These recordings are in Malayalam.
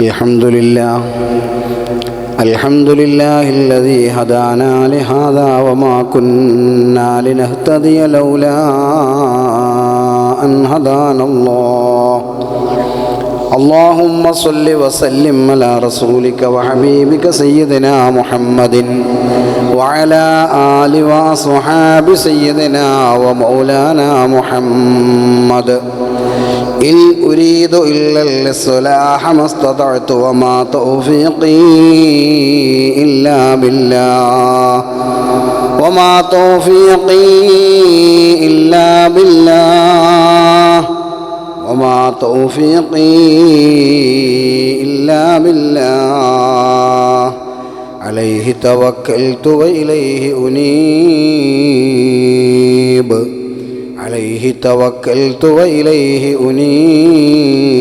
الحمد لله الذي هدانا لهذا وما كنا لنهتدي لولا أن هدانا الله. اللهم صل وسلم على رسولك وحبيبك سيدنا محمد وعلى آل وأصحاب سيدنا ومولانا محمد. إن أريد إلا الإصلاح ما استطعت وما توفيقي إلا بالله وما توفيقي إلا بالله وما توفيقي إلا بالله. عليه توكلت وإليه أنيب عليه توكلت وإليه أنيب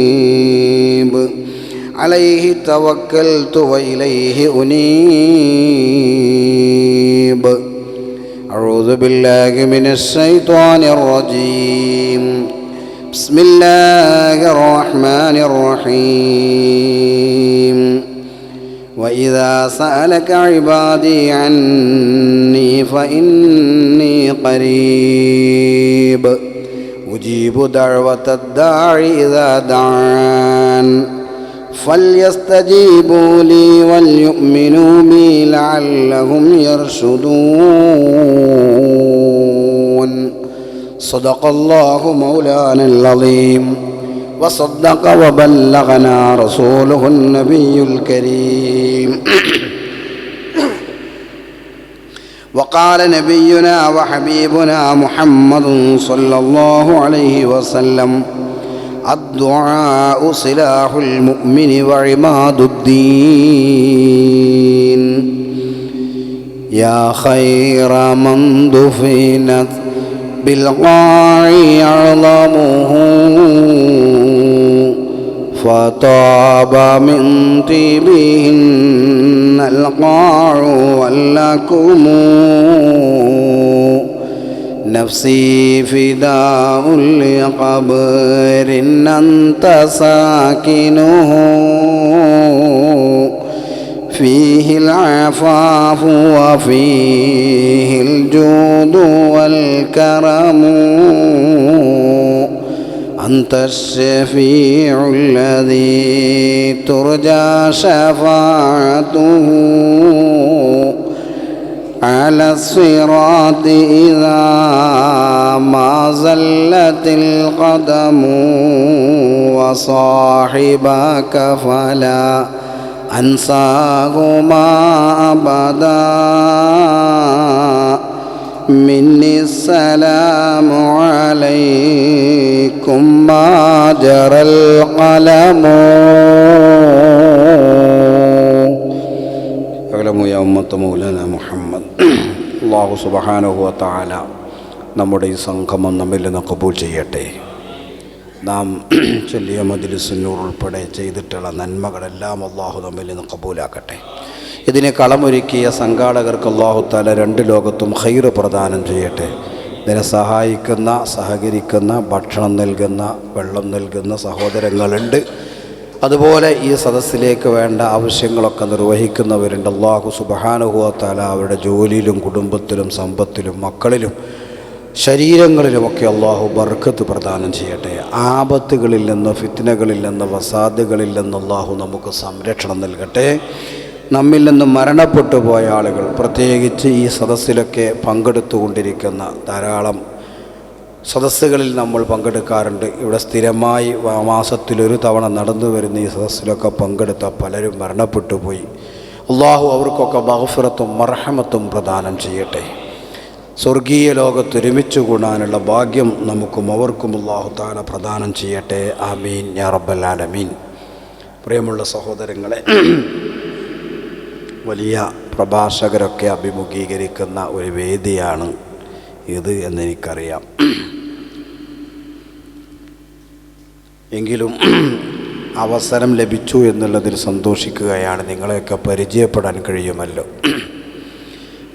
عليه توكلت وإليه أنيب. أعوذ بالله من الشيطان الرجيم. بسم الله الرحمن الرحيم. وإذا سألك عبادي عني فإني قريب أجيب دعوة الداع إذا دعان فليستجيبوا لي وليؤمنوا بي لعلهم يرشدون. صدق الله مولانا العظيم وصدق وبلغنا رسوله النبي الكريم. وقال نبينا وحبيبنا محمد صلى الله عليه وسلم: الدعاء سلاح المؤمن وعماد الدين. يا خير من دفنت بالقاع أعظمه فطاب من طيبهن القاع ولكم نفسي فداء لقبر أنت ساكنه فيه العفاف وفيه الجود والكرم أنت الشفيع الذي ترجى شفاعته على الصراط إذا ما زلت القدم. وصاحبك فلا أنساهما أبدا مني السلام عليكم ما جرى القلم. أعلموا يا أمة مولانا محمد. അല്ലാഹു സുബ്ഹാനഹു വ തആല നമ്മുടെ ഈ സംഗമം നമ്മിൽ നിന്ന് ഖബൂൽ ചെയ്യട്ടെ. നാം ചൊല്ലിയ മജ്‌ലിസുന്നൂർ ഉൾപ്പെടെ ചെയ്തിട്ടുള്ള നന്മകളെല്ലാം അല്ലാഹു നമ്മിൽ നിന്ന് ഖബൂലാക്കട്ടെ. ഇതിനെ കളമൊരുക്കിയ സംഘാടകർക്ക് അല്ലാഹു തആല രണ്ട് ലോകത്തും ഖൈറ് പ്രദാനം ചെയ്യട്ടെ. ഇതിനെ സഹായിക്കുന്ന, സഹകരിക്കുന്ന, ഭക്ഷണം നൽകുന്ന, വെള്ളം നൽകുന്ന സഹോദരങ്ങളുണ്ട്. അതുപോലെ ഈ സദസ്സിലേക്ക് വേണ്ട ആവശ്യങ്ങളൊക്കെ നിർവഹിക്കുന്നവരുണ്ട്. അല്ലാഹു സുബ്ഹാനഹു വ തആല അവരുടെ ജോലിയിലും കുടുംബത്തിലും സമ്പത്തിലും മക്കളിലും ശരീരങ്ങളിലുമൊക്കെ അല്ലാഹു ബർക്കത്ത് പ്രദാനം ചെയ്യട്ടെ. ആപത്തുകളിൽ നിന്ന്, ഫിത്നകളിൽ നിന്ന്, വസാദുകളിൽ നിന്ന് അല്ലാഹു നമുക്ക് സംരക്ഷണം നൽകട്ടെ. നമ്മിൽ നിന്ന് മരണപ്പെട്ടു പോയ ആളുകൾ, പ്രത്യേകിച്ച് ഈ സദസ്സിലൊക്കെ പങ്കെടുത്തുകൊണ്ടിരിക്കുന്ന ധാരാളം സദസ്സുകളിൽ നമ്മൾ പങ്കെടുക്കാറുണ്ട്. ഇവിടെ സ്ഥിരമായി മാസത്തിലൊരു തവണ നടന്നു വരുന്ന ഈ സദസ്സിലൊക്കെ പങ്കെടുത്ത പലരും മരണപ്പെട്ടു പോയി. അല്ലാഹു അവർക്കൊക്കെ മഗ്ഫിറത്തും മർഹമത്തും പ്രദാനം ചെയ്യട്ടെ. സ്വർഗീയ ലോകത്ത് ഒരുമിച്ച് കൂടാനുള്ള ഭാഗ്യം നമുക്കും അവർക്കും അല്ലാഹു തആല പ്രദാനം ചെയ്യട്ടെ. ആമീൻ യാ റബ്ബൽ ആലമീൻ. പ്രിയമുള്ള സഹോദരങ്ങളെ, വലിയ പ്രഭാഷകരൊക്കെ അഭിമുഖീകരിക്കുന്ന ഒരു വേദിയാണ് ഇത് എന്നെനിക്കറിയാം. എങ്കിലും അവസരം ലഭിച്ചു എന്നുള്ളതിൽ സന്തോഷിക്കുകയാണ്. നിങ്ങളെയൊക്കെ പരിചയപ്പെടാൻ കഴിയുമല്ലോ.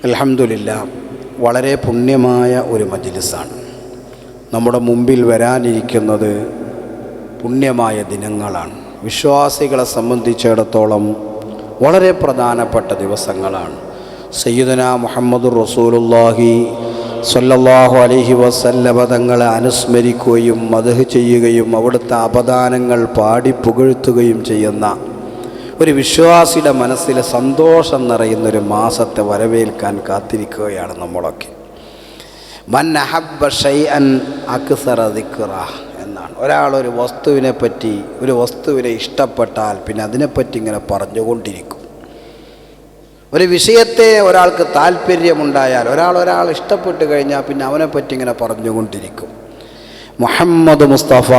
അൽഹംദുലില്ലാഹ്, വളരെ പുണ്യമായ ഒരു മജ്‌ലിസാണ്. നമ്മുടെ മുമ്പിൽ വരാനിരിക്കുന്നത് പുണ്യമായ ദിനങ്ങളാണ്, വിശ്വാസികളെ സംബന്ധിച്ചിടത്തോളം വളരെ പ്രധാനപ്പെട്ട ദിവസങ്ങളാണ്. സയ്യിദുനാ മുഹമ്മദുർ റസൂലുള്ളാഹി സ്വല്ലല്ലാഹു അലൈഹി വസല്ലമ തങ്ങളെ അനുസ്മരിക്കുകയും മദ്ഹ് ചെയ്യുകയും അവിടുത്തെ അപദാനങ്ങൾ പാടി പുകഴ്ത്തുകയും ചെയ്യുന്ന ഒരു വിശ്വാസിയുടെ മനസ്സിൽ സന്തോഷം നിറയുന്നൊരു മാസത്തെ വരവേൽക്കാൻ കാത്തിരിക്കുകയാണ് നമ്മളൊക്കെ. മൻ അഹബ്ബ ഷൈഅൻ അക്സറ ദിക്റ എന്നാണ്. ഒരാളൊരു വസ്തുവിനെ ഇഷ്ടപ്പെട്ടാൽ പിന്നെ അതിനെപ്പറ്റി ഇങ്ങനെ പറഞ്ഞുകൊണ്ടിരിക്കും. ഒരു വിഷയത്തെ ഒരാൾക്ക് താല്പര്യമുണ്ടായാൽ ഒരാൾ ഇഷ്ടപ്പെട്ട് കഴിഞ്ഞാൽ പിന്നെ അവനെപ്പറ്റി ഇങ്ങനെ പറഞ്ഞുകൊണ്ടിരിക്കും. മുഹമ്മദ് മുസ്തഫ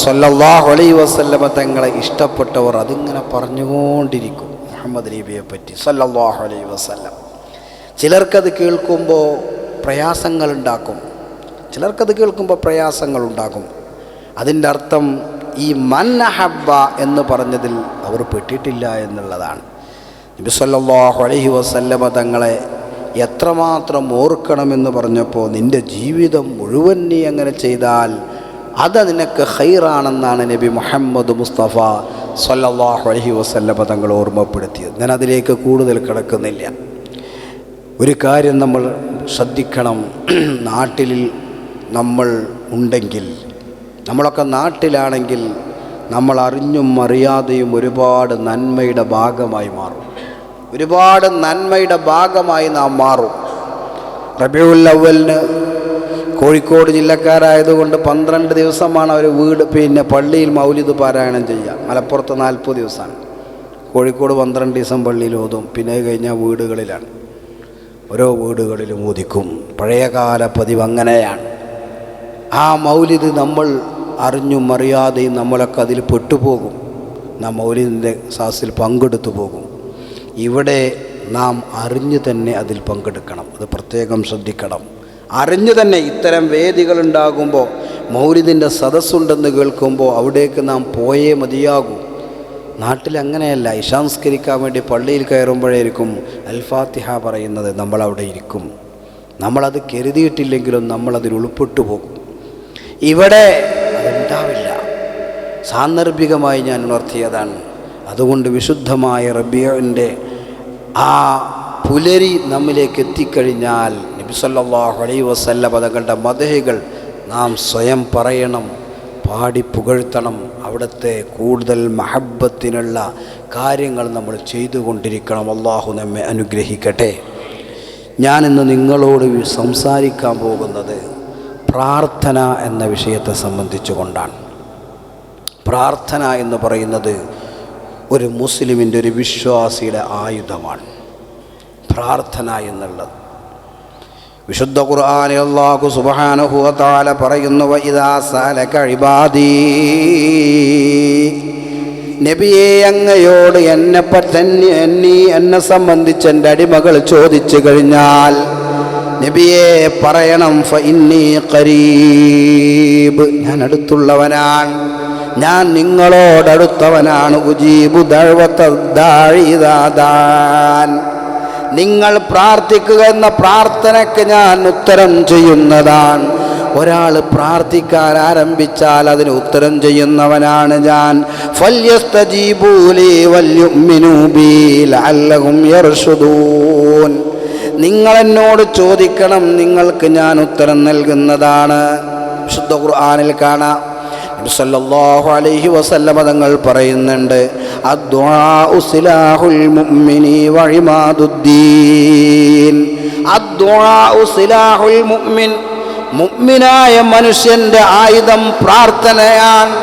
സ്വല്ലല്ലാഹു അലൈഹി വസല്ലമ തങ്ങളെ ഇഷ്ടപ്പെട്ടവർ അതിങ്ങനെ പറഞ്ഞുകൊണ്ടിരിക്കും. മുഹമ്മദ് നബിയെ പറ്റി സ്വല്ലല്ലാഹു അലൈഹി വസല്ലം. ചിലർക്കത് കേൾക്കുമ്പോൾ പ്രയാസങ്ങളുണ്ടാകും. അതിൻ്റെ അർത്ഥം ഈ മൻ അഹബ്ബ എന്ന് പറഞ്ഞതിൽ അവർ പെട്ടിട്ടില്ല എന്നുള്ളതാണ്. നബി സല്ലല്ലാഹു അലൈഹി വസല്ലമ തങ്ങളെ എത്രമാത്രം ഓർക്കണമെന്ന് പറഞ്ഞപ്പോൾ നിൻ്റെ ജീവിതം മുഴുവൻ നീ അങ്ങനെ ചെയ്താൽ അത് നിനക്ക് ഖൈറാണെന്നാണ് നബി മുഹമ്മദ് മുസ്തഫ സല്ലല്ലാഹു അലൈഹി വസല്ലമ തങ്ങൾ ഓർമ്മപ്പെടുത്തിയത്. ഞാൻ അതിലേക്ക് കൂടുതൽ കിടക്കുന്നില്ല. ഒരു കാര്യം നമ്മൾ ശ്രദ്ധിക്കണം. നാട്ടിൽ നമ്മൾ ഉണ്ടെങ്കിൽ, നമ്മളൊക്കെ നാട്ടിലാണെങ്കിൽ നമ്മൾ അറിഞ്ഞും അറിയാതെയും ഒരുപാട് നന്മയുടെ ഭാഗമായി നാം മാറും. റബീഉൽ അവ്വലിന് കോഴിക്കോട് ജില്ലക്കാരായതുകൊണ്ട് 12 ദിവസമാണ് അവർ പള്ളിയിൽ മൗലിദ് പാരായണം ചെയ്യുക. മലപ്പുറത്ത് 40 ദിവസമാണ്. കോഴിക്കോട് 12 ദിവസം പള്ളിയിൽ ഓതും. പിന്നെ കഴിഞ്ഞാൽ വീടുകളിലാണ്, ഓരോ വീടുകളിലും ഊതിക്കും. പഴയകാല പതിവ് അങ്ങനെയാണ്. ആ മൗലിദ് നമ്മൾ അറിഞ്ഞും അറിയാതെയും നമ്മളൊക്കെ അതിൽ പെട്ടുപോകും. നാം മൗലിദിൻ്റെ സാസിൽ പങ്കെടുത്തു പോകും. ഇവിടെ നാം അറിഞ്ഞു തന്നെ അതിൽ പങ്കെടുക്കണം. അത് പ്രത്യേകം ശ്രദ്ധിക്കണം. അറിഞ്ഞു തന്നെ ഇത്തരം വേദികളുണ്ടാകുമ്പോൾ, മൗലിദിൻ്റെ സദസ്സുണ്ടെന്ന് കേൾക്കുമ്പോൾ അവിടേക്ക് നാം പോയേ മതിയാകൂ. നാട്ടിലങ്ങനെയല്ല. ഇശാംസ്കരിക്കാൻ വേണ്ടി പള്ളിയിൽ കയറുമ്പോഴായിരിക്കും അൽ ഫാത്തിഹ പറയുന്നത്. നമ്മളവിടെ ഇരിക്കും. നമ്മളത് കരുതിയിട്ടില്ലെങ്കിലും നമ്മളതിൽ ഉൾപ്പെട്ടു പോകും. ഇവിടെ അതുണ്ടാവില്ല. സാന്ദർഭികമായി ഞാൻ ഉണർത്തിയതാണ്. അതുകൊണ്ട് വിശുദ്ധമായ റബീഉൻ്റെ ആ പുലരി നമ്മിലേക്ക് എത്തിക്കഴിഞ്ഞാൽ നബി സല്ലല്ലാഹു അലൈഹി വസല്ലം തങ്ങളുടെ മദ്ഹുകൾ നാം സ്വയം പറയണം, പാടി പുകഴ്ത്തണം. അവിടുത്തെ കൂടുതൽ മഹബ്ബത്തിനുള്ള കാര്യങ്ങൾ നമ്മൾ ചെയ്തുകൊണ്ടിരിക്കണം. അല്ലാഹു നമ്മെ അനുഗ്രഹിക്കട്ടെ. ഞാനിന്ന് നിങ്ങളോട് സംസാരിക്കാൻ പോകുന്നത് പ്രാർത്ഥന എന്ന വിഷയത്തെ സംബന്ധിച്ചുകൊണ്ടാണ്. പ്രാർത്ഥന എന്ന് പറയുന്നത് ഒരു മുസ്ലിമിൻ്റെ, ഒരു വിശ്വാസിയുടെ ആയുധമാണ്. പ്രാർത്ഥന എന്നുള്ളത് വിശുദ്ധ ഖുർആനിൽ അല്ലാഹു സുബ്ഹാനഹു വ തആല പറയുന്നു, വഇദാ സഅലക ഇബാദി, നബിയെ അങ്ങയോട് എന്നെ സംബന്ധിച്ച് എൻ്റെ അടിമകൾ ചോദിച്ചു കഴിഞ്ഞാൽ നബിയെ പറയണം, ഫഇന്നീ ഖരീബ്, ഞാൻ അടുത്തുള്ളവനാണ്, ഞാൻ നിങ്ങളോടടുത്തവനാണ്. ഉജീബു ദഅവത ദാഇ ഇദാ ദാൻ, നിങ്ങൾ പ്രാർത്ഥിക്കുക എന്ന പ്രാർത്ഥനയ്ക്ക് ഞാൻ ഉത്തരം ചെയ്യുന്നതാണ്. ഒരാൾ പ്രാർത്ഥിക്കാൻ ആരംഭിച്ചാൽ അതിന് ഉത്തരം ചെയ്യുന്നവനാണ് ഞാൻ. ഫല്യസ്തജീബൂ ലീ വൽയുഅ്മിനൂ ബി ലഅല്ലഹും യർഷുദൂൻ, നിങ്ങൾ എന്നോട് ചോദിക്കണം, നിങ്ങൾക്ക് ഞാൻ ഉത്തരം നൽകുന്നതാണ്. വിശുദ്ധ ഖുർആനിൽ കാണാം, നബി സല്ലല്ലാഹു അലൈഹി വസല്ലം തങ്ങൾ പറയുന്നുണ്ട്, അദ്ദുആഉ സിലാഹുൽ മുഅ്മിനി വ ഇമാദുദ്ദീൻ. അദ്ദുആഉ സിലാഹുൽ മുഅ്മിൻ, മുഅ്മിനായ മനുഷ്യന്റെ ആയുധം പ്രാർത്ഥനയാണ്.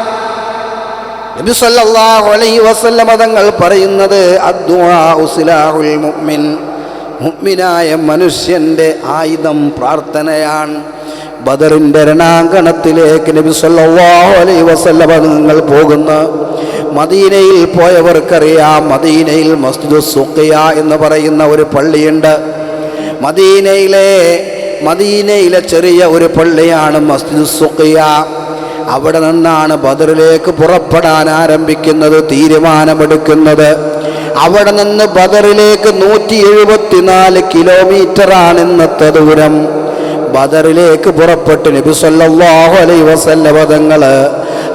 നബി സല്ലല്ലാഹു അലൈഹി വസല്ലം തങ്ങൾ പറയുന്നത്, അദ്ദുആഉ സിലാഹുൽ മുഅ്മിൻ, മുഅ്മിനായ മനുഷ്യന്റെ ആയുധം പ്രാർത്ഥനയാണ്. ബദറിൻ്റെ രണാങ്കണത്തിലേക്ക് നബി സല്ലല്ലാഹു അലൈഹി വസല്ലം നിങ്ങൾ പോകുന്ന, മദീനയിൽ പോയവർക്കറിയാം, മദീനയിൽ മസ്ജിദു സുഖിയ എന്ന് പറയുന്ന ഒരു പള്ളിയുണ്ട്. മദീനയിലെ ചെറിയ ഒരു പള്ളിയാണ് മസ്ജിദു സുഖിയ. അവിടെ നിന്നാണ് ബദറിലേക്ക് പുറപ്പെടാൻ ആരംഭിക്കുന്നത്, തീരുമാനമെടുക്കുന്നത്. അവിടെ നിന്ന് ബദറിലേക്ക് 174 കിലോമീറ്ററാണ് ഇന്നത്തെ ദൂരം. ബദറിലേക്ക് പുറപ്പെട്ട് നബി സല്ലല്ലാഹു അലൈഹി വസല്ലം തങ്ങൾ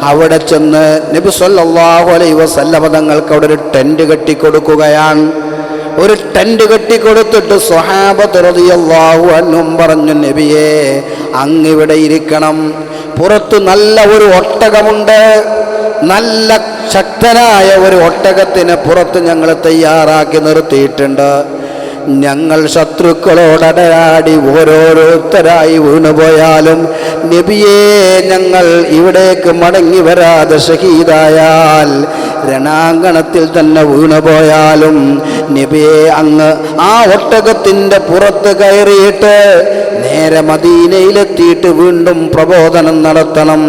അവിടെ ചെന്ന് നബി സല്ലല്ലാഹു അലൈഹി വസല്ലമ തങ്ങൾക്ക് അവിടെ ഒരു ടെന്റ് കെട്ടിക്കൊടുക്കുകയാണ്. ഒരു ടെന്റ് കെട്ടിക്കൊടുത്തിട്ട് സ്വഹാബത്ത് റളിയല്ലാഹു അൻഹും പറഞ്ഞു, നബിയേ അങ്ങിവിടെ ഇരിക്കണം. പുറത്ത് നല്ല ഒരു ഒട്ടകമുണ്ട്, നല്ല ശക്തനായ ഒരു ഒട്ടകത്തിന് പുറത്ത് ഞങ്ങൾ തയ്യാറാക്കി നിർത്തിയിട്ടുണ്ട്. ഞങ്ങൾ ശത്രുക്കളോടടയാടി ഓരോരുത്തരായി വീണുപോയാലും നബിയേ ഞങ്ങൾ ഇവിടേക്ക് മടങ്ങി വരാതെ ഷഹീദായാൽ രണാങ്കണത്തിൽ തന്നെ വീണുപോയാലും നബിയെ അങ്ങ് ആ ഒട്ടകത്തിൻ്റെ പുറത്ത് കയറിയിട്ട് നേരെ മദീനയിലെത്തിയിട്ട് വീണ്ടും പ്രബോധനം നടത്തണം.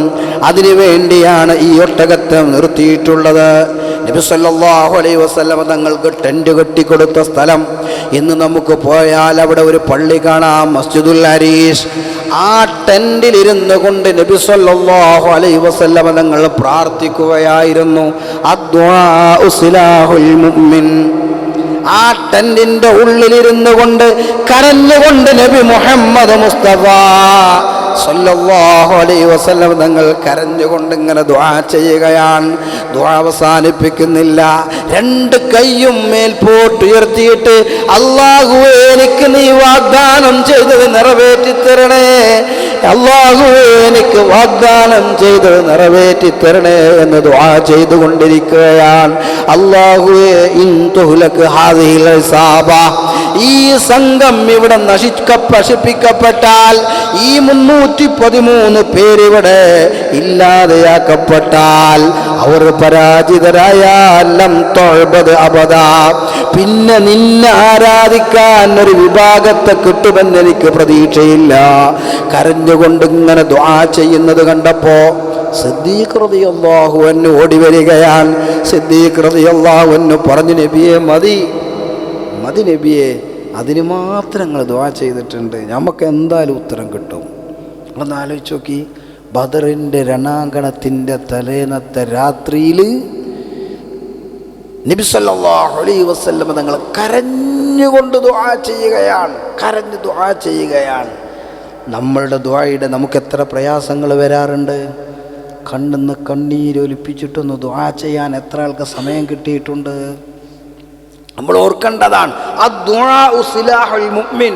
അതിനു വേണ്ടിയാണ് ഈ ഒട്ടകത്തെ നിർത്തിയിട്ടുള്ളത്. നബി സല്ലല്ലാഹു അലൈഹി വസല്ലം തങ്ങൾക്ക് ടെന്റ് കെട്ടിക്കൊടുത്ത സ്ഥലം. ഇന്ന് നമുക്ക് പോയാൽ അവിടെ ഒരു പള്ളി കാണാം, മസ്ജിദുൽ അരീഷ്. ആ ടെന്റിലിരുന്ന് കൊണ്ട് നബി സല്ലല്ലാഹു അലൈഹി വസല്ലം തങ്ങൾ പ്രാർത്ഥിക്കുകയായിരുന്നു. അദ്ദുആഉ സിലാഹുൽ മുഅ്മിൻ. ആ ടെന്റിന്റെ ഉള്ളിലിരുന്ന് കൊണ്ട് കരഞ്ഞുകൊണ്ട് നബി മുഹമ്മദ് മുസ്തഫ സല്ലല്ലാഹു അലൈഹി വസല്ലം തങ്ങൾ കരഞ്ഞുകൊണ്ട് ഇങ്ങനെ ദുആ ചെയ്യുകയാണ്. ദുആ അവസാനിപ്പിക്കുന്നില്ല. രണ്ട് കൈയും മേൽപോട്ടുയർത്തിയിട്ട് അല്ലാഹുവേ എനിക്ക് നീ വാഗ്ദാനം ചെയ്തത് നിറവേറ്റി തരണേ, അല്ലാഹുവേ എനിക്ക് വാഗ്ദാനം ചെയ്തത് നിറവേറ്റി തരണേ എന്ന് ദുആ ചെയ്തുകൊണ്ടിരിക്കുകയാണ്. അല്ലാഹുവേ ഇൻ തുഹ്ലക് ഹാദിഹിൽ ഇസാബ, ഈ സംഘം ഇവിടെ നശിപ്പിക്കപ്പെട്ടാൽ, ഈ 313 പേരിവിടെ ഇല്ലാതെയാക്കപ്പെട്ടാൽ, അവർ പരാജിതരായാൽ ലം തുഅബദ് അബദാ, പിന്നെ നിന്നെ ആരാധിക്കാൻ ഒരു വിഭാഗത്തെ കിട്ടുമെന്ന് എനിക്ക് പ്രതീക്ഷയില്ല. കരഞ്ഞുകൊണ്ട് ഇങ്ങനെ ദുആ ചെയ്യുന്നത് കണ്ടപ്പോ സിദ്ദീഖ് റളിയല്ലാഹു അൻഹു ഓടി വരികയാണ്. സിദ്ദീഖ് റളിയല്ലാഹു അൻഹു പറഞ്ഞു, നബിയെ മതി നബിയെ, അതിന് മാത്രം നിങ്ങൾ ദുആ ചെയ്തിട്ടുണ്ട്, നമുക്ക് എന്തായാലും ഉത്തരം കിട്ടും. നിങ്ങളൊന്ന് ആലോചിച്ച് നോക്കി, ബദറിൻ്റെ രണാങ്കണത്തിൻ്റെ തലേന്നത്തെ രാത്രിയിൽ നബി സല്ലല്ലാഹു അലൈഹി വസല്ലം തങ്ങൾ കരഞ്ഞുകൊണ്ട് ദുആ ചെയ്യുകയാണ്, കരഞ്ഞ് ദുആ ചെയ്യുകയാണ്. നമ്മളുടെ ദുആയുടെ നമുക്ക് എത്ര പ്രയാസങ്ങൾ വരാറുണ്ട്. കണ്ണിന്ന് കണ്ണീരൊലിപ്പിച്ചിട്ടൊന്ന് ദുആ ചെയ്യാൻ എത്ര ആൾക്ക് സമയം കിട്ടിയിട്ടുണ്ട്. നമ്മൾ ഓർക്കേണ്ടതാണ്. അദ്ദുആഉ സിലാഹുൽ മുഅ്മിൻ.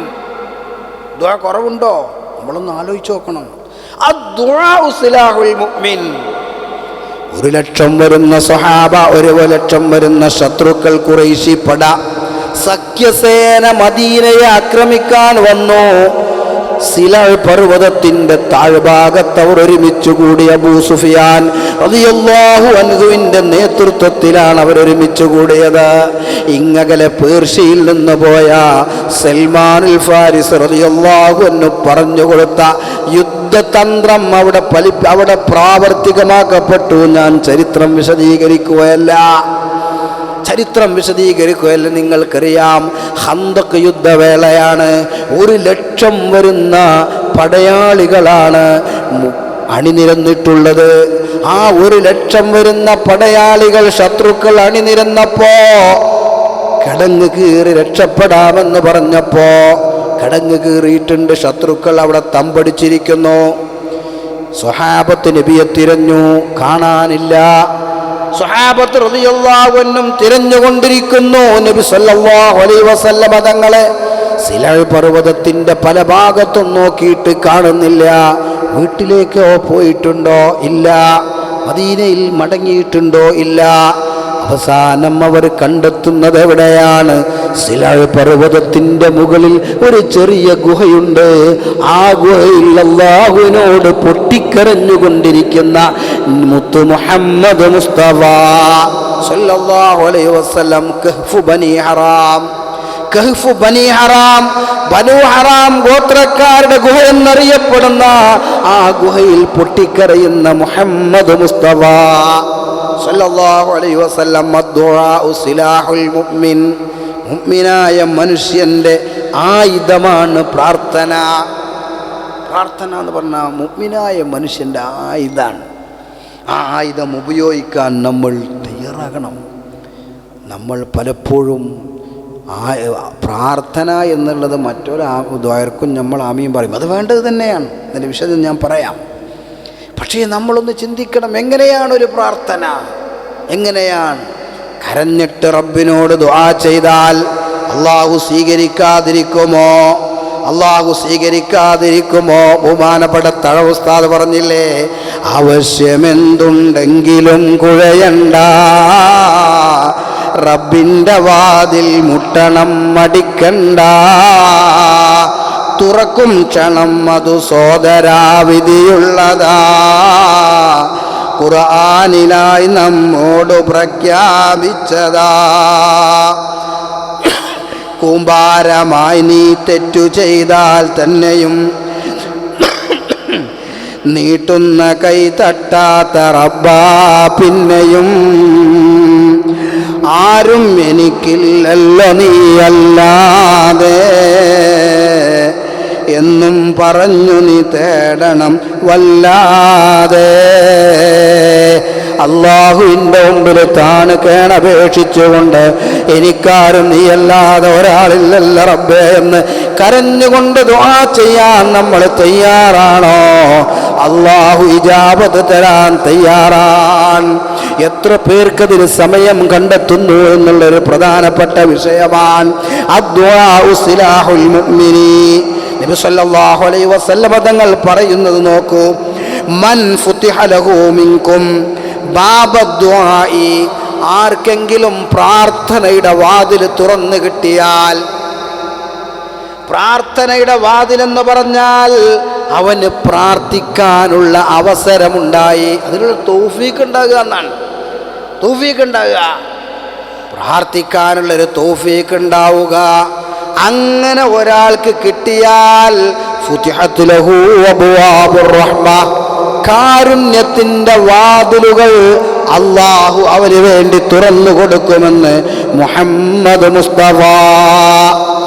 ദുആ കുറവുണ്ടോ? നമ്മളൊന്ന് ആലോചിച്ച് നോക്കണം. അദ്ദുആഉ സിലാഹുൽ മുഅ്മിൻ. 1,00,000 വരുന്ന സ്വഹാബ, 1,00,000 വരുന്ന ശത്രുക്കൾ, ഖുറൈശി പട, സഖ്യസേന മദീനയെ ആക്രമിക്കാൻ വന്നു. സിലൽ പർവ്വതത്തിൻ്റെ താഴ്ഭാഗത്ത് അവർ ഒരുമിച്ച് കൂടി. അബൂ സുഫിയാൻ റളിയല്ലാഹു അൻഹുവിൻ്റെ നേതൃത്വത്തിലാണ് അവർ ഒരുമിച്ച് കൂടിയത്. ഇങ്ങകലെ പേർഷ്യയിൽ നിന്ന് പോയ സൽമാനുൽ ഫാരിസ് റളിയല്ലാഹു അൻഹു പറഞ്ഞു കൊടുത്ത യുദ്ധതന്ത്രം അവിടെ പ്രാവർത്തികമാക്കപ്പെട്ടു. ഞാൻ ചരിത്രം വിശദീകരിക്കുകയല്ല, നിങ്ങൾക്കറിയാം. ഖന്തഖ് യുദ്ധവേളയാണ്. 1,00,000 വരുന്ന പടയാളികളാണ് അണിനിരന്നിട്ടുള്ളത്. ആ 1,00,000 വരുന്ന പടയാളികൾ ശത്രുക്കൾ അണിനിരന്നപ്പോ കടങ്ങ് കീറി രക്ഷപ്പെടാമെന്ന് പറഞ്ഞപ്പോ കടങ്ങ് കീറിയിട്ടുണ്ട്. ശത്രുക്കൾ അവിടെ തമ്പടിച്ചിരിക്കുന്നു. സ്വഹാബത്ത് നബിയെ തിരഞ്ഞു, കാണാനില്ല. സ്വഹാബത്ത് റളിയല്ലാഹു അൻഹും തിരഞ്ഞുകൊണ്ടിരിക്കുന്നു നബി സല്ലല്ലാഹു അലൈഹി വസല്ലം തങ്ങളെ. സിലൽ പർവ്വതത്തിൻ്റെ പല ഭാഗത്തും നോക്കിയിട്ട് കാണുന്നില്ല. വീട്ടിലേക്കോ പോയിട്ടുണ്ടോ? ഇല്ല. മദീനയിൽ മടങ്ങിയിട്ടുണ്ടോ? ഇല്ല. അവസാനം അവർ കണ്ടെത്തുന്നത് എവിടെയാണ്? സിലൽ പർവ്വതത്തിൻ്റെ മുകളിൽ ഒരു ചെറിയ ഗുഹയുണ്ട്. ആ ഗുഹയിൽ അല്ലാഹുവിനോട് പൊട്ടിക്കരഞ്ഞുകൊണ്ടിരിക്കുന്ന മുത്തു മുഹമ്മദ് മുസ്തഫ സല്ലല്ലാഹു അലൈഹി വസല്ലം കഹ്ഫ് ബനി ഹറാം, കഹ്ഫ് ബനി ഹറാം, ബനു ഹറാം ഗോത്രക്കാരുടെ ഗുഹ എന്നറിയപ്പെടുന്ന ആ ഗുഹയിൽ പൊട്ടിക്കരയുന്ന മുഹമ്മദ് മുസ്തഫ സല്ലല്ലാഹു അലൈഹി വസല്ലം. അദ്ദുആഉ സിലാഹുൽ മുഅ്മിൻ. മുഅ്മിനായ മനുഷ്യൻ്റെ ആയുധമാണ് പ്രാർത്ഥന. പ്രാർത്ഥന എന്ന് പറഞ്ഞാൽ മുഅ്മിനായ മനുഷ്യൻ്റെ ആയുധമാണ്. ആ ആയുധം ഉപയോഗിക്കാൻ നമ്മൾ തയ്യാറാകണം. നമ്മൾ പലപ്പോഴും പ്രാർത്ഥന എന്നുള്ളത് മറ്റൊരാൾക്കും നമ്മൾ ആമീൻ പറയും, അത് വേണ്ടത് തന്നെയാണ്. അതിൻ്റെ വിഷയം ഞാൻ പറയാം. പക്ഷേ നമ്മളൊന്ന് ചിന്തിക്കണം, എങ്ങനെയാണ് ഒരു പ്രാർത്ഥന? എങ്ങനെയാണ്? കരഞ്ഞിട്ട് റബ്ബിനോട് ദുആ ചെയ്താൽ അള്ളാഹു സ്വീകരിക്കാതിരിക്കുമോ? അള്ളാഹു സ്വീകരിക്കാതിരിക്കുമോ? ബഹുമാനപ്പെട്ട തഴ ഉസ്താദ് പറഞ്ഞില്ലേ, ആവശ്യമെന്തുണ്ടെങ്കിലും കുഴയണ്ട, റബ്ബിൻ്റെ വാതിൽ മുട്ടണം മടിക്കണ്ട, തുറക്കും ക്ഷണം അതു സോദരാ വിധിയുള്ളതാ, ഖുർആനിലായി നമ്മോട് പ്രഖ്യാപിച്ചതാ. കൂമ്പാരമായി നീ തെറ്റു ചെയ്താൽ തന്നെയും നീട്ടുന്ന കൈ തട്ടാത്ത റബ്ബാ പിന്നെയും, ആരും എനിക്കില്ലല്ലോ നീയല്ലാതെ എന്നും പറഞ്ഞു നീ തേടണം വല്ലാതെ. അള്ളാഹുവിൻ്റെ മുമ്പിൽ താണ് കേണപേക്ഷിച്ചുകൊണ്ട് എനിക്കാരും നീയല്ലാതെ ഒരാളില്ലല്ല റബ്ബേ എന്ന് കരഞ്ഞുകൊണ്ട് ദുആ ചെയ്യാൻ നമ്മൾ തയ്യാറാണോ? അള്ളാഹു ഇജാബത്ത് തരാൻ തയ്യാറാണ്. എത്ര പേർക്കതിന് സമയം കണ്ടെത്തുന്നു എന്നുള്ളൊരു പ്രധാനപ്പെട്ട വിഷയമാണ്. അദ്ദുആഉ സിലാഹുൽ മുഅ്മിനീൻ. നബി സല്ലല്ലാഹു അലൈഹി വസല്ലം തങ്ങൾ പറയുന്നത് നോക്കൂ, മൻ ഫുതിഹ ലഹു മിൻകും ബാബദ്ദുആഇ, ആർക്കെങ്കിലും പ്രാർത്ഥനയുടെ വാതിൽ തുറന്നു കിട്ടിയാൽ, പ്രാർത്ഥനയുടെ വാതിലെന്ന് പറഞ്ഞാൽ അവന് പ്രാർത്ഥിക്കാനുള്ള അവസരമുണ്ടായി, അതിനുള്ള തൗഫീഖ് ഉണ്ടാകുക എന്നാണ്. തൗഫീഖ് ഉണ്ടാകുക, പ്രാർത്ഥിക്കാനുള്ളൊരു തൗഫീഖ് ഉണ്ടാവുക. അങ്ങനെ ഒരാൾക്ക് കിട്ടിയാൽ ഫുതിഹത് ലഹു അബ്വാബുർ റഹ്മ, കാരുണ്യത്തിൻ്റെ വാതിലുകൾ അള്ളാഹു അവന് വേണ്ടി തുറന്നു കൊടുക്കുമെന്ന് മുഹമ്മദ് മുസ്തഫ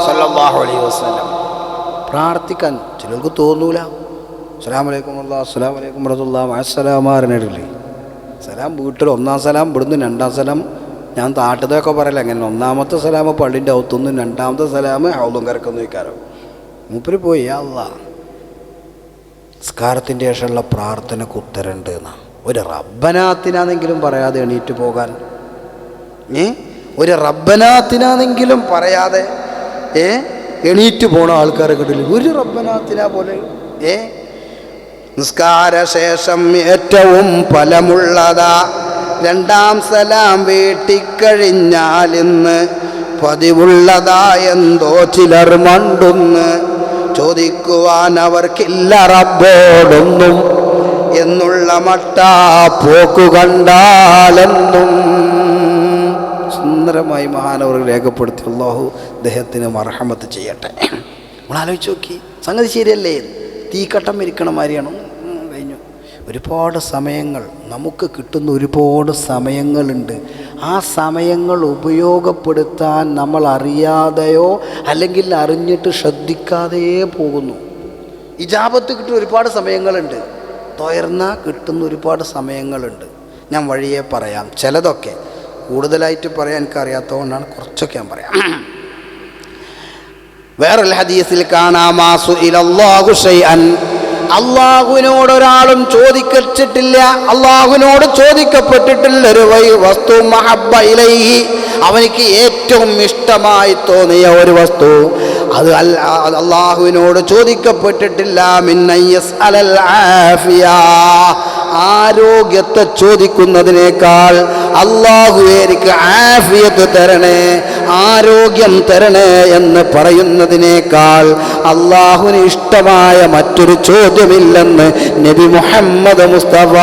സല്ലല്ലാഹു അലൈഹി വസല്ലം. പ്രാർത്ഥിക്കാൻ ചിലർക്ക് തോന്നൂല. അസ്സലാമു അലൈക്കും വറഹ്മത്തുള്ളാഹി, അസ്സലാമു അലൈക്കും വറഹ്മത്തുള്ളാഹി, അസ്സലാമാറിനിടയില്ലേ സലാം വീട്ടിൽ ഒന്നാം സലാം, ഇവിടുന്ന് രണ്ടാം സലാം. ഞാൻ താട്ടതൊക്കെ പറയല, അങ്ങനെ ഒന്നാമത്തെ സലാമ് പള്ളിൻ്റെ അകത്തുനിന്നും രണ്ടാമത്തെ സലാമ് ഹൗദും കരക്കൊന്നും വയ്ക്കാറോ. മൂപ്പര് പോയി അല്ലാഹ് നിസ്കാരത്തിൻ്റെ ശേഷമുള്ള പ്രാർത്ഥനക്ക് ഉത്തരമുണ്ട് എന്നാണ്. ഒരു റബ്ബനാത്തിനാണെങ്കിലും പറയാതെ എണീറ്റ് പോകാൻ, ഒരു റബ്ബനാത്തിനാണെങ്കിലും പറയാതെ എണീറ്റ് പോണ ആൾക്കാരെ കിട്ടില്ല. ഒരു റബ്ബനാത്തിനാ പോലെ നിസ്കാര ശേഷം ഏറ്റവും ഫലമുള്ളതാ രണ്ടാം സലാം വീട്ടിക്കഴിഞ്ഞാൽ ഇന്ന് പതിവുള്ളതാ എന്തോ ചിലർ മണ്ടുന്ന്, ചോദിക്കുവാൻ അവർക്കില്ല റബ്ബോടൊന്നും എന്നുള്ള മട്ടാ പോക്കു കണ്ടാലെന്നും. സുന്ദരമായി മഹാനവർ രേഖപ്പെടുത്തി. അല്ലാഹു അദ്ദേഹത്തിന് മർഹമത്ത് ചെയ്യട്ടെ. നമ്മൾ ആലോചിച്ച് നോക്കി, സംഗതി ശരിയല്ലേ? തീക്കട്ടം ഇരിക്കണ മാതിരിയാണോ? കഴിഞ്ഞു. ഒരുപാട് സമയങ്ങൾ നമുക്ക് കിട്ടുന്ന, ഒരുപാട് സമയങ്ങളുണ്ട്. ആ സമയങ്ങൾ ഉപയോഗപ്പെടുത്താൻ നമ്മൾ അറിയാതെയോ അല്ലെങ്കിൽ അറിഞ്ഞിട്ട് ശ്രദ്ധിക്കാതെയോ പോകുന്നു. ഇജാബത്ത് കിട്ടുന്ന ഒരുപാട് സമയങ്ങളുണ്ട്, തുയർന്ന കിട്ടുന്ന ഒരുപാട് സമയങ്ങളുണ്ട്. ഞാൻ വഴിയെ പറയാം, ചിലതൊക്കെ കൂടുതലായിട്ട് പറയാൻ എനിക്കറിയാത്തതുകൊണ്ടാണ്, കുറച്ചൊക്കെ ഞാൻ പറയാം. വേറൊരു ഹദീസിൽ കാണാം, മാസു ഇലല്ലാഹു ഷൈഅൻ, അള്ളാഹുവിനോട് ഒരാളും ചോദിച്ചിട്ടില്ല, അള്ളാഹുവിനോട് ചോദിക്കപ്പെട്ടിട്ടില്ല ഒരു വസ്തു മഹബ്ബ ഇലൈഹി, അവനിക്ക് ഏറ്റവും ഇഷ്ടമായി തോന്നിയ ഒരു വസ്തു, അത് അള്ളാഹുവിനോട് ചോദിക്കപ്പെട്ടിട്ടില്ല. മിന്നയ്യസ് അലൽ ആഫിയ, ആരോഗ്യത്തെ ചോദിക്കുന്നതിനേക്കാൾ അള്ളാഹുവേ എനിക്ക് ആഫിയത്ത് തരണേ, ആരോഗ്യം തരണേ എന്ന് പറയുന്നതിനേക്കാൾ അള്ളാഹുവിന് ഇഷ്ടമായ മറ്റൊരു ചോദ്യമില്ലെന്ന് നബി മുഹമ്മദ് മുസ്തഫ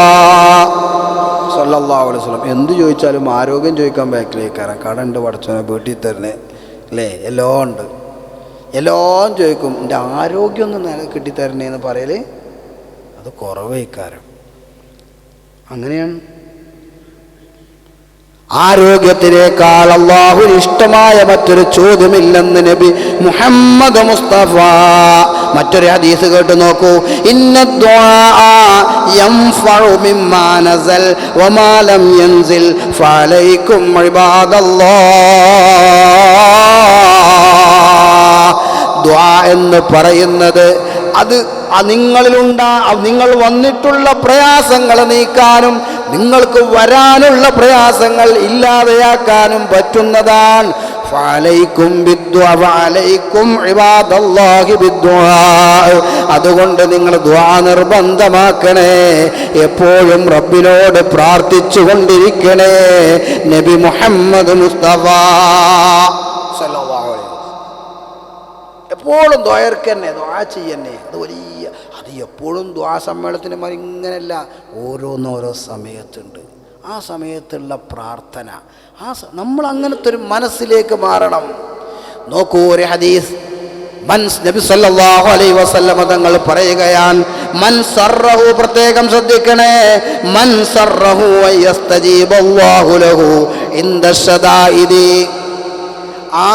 സല്ലല്ലാഹു അലൈഹി വസല്ലം. എന്ത് ചോദിച്ചാലും ആരോഗ്യം ചോദിക്കാൻ ബാക്കിലേക്കാരം. കടണ്ട് പടച്ചോനെ വീട്ടിൽ തരണേ അല്ലേ, എല്ലാം ഉണ്ട്, എല്ലാം ചോദിക്കും. എൻ്റെ ആരോഗ്യം ഒന്ന് കിട്ടിത്തരണേന്ന് പറയൽ അത് കുറവേക്കാരം. അങ്ങനെയാണ്. ആരോഗ്യത്തിനേക്കാൾ അല്ലാഹുവിന് ഇഷ്ടമായ മറ്റൊരു ചോദ്യമില്ലെന്ന് നബി മുഹമ്മദ് മുസ്തഫ. മറ്റൊരു ഹദീസ് കേട്ട് നോക്കൂ, ഇന്ന ദുആ യൻഫഉ മിമ്മാ നസൽ വമാ ലം യൻസിൽ ഫഅലൈക്കും ഇബാദല്ലാഹ്. ദുആ എന്ന് പറയുന്നത് അത് നിങ്ങൾ വന്നിട്ടുള്ള പ്രയാസങ്ങൾ നീക്കാനും നിങ്ങൾക്ക് വരാനുള്ള പ്രയാസങ്ങൾ ഇല്ലാതെയാക്കാനും പറ്റുന്നതാണ്. ഫഅലൈക്കും ബിദ്ദുആ വഅലൈക്കും ഇബാദല്ലാഹി ബിദ്ദുആ. അതുകൊണ്ട് നിങ്ങൾ ദുആ നിർബന്ധമാക്കണേ, എപ്പോഴും റബ്ബിനോട് പ്രാർത്ഥിച്ചു കൊണ്ടിരിക്കണേ. നബി മുഹമ്മദ് മുസ്തഫ സല്ലല്ലാഹു അലൈഹി വസല്ലം എപ്പോഴും ദുആർക്കന്നെ, ദുആ ചെയ്യന്നെ. അത് എപ്പോഴും ദുആ സമ്മേളനത്തിന് മാറി ഇങ്ങനെയല്ല, ഓരോന്നോരോ സമയത്തുണ്ട്. ആ സമയത്തുള്ള പ്രാർത്ഥന, നമ്മൾ അങ്ങനത്തെ ഒരു മനസ്സിലേക്ക് മാറണം. നോക്കൂ, ഒരു ഹദീസ് നബി സല്ലല്ലാഹു അലൈഹി വസല്ലം തങ്ങൾ പറയുകയാണ്, മൻ സർറഹു, പ്രത്യേകം ശ്രദ്ധിക്കണേ, മൻ സർറഹു യസ്തജീബല്ലാഹു ലഹു ഇൻദ ശദാഇദി.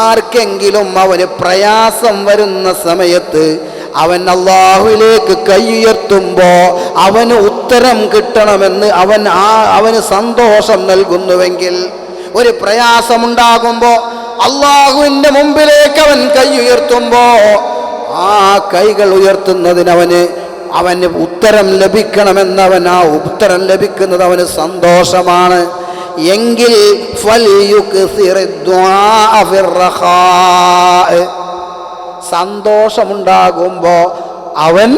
ആർക്കെങ്കിലും അവന് പ്രയാസം വരുന്ന സമയത്ത് അവൻ അല്ലാഹുവിലേക്ക് കൈയുയർത്തുമ്പോൾ അവന് ഉത്തരം കിട്ടണമെന്ന് അവന് സന്തോഷം നൽകുന്നുവെങ്കിൽ, ഒരു പ്രയാസമുണ്ടാകുമ്പോൾ അല്ലാഹുവിൻ്റെ മുമ്പിലേക്ക് അവൻ കൈയുയർത്തുമ്പോൾ ആ കൈകൾ ഉയർത്തുന്നതിന് അവന് ഉത്തരം ലഭിക്കണമെന്ന് ആ ഉത്തരം ലഭിക്കുന്നത് അവന് സന്തോഷമാണ് എങ്കിൽ സന്തോഷമുണ്ടാകുമ്പോൾ അവൻ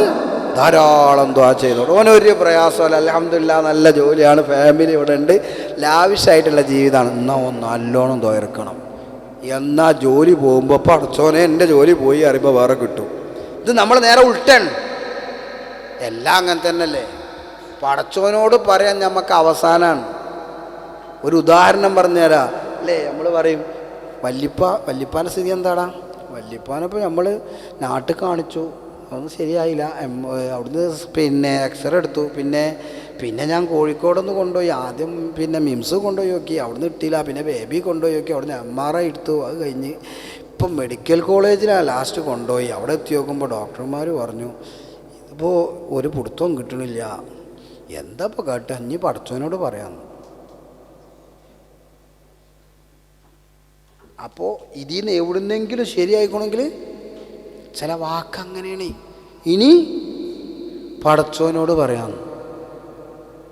ധാരാളം ദുആ ചെയ്തോളൂ. അവനൊരു പ്രയാസമല്ല, അൽഹംദുലില്ലാ നല്ല ജോലിയാണ്, ഫാമിലി ഇവിടെ ഉണ്ട്, ലാവിഷായിട്ടുള്ള ജീവിതമാണ്. എന്നാൽ നല്ലോണം ദുആർക്കണം. എന്നാൽ ജോലി പോകുമ്പോൾ പടച്ചോനെ എൻ്റെ ജോലി പോയി അറിയുമ്പോൾ വേറെ കിട്ടും. ഇത് നമ്മൾ നേരെ ഉൾട്ടാണ്. എല്ലാം അങ്ങനെ തന്നെയല്ലേ. പടച്ചോനോട് പറയാൻ നമുക്ക് അവസാനമാണ്. ഒരു ഉദാഹരണം പറഞ്ഞുതരാം അല്ലേ. നമ്മൾ പറയും വല്യപ്പാൻ്റെ സ്ഥിതി എന്താടാ, വല്യപ്പാനിപ്പോൾ നമ്മൾ നാട്ടിൽ കാണിച്ചു, അതൊന്നും ശരിയായില്ല, അവിടുന്ന് എക്സ്റേ എടുത്തു, പിന്നെ ഞാൻ കോഴിക്കോടൊന്ന് കൊണ്ടുപോയി, ആദ്യം മിംസ് കൊണ്ടുപോയി നോക്കി, അവിടുന്ന് കിട്ടിയില്ല, പിന്നെ ബേബി കൊണ്ടുപോയി നോക്കി, അവിടുന്ന് MRI എടുത്തു, അത് കഴിഞ്ഞ് ഇപ്പം മെഡിക്കൽ കോളേജിലാണ് ലാസ്റ്റ് കൊണ്ടുപോയി. അവിടെ എത്തി നോക്കുമ്പോൾ ഡോക്ടർമാർ പറഞ്ഞു ഇതിപ്പോൾ ഒരു പിടുത്തവും കിട്ടണില്ല, എന്താ ഇപ്പോൾ കേട്ടോ, ഇനി പടച്ചവനോട് പറയാമെന്ന്. അപ്പോൾ ഇതിൽ നിന്ന് എവിടുന്നെങ്കിലും ശരിയായിക്കണമെങ്കിൽ ചില വാക്കങ്ങനെയാണ്, ഇനി പടച്ചോനോട് പറയാമെന്ന്.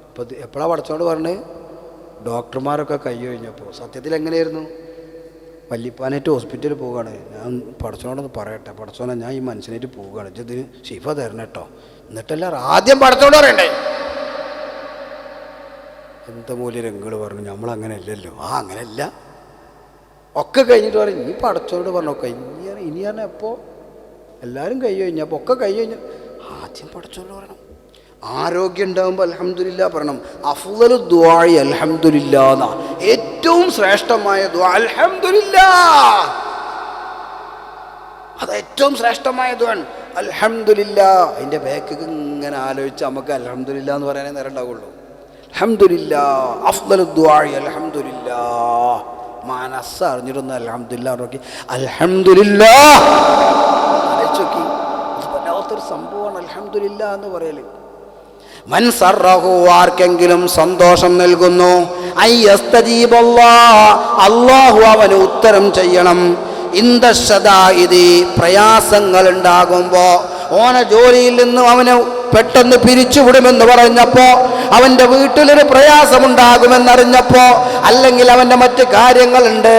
ഇപ്പോൾ എപ്പോഴാണ് പടച്ചോനോട് പറഞ്ഞത്? ഡോക്ടർമാരൊക്കെ കൈ കഴിഞ്ഞപ്പോൾ. സത്യത്തിൽ എങ്ങനെയായിരുന്നു? വല്യപ്പാനായിട്ട് ഹോസ്പിറ്റലിൽ പോവുകയാണ്, ഞാൻ പടച്ചോനോടൊന്ന് പറയട്ടെ, പടച്ചോനെ ഞാൻ ഈ മനുഷ്യനായിട്ട് പോവുകയാണ്, ഇതിന് ശിഫ തരണം കേട്ടോ. എന്നിട്ടല്ല ആദ്യം പടച്ചോനോട് പറയണ്ടേ. എന്താ മൂല്യം രംഗങ്ങൾ പറഞ്ഞു, നമ്മളങ്ങനെ അല്ലല്ലോ. അങ്ങനെയല്ല, ഒക്കെ കഴിഞ്ഞിട്ട് പറയും ഇനി പടച്ചോനോട് പറഞ്ഞൊക്കെ ഇനിയാണ്. എപ്പോൾ എല്ലാവരും കൈ കഴിഞ്ഞപ്പോൾ ഒക്കെ കൈ കഴിഞ്ഞു, ആദ്യം പടച്ചോനോട് പറയണം. ആരോഗ്യം ഉണ്ടാകുമ്പോൾ അൽഹംദുലില്ലാ പറയണം. അഫ്ളലു ദുആഇ അൽഹംദുലില്ലാ എന്നാ, ഏറ്റവും ശ്രേഷ്ഠമായ ദുആ അൽഹംദുലില്ലാ. അത് ഏറ്റവും ശ്രേഷ്ഠമായ ദുആ അൽഹംദുലില്ലാ. അതിൻ്റെ ബാക്ക് ഇങ്ങനെ ആലോചിച്ച് നമുക്ക് അൽഹംദുലില്ലാ എന്ന് പറയാനേ നേരം ഉണ്ടാവുള്ളൂ. അൽഹംദുലില്ലാ, അഫ്ളലു ദുആഇ അൽഹംദുലില്ലാ. മനസ്സ് അറിഞ്ഞിരുന്ന അൽഹംദുലില്ലാ നോക്കി അൽഹംദുലില്ലാ ആലോചിച്ചോക്കി. അത് വല്ലാത്തൊരു സംഭവമാണ് അൽഹംദുലില്ലാ എന്ന് പറയല്. മൻ സർറഹു, ആർക്കെങ്കിലും സന്തോഷം നൽകുന്നു, അല്ലാഹു അവന് ഉത്തരം ചെയ്യണം. ഇന്ദ ശദാഇദി, പ്രയാസങ്ങൾ ഉണ്ടാകുമ്പോൾ ഓനെ ജോലിയിൽ നിന്ന് അവന് പെട്ടെന്ന് പിരിച്ചുവിടുമെന്ന് പറഞ്ഞപ്പോൾ, അവൻ്റെ വീട്ടിലൊരു പ്രയാസമുണ്ടാകുമെന്നറിഞ്ഞപ്പോൾ, അല്ലെങ്കിൽ അവൻ്റെ മറ്റ് കാര്യങ്ങളുണ്ട്,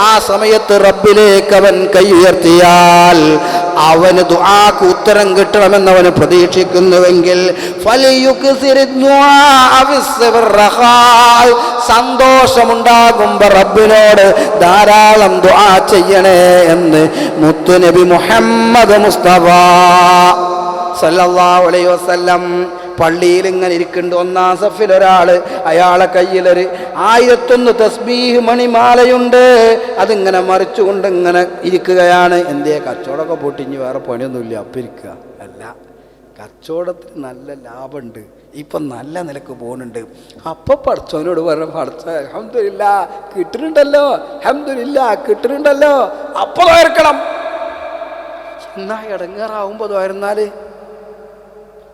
ആ സമയത്ത് റബ്ബിലേക്ക് അവൻ കൈ ഉയർത്തിയാൽ അവന് ദുആക്ക് ഉത്തരം കിട്ടണമെന്ന് അവന് പ്രതീക്ഷിക്കുന്നുവെങ്കിൽ സന്തോഷമുണ്ടാകുമ്പോൾ റബ്ബിനോട് ധാരാളം ദുആ ചെയ്യണേ എന്ന് മുത്തുനബി മുഹമ്മദ് മുസ്തഫ സല്ലല്ലാഹു അലൈഹി വസല്ലം. പള്ളിയിൽ ഇങ്ങനെ ഇരിക്കുന്നുണ്ട്, ഒന്നാം സഫിൽ ഒരാൾ, അയാളെ കയ്യിലൊരു 1001 തസ്ബീഹ് മണിമാലയുണ്ട്, അതിങ്ങനെ മറിച്ചുകൊണ്ട് ഇങ്ങനെ ഇരിക്കുകയാണ്. എന്തേ കച്ചവടമൊക്കെ പൊട്ടിഞ്ഞ് വേറെ പണിയൊന്നുമില്ല, അപ്പം ഇരിക്കുക അല്ല, കച്ചവടത്തിന് നല്ല ലാഭമുണ്ട്, ഇപ്പം നല്ല നിലക്ക് പോകുന്നുണ്ട്. അപ്പം പഠിച്ചവനോട് പറഞ്ഞ പഠിച്ച അൽഹംദുലില്ലാ കിട്ടുന്നുണ്ടല്ലോ, അൽഹംദുലില്ലാ കിട്ടുന്നുണ്ടല്ലോ, അപ്പോൾ ഓർക്കണം. എന്നാ ഇടങ്ങേറാവുമ്പോൾ ആയിരുന്നാൽ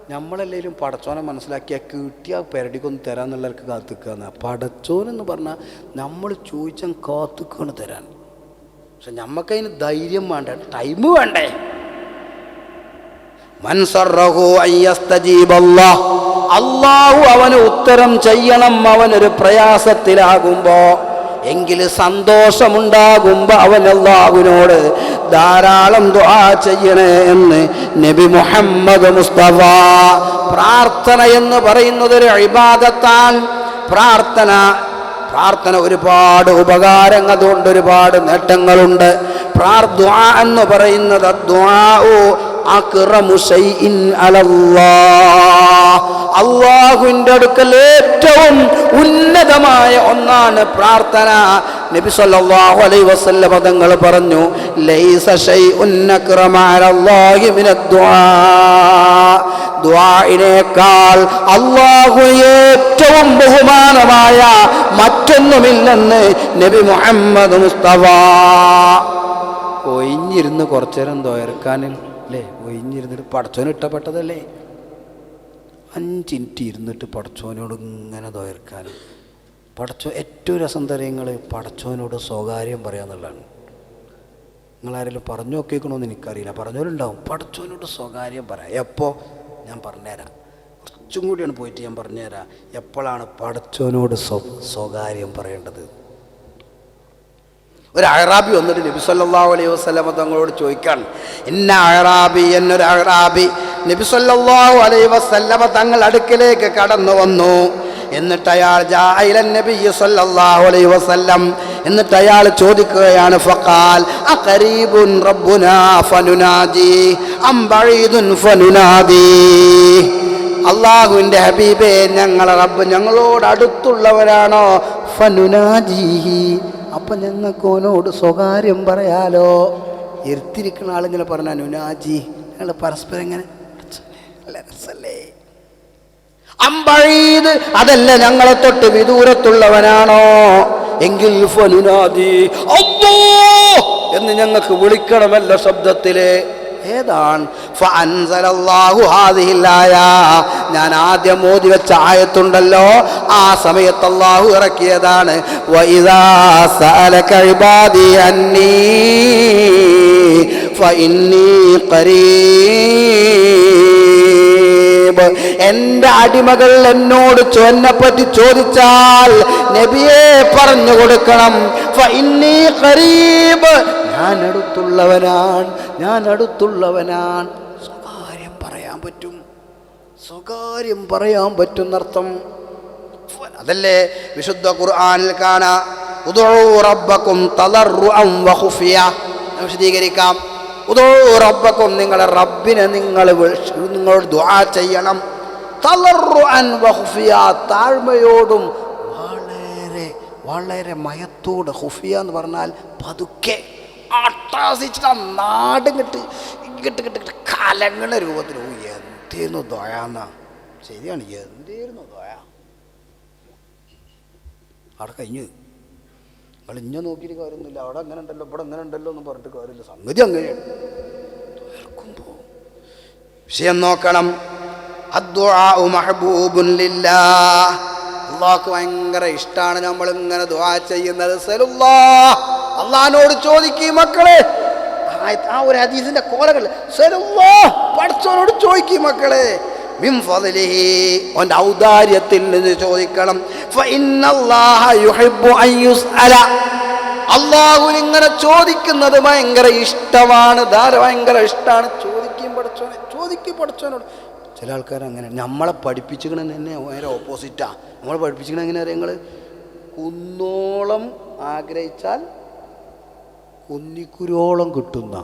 നമ്മളെല്ലാവരും പടച്ചോനെ മനസ്സിലാക്കിയാൽ കിട്ടിയാൽ പെരടിക്കൊന്ന് തരാമെന്നുള്ളവർക്ക് കാത്തുക്കുക. പടച്ചോനെന്ന് പറഞ്ഞാൽ നമ്മൾ ചോദിച്ചാൽ കാത്തുക്കാണ് തരാൻ. പക്ഷെ നമുക്കതിന് ധൈര്യം വേണ്ടേ, ടൈം വേണ്ടേ. മൻ സർറഹു അൻ യസ്തജീബല്ലാഹ്, അല്ലാഹു അവന് ഉത്തരം ചെയ്യണം. അവനൊരു പ്രയാസത്തിലാകുമ്പോ, എങ്കിൽ സന്തോഷമുണ്ടാകുമ്പോ അവൻ അല്ലാഹുവിനോട് ധാരാളം ദുആ ചെയ്യണേ എന്ന് നബി മുഹമ്മദ് മുസ്തഫ. പ്രാർത്ഥന എന്ന് പറയുന്നത് ഒരു ഇബാദത്താണ്. പ്രാർത്ഥന ഒരുപാട് ഉപകാരങ്ങൾ, അതുകൊണ്ട് ഒരുപാട് നേട്ടങ്ങളുണ്ട്. ദുആ എന്ന് പറയുന്നത് ദുആഉ അക്റമു ശൈഇൻ അലല്ലാഹ്, അല്ലാഹുവിൻ്റെ അടുക്കൽ ഏറ്റവും ഉന്നതമായ ഒന്നാണ് പ്രാർത്ഥന. നബി സല്ലല്ലാഹു അലൈഹി വസല്ലം തങ്ങൾ പറഞ്ഞു, ലൈസ ശൈഉൻ അക്റമ അലല്ലാഹി മിനദ് ദുആ, ദുആഇനേക്കാൾ അല്ലാഹു ഏറ്റവും ബഹുമാനമായ മറ്റൊന്നുമില്ലെന്ന് നബി മുഹമ്മദ് മുസ്തഫ. ഒഴിഞ്ഞിരുന്ന് കുറച്ചു നേരം ദ്വാരക്കാനിൽ അല്ലേ, ഒഴിഞ്ഞിരുന്നിട്ട് പടച്ചോന് ഇഷ്ടപ്പെട്ടതല്ലേ, 5 മിനിറ്റ് ഇരുന്നിട്ട് പടച്ചോനോട് ഇങ്ങനെ ദ്വാരക്കാനും. ഏറ്റവും രസം തരങ്ങൾ പടച്ചോനോട് സ്വകാര്യം പറയാന്നുള്ളതാണ്. നിങ്ങളാരെങ്കിലും പറഞ്ഞു നോക്കിക്കണമെന്ന് എനിക്കറിയില്ല, പറഞ്ഞവരുണ്ടാവും. പടച്ചോനോട് സ്വകാര്യം പറയാം. എപ്പോൾ? ഞാൻ പറഞ്ഞുതരാം, കുറച്ചും കൂടിയാണ് പോയിട്ട് ഞാൻ പറഞ്ഞുതരാം എപ്പോഴാണ് പടച്ചോനോട് സ്വകാര്യം പറയേണ്ടത്. ഒരു അഅറാബി വന്നിട്ട് നബി സല്ലല്ലാഹു അലൈഹി വസല്ലം തങ്ങളോട് ചോദിക്കാൻ, ഇന്ന അഅറാബി, എന്നൊരു അഅറാബി നബി സല്ലല്ലാഹു അലൈഹി വസല്ലം തങ്ങൾ അടുക്കിലേക്ക് കടന്നു വന്നു. എന്നിട്ട് അയാൾ ജാഇലൻ നബി സല്ലല്ലാഹു അലൈഹി വസല്ലം, എന്നിട്ട് അയാൾ ചോദിക്കുകയാണ്, ഫഖാൽ അഖരീബുൻ റബ്ബുനാ ഫനുനാദി അം ബഈദുൻ ഫനുനാദി, അല്ലാഹുവിൻ്റെ ഹബീബേ, ഞങ്ങളെ റബ്ബ് ഞങ്ങളോട് അടുത്തുള്ളവരാണോ? ഫനുനാജിഹി, അപ്പം ഞങ്ങൾക്ക് ഓനോട് സ്വകാര്യം പറയാലോ. ഇരുത്തിരിക്കുന്ന ആളിങ്ങനെ പറഞ്ഞാൽ നുനാജി, ഞങ്ങൾ പരസ്പരം ഇങ്ങനെ രസല്ലേ. അമ്പഴീത്, അതല്ല ഞങ്ങളെ തൊട്ട് വിദൂരത്തുള്ളവനാണോ? എങ്കിൽ ഫനുനാദി അല്ലാഹ് എന്ന് ഞങ്ങൾക്ക് വിളിക്കണമല്ലോ ശബ്ദത്തില്. ഏതാണ്? ഫഅൻസലല്ലാഹു ഹാദിഹിൽ ആയ, ഞാൻ ആദ്യം ഓതി വെച്ച ആയത്തുണ്ടല്ലോ, ആ സമയത്ത് അല്ലാഹു ഇറക്കിയതാണ്. വഇദാ സഅലക ഇബാദി അന്നീ ഫഇന്നീ ഖരീബ്, എൻ്റെ അടിമകൾ എന്നോട് എന്നെപ്പറ്റി ചോദിച്ചാൽ നബിയെ പറഞ്ഞു കൊടുക്കണം, ഫഇന്നീ ഖരീബ്, ഞാൻ അടുത്തുള്ളവനാണ്, ഞാൻ അടുത്തുള്ളവനാണ്. സ്വകാര്യം പറയാൻ പറ്റും, സ്വകാര്യം പറയാൻ പറ്റുന്നർത്ഥം. അതല്ലേ വിശുദ്ധ ഖുർആനിൽ കാണാം, ഉദൂ റബ്ബക്കും തളർറുഅൻ വഖുഫിയ. വിശദീകരിക്കാം. ഉദൂ റബ്ബക്കും, നിങ്ങളുടെ റബ്ബിനെ നിങ്ങളോട് ദുആ ചെയ്യണം. തളർറുഅൻ വഖുഫിയ, താഴ്മയോടും വളരെ വളരെ മയത്തോട്. ഖുഫിയ എന്ന് പറഞ്ഞാൽ പതുക്കെ, അട്ടാസിച്ചിട്ട് ആ നാട് ഇങ്ങോട്ട് കലങ്ങണ രൂപത്തിൽ. എന്തേന്നു ദോയാന്ന, ശരിയാണ്, എന്തേയിരുന്നു ദോയ. അവിടെ കഴിഞ്ഞ് നിങ്ങൾ ഇഞ്ഞ നോക്കിയിട്ട് കാര്യമൊന്നുമില്ല, അവിടെ അങ്ങനെ ഉണ്ടല്ലോ ഇവിടെ അങ്ങനെ ഉണ്ടല്ലോ എന്ന് പറഞ്ഞിട്ട് കാര്യമില്ല. സംഗതി അങ്ങനെയാണ്. കേൾക്കുമ്പോൾ വിഷയം നോക്കണം. അദ്ദുആഉ മഹ്ബൂബുൻ ലില്ലാഹ്, അല്ലാഹുക്ക് ഭയങ്കര ഇഷ്ടമാണ് നമ്മളിങ്ങനെ ദുആ ചെയ്യുന്നത്. സലുല്ലാഹ്, അള്ളാഹിനോട് ചോദിക്കും മക്കളെ. ആ ഒരു ഹദീസിന്റെ കോലകൾ, സലുല്ലാഹ്, പടച്ചോനോട് ചോദിക്കും മക്കളെ. മിൻ ഫളിഹി, അവന്റെ ഔദാര്യത്തിൽ നിന്ന് ചോദിക്കണം. ഫഇന്നല്ലാഹ യുഹിബ്ബു അൻ യുസ്അല, അല്ലാഹു ഇങ്ങനെ ചോദിക്കുന്നത് ഭയങ്കര ഇഷ്ടമാണ്, ഭയങ്കര ഇഷ്ടമാണ്. ചോദിക്കും പടച്ചോനെ, ചോദിക്കും പടച്ചോനോട്. ചില ആൾക്കാർ അങ്ങനെ നമ്മളെ പഠിപ്പിച്ചിക്കണ തന്നെ നേരെ ഓപ്പോസിറ്റാ. നമ്മളെ പഠിപ്പിച്ചിക്കണ എങ്ങനെ അറിയാം നിങ്ങൾ? കുന്നോളം ആഗ്രഹിച്ചാൽ കുന്നിക്കുരോളം കിട്ടുന്ന,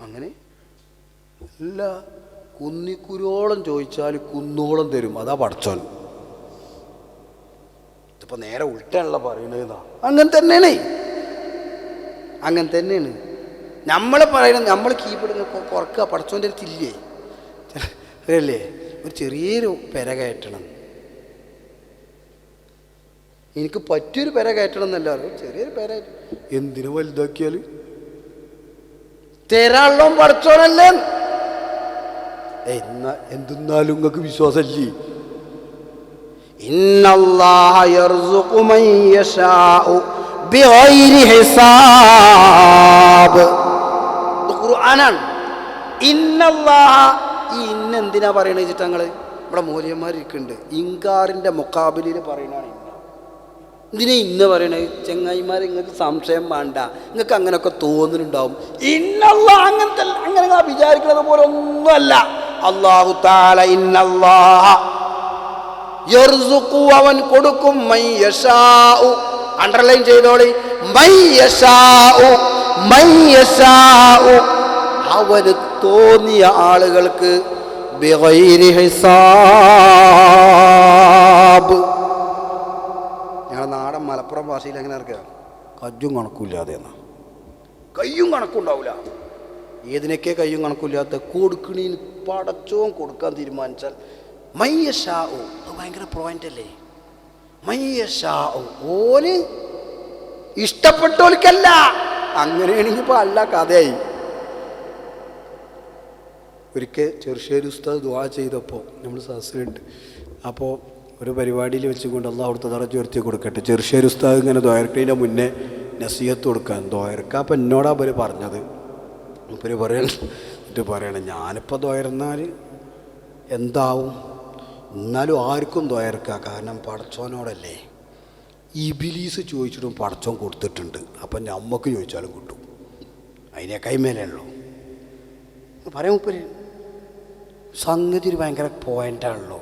അങ്ങനെ അല്ല, കുന്നിക്കുരോളം ചോദിച്ചാൽ കുന്നോളം തരും. അതാ പടച്ചോൻ. ഇതിപ്പോൾ നേരെ ഉൾട്ടാണല്ലോ പറയുന്നത്. അങ്ങനെ തന്നെയാണ്, അങ്ങനെ തന്നെയാണ് നമ്മൾ പറയുന്നത്. നമ്മൾ കീപ്പിടുന്ന കുറക്കുക, പടച്ചോൻ്റെ അടുത്തില്ലേ അല്ലേ? ഒരു ചെറിയൊരു പെര കയറ്റണം, എനിക്ക് പറ്റിയൊരു പെര കയറ്റണം എന്നല്ല, ചെറിയൊരു പെര. എന്തിനു വലുതാക്കിയാൽ തരാളോ പടച്ചോനല്ലേ? എന്തെന്നാലും നിങ്ങൾക്ക് വിശ്വാസമല്ലേ? ഇന്നല്ലാഹ യർസുഖു മൻ യശാഉ ബിഗൈരി ഹിസാബ്. ഖുർആനാണ്. ഇന്നല്ലാഹ, ഈ ഇന്നെന്തിനാ പറയണത് വെച്ചിട്ട് ഞങ്ങൾ ഇവിടെ മൂല്യന്മാരിക്കുന്നുണ്ട്, ഇൻകാറിൻ്റെ മുക്കാബിലിൽ പറയണതാണ് ഇന്ന. ഇതിനെ ഇന്ന് പറയണത് ചെങ്ങായിമാർ, നിങ്ങൾക്ക് സംശയം വേണ്ട, നിങ്ങൾക്ക് അങ്ങനെയൊക്കെ തോന്നുന്നുണ്ടാവും. ഇന്നല്ലാഹ് അങ്ങനത്തെ അങ്ങനെ വിചാരിക്കുന്നത് പോലെ ഒന്നുമല്ല. അല്ലാഹു തആല ഇന്നല്ലാഹ യർസുഖു, അവൻ കൊടുക്കും, മൻ യശാഉ, അണ്ടർലൈൻ ചെയ്തോളി, മൻ യശാഉ, മൻ യശാഉ, അവന് തോന്നിയ ആളുകൾക്ക്, ബിഗൈരി ഹിസാബ്. ഞങ്ങളുടെ നാടൻ മലപ്പുറം ഭാഷയിൽ എങ്ങനെ ഇറക്കുക, കജ്ജും കണക്കില്ലാതെ എന്നാ, കയ്യും കണക്കുണ്ടാവില്ല. ഏതിനൊക്കെ കയ്യും കണക്കില്ലാത്ത കൊടുക്കണീന് പടച്ചോൻ കൊടുക്കാൻ തീരുമാനിച്ചാൽ മയ്യഷാഉ, അത് ഭയങ്കര പോയിന്റ് അല്ലേ. മയ്യഷാഉ, ഓന് ഇഷ്ടപ്പെട്ടോൽക്കല്ല. അങ്ങനെയാണെങ്കിൽ ഇപ്പോൾ അല്ല കഥയായി. ഒരിക്കൽ ചെറുശ്ശേരി ഉസ്താദ് ദുആ ചെയ്തപ്പോൾ നമ്മൾ സദസ്സിലുണ്ട്. അപ്പോൾ ഒരു പരിപാടിയിൽ വെച്ചുകൊണ്ട് അള്ളാഹു അവിടുത്തെ ദറജ ഉയർത്തി കൊടുക്കട്ടെ. ചെറുശ്ശേരി ഉസ്താദ് ഇങ്ങനെ ദ്വാരക്കതിൻ്റെ മുന്നേ നസീഹത്ത് കൊടുക്കാൻ ദ്വാരക്ക. അപ്പം എന്നോടാ അവർ പറഞ്ഞത്, ഇവർ പറയണം ഞാനിപ്പോൾ ദ്വാരന്നാൽ എന്താവും, എന്നാലും ആർക്കും ദ്വാരക്ക, കാരണം പടച്ചോനോടല്ലേ. ഇബിലീസ് ചോദിച്ചിട്ടും പടച്ചോൻ കൊടുത്തിട്ടുണ്ട്, അപ്പം നമുക്ക് ചോദിച്ചാലും കിട്ടും, അതിനെ കൈമേലുള്ളൂ പറയാൻ മുപ്പര്. സംഗതി ഒരു ഭയങ്കര പോയിൻ്റാണല്ലോ.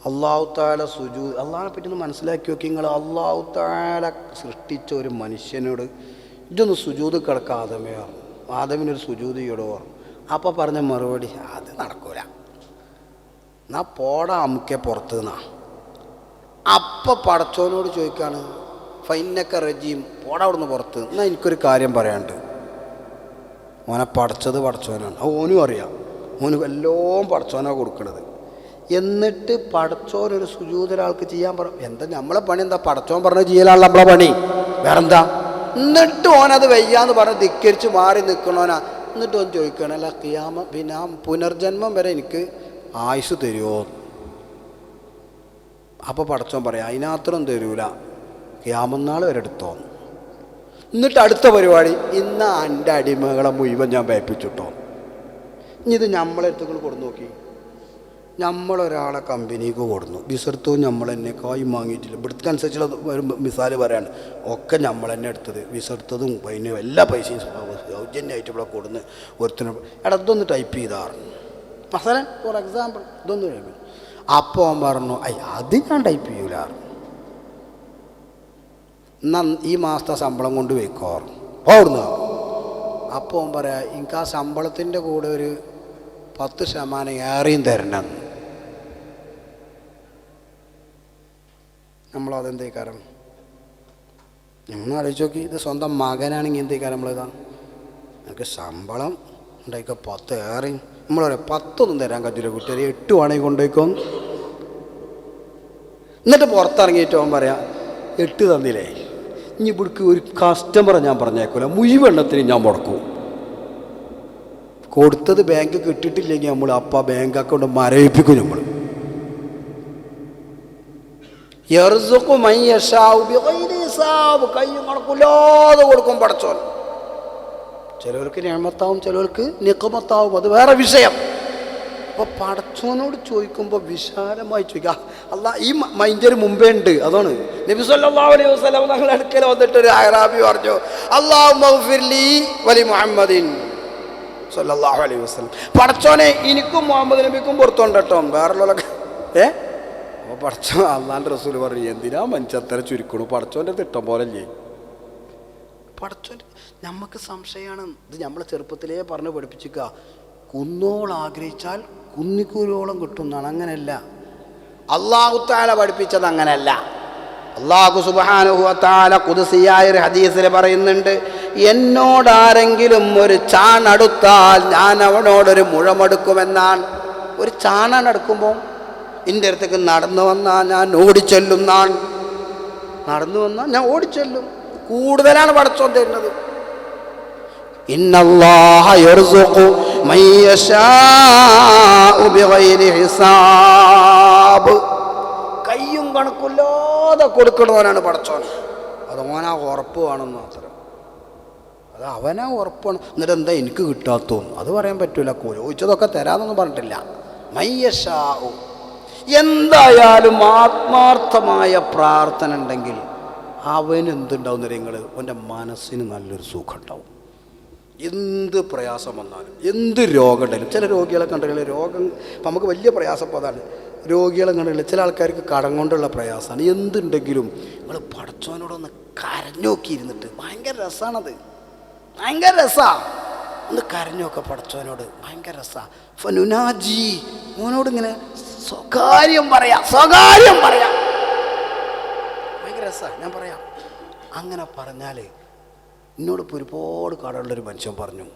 അല്ലാഹു തആല സുജൂദ്, അള്ളാഹിനെ പറ്റി ഒന്ന് മനസ്സിലാക്കി നോക്കി നിങ്ങൾ. അല്ലാഹു തആല സൃഷ്ടിച്ച ഒരു മനുഷ്യനോട് ഇതൊന്ന് സുജൂദ് കിടക്കുക ആദമേ, ആദമിനൊരു സുജൂദ് ചെയ്യടോ. അപ്പോൾ പറഞ്ഞ മറുപടി അത് നടക്കൂല, എന്നാ പോടാ അമുക്കെ പുറത്ത് നിന്നാ. അപ്പം പടച്ചോനോട് ചോദിക്കാണ്, ഫൈനക്ക റജീം, പോടാ അവിടുന്ന് പുറത്ത്. എന്നാൽ എനിക്കൊരു കാര്യം പറയാനുണ്ട്. ഓനെ പടച്ചത് പടച്ചോനാണ്, അത് ഓനും അറിയാം, ഓന് എല്ലാം പടച്ചോനാണ് കൊടുക്കണത്. എന്നിട്ട് പടച്ചോനൊരു സുജൂദ് ഒരാൾക്ക് ചെയ്യാൻ എന്താ നമ്മളെ പണി? എന്താ പടച്ചോൻ പറഞ്ഞത് ചെയ്യലാണല്ലോ നമ്മളെ പണി, വേറെന്താ? എന്നിട്ട് ഓനത് വയ്യാന്ന് പറഞ്ഞ് ധിക്കരിച്ച് മാറി നിൽക്കണോനാ. എന്നിട്ട് ഓൻ ചോദിക്കണം, അല്ല ഖിയാമ പിന്നെ പുനർജന്മം വരെ എനിക്ക് ആയുസ് തരുമോ? അപ്പോൾ പടച്ചോൻ പറയാം അതിനത്രയും തരൂല, ഖിയാമന്നാൾ വരെ എടുത്തോ. എന്നിട്ട് അടുത്ത പരിപാടി, ഇന്ന് എൻ്റെ അടിമകളെ മുഴുവൻ ഞാൻ പേപ്പിച്ചിട്ടോ. ഇനി ഇത് നമ്മളെടുത്തുകൾ കൊടുന്നു നോക്കി. നമ്മളൊരാളെ കമ്പനിക്ക് കൊടുന്നു, വിസർത്തവും നമ്മൾ തന്നെ കായും വാങ്ങിയിട്ടില്ല. ഇവിടുത്തെ അനുസരിച്ചുള്ള ഒരു മിസാല് പറയാണ്, ഒക്കെ നമ്മൾ തന്നെ എടുത്തത്, വിസർത്തതും അതിന് എല്ലാ പൈസയും സൗജന്യമായിട്ട് ഇവിടെ കൊടുന്ന് ഒരുത്തിനും. എടാ ഇതൊന്ന് ടൈപ്പ് ചെയ്താറ് മസാല, ഫോർ എക്സാമ്പിൾ ഇതൊന്ന് ടൈപ്പ്. അപ്പോൾ അവൻ പറഞ്ഞു, അത് ഞാൻ ടൈപ്പ് ചെയ്യൂല, എന്നാൽ ഈ മാസത്തെ ശമ്പളം കൊണ്ട് വെക്കോറ് ഓടുന്നു. അപ്പോൾ അവൻ പറയാം, എനിക്ക് ആ ശമ്പളത്തിൻ്റെ കൂടെ ഒരു 10% ഏറെയും തരണം. നമ്മളതെന്തേ കാരണം നമ്മൾ ആലോചിച്ച് നോക്കി. ഇത് സ്വന്തം മകനാണെങ്കിൽ എന്തേ കാര്യം നമ്മളിതാ, എനിക്ക് ശമ്പളം ഉണ്ടായിക്കോ 10 ഏറെയും. നമ്മൾ പറയാം 10 ഒന്നും തരാൻ പറ്റില്ല, കുട്ടിയെ 8 വേണമെങ്കിൽ കൊണ്ടുപോയിക്കോന്ന്. എന്നിട്ട് പുറത്തിറങ്ങിയിട്ട് അവൻ പറയാം 8 തന്നില്ലേ, ഇനി ഇവിടേക്ക് ഒരു കസ്റ്റമറെ ഞാൻ പറഞ്ഞേക്കൂല, മുഴുവെണ്ണത്തിന് ഞാൻ മുടക്കും. കൊടുത്തത് ബാങ്ക് കിട്ടിയിട്ടില്ലെങ്കിൽ നമ്മൾ അപ്പം ബാങ്ക് അക്കൗണ്ട് മരവിപ്പിക്കും. നമ്മൾ കയ്യും കണക്കില്ലാതെ കൊടുക്കും പടച്ചോൻ. ചിലവർക്ക് നിഅമത്താവും, ചിലവർക്ക് നിഖമത്താവും, അത് വേറെ വിഷയം. അപ്പോൾ പടച്ചോനോട് ചോദിക്കുമ്പോൾ വിശാലമായി ചോദിക്കുക. അല്ലാ ഈ മൈൻഡിന് മുമ്പേ ഉണ്ട്. അതാണ് നബി സല്ലല്ലാഹു അലൈഹി വസല്ലം തങ്ങളുടെ അടുക്കൽ വന്നിട്ട് ഒരു അഅറാബി പറഞ്ഞു, അല്ലാഹുമ്മ ഗ്ഫിർ ലീ വലി മുഹമ്മദിൻ സല്ലല്ലാഹു അലൈഹി വസല്ലം. പടച്ചോനെ എനിക്കും മുഹമ്മദ് നബിക്കും പുറത്തുണ്ട് കേട്ടോ, വേറുള്ളവരൊക്കെ അപ്പോൾ പടച്ചോൻ അള്ളാൻ്റെ റസൂൽ പറഞ്ഞു, എന്തിനാ മനുഷ്യത്തര ചുരുക്കണു, പടച്ചോൻ്റെ തിട്ടം പോലെ അല്ലേ. പടച്ചോൻ നമുക്ക് സംശയമാണ്. ഇത് നമ്മളെ ചെറുപ്പത്തിലേ പറഞ്ഞ് പഠിപ്പിച്ചിക്കുക, കുന്നോളം ആഗ്രഹിച്ചാൽ കുന്നിക്കൂരോളം കിട്ടുന്നതാണ്. അങ്ങനെയല്ല, അല്ലാഹു തആല പഠിപ്പിച്ചത് അങ്ങനെയല്ല. അല്ലാഹു സുബ്ഹാനഹു വ തആല ഖുദ്സിയായ ഒരു ഹദീസിൽ പറയുന്നുണ്ട്, എന്നോടാരെങ്കിലും ഒരു ചാണടുത്താൽ ഞാൻ അവനോടൊരു മുഴമെടുക്കുമെന്നാണ്. ഒരു ചാണാൻ അടുക്കുമ്പോൾ എൻ്റെ അടുത്തേക്ക് നടന്നു വന്നാൽ ഞാൻ ഓടിച്ചെല്ലുന്നാണ്. നടന്നു വന്നാൽ ഞാൻ ഓടിച്ചെല്ലും. കൂടുതലാണ് പടച്ചോൻ തരുന്നത്. ഇന്നല്ലാഹ യർസുഖു മൻ യശാഉ ബിഗൈരി ഹിസാബ്. കയ്യും കണക്കില്ലാതെ കൊടുക്കുന്നവനാണ് പടച്ചോൻ. അത് ഓനാ ഉറപ്പ് വേണമെന്ന് മാത്രം. അത് അവനാ ഉറപ്പാണ്. എന്നിട്ട് എന്താ എനിക്ക് കിട്ടാത്തോന്ന് അത് പറയാൻ പറ്റൂല. ചോദിച്ചതൊക്കെ തരാമെന്നൊന്നും പറഞ്ഞിട്ടില്ല. മയ്യശാഉ, എന്തായാലും ആത്മാർത്ഥമായ പ്രാർത്ഥന ഉണ്ടെങ്കിൽ അവന് എന്തുണ്ടാവും നിങ്ങൾ? അവൻ്റെ മനസ്സിന് നല്ലൊരു സുഖം ഉണ്ടാവും. എന്ത് പ്രയാസം വന്നാലും എന്ത് രോഗം ഉണ്ടെങ്കിലും, ചില രോഗികളെ കണ്ടില്ല, രോഗം ഇപ്പം നമുക്ക് വലിയ പ്രയാസം ഇപ്പോൾ അതാണ്. രോഗികളെ കണ്ടില്ല, ചില ആൾക്കാർക്ക് കടം കൊണ്ടുള്ള പ്രയാസമാണ്. എന്തുണ്ടെങ്കിലും നിങ്ങൾ പടച്ചോനോടൊന്ന് കരഞ്ഞു നോക്കിയിരുന്നിട്ട് ഭയങ്കര രസമാണത്, ഭയങ്കര രസമാണ്. ഒന്ന് കരഞ്ഞൊക്കെ പടച്ചോനോട്, ഭയങ്കര രസമാണ്. ഫനുനാജി, മോനോട് ഇങ്ങനെ സ്വകാര്യം പറയാം, ഭയങ്കര രസമാണ്. ഞാൻ പറയാം, അങ്ങനെ പറഞ്ഞാൽ എന്നോടിപ്പോൾ ഒരുപാട് കടമുള്ളൊരു മനുഷ്യൻ പറഞ്ഞു,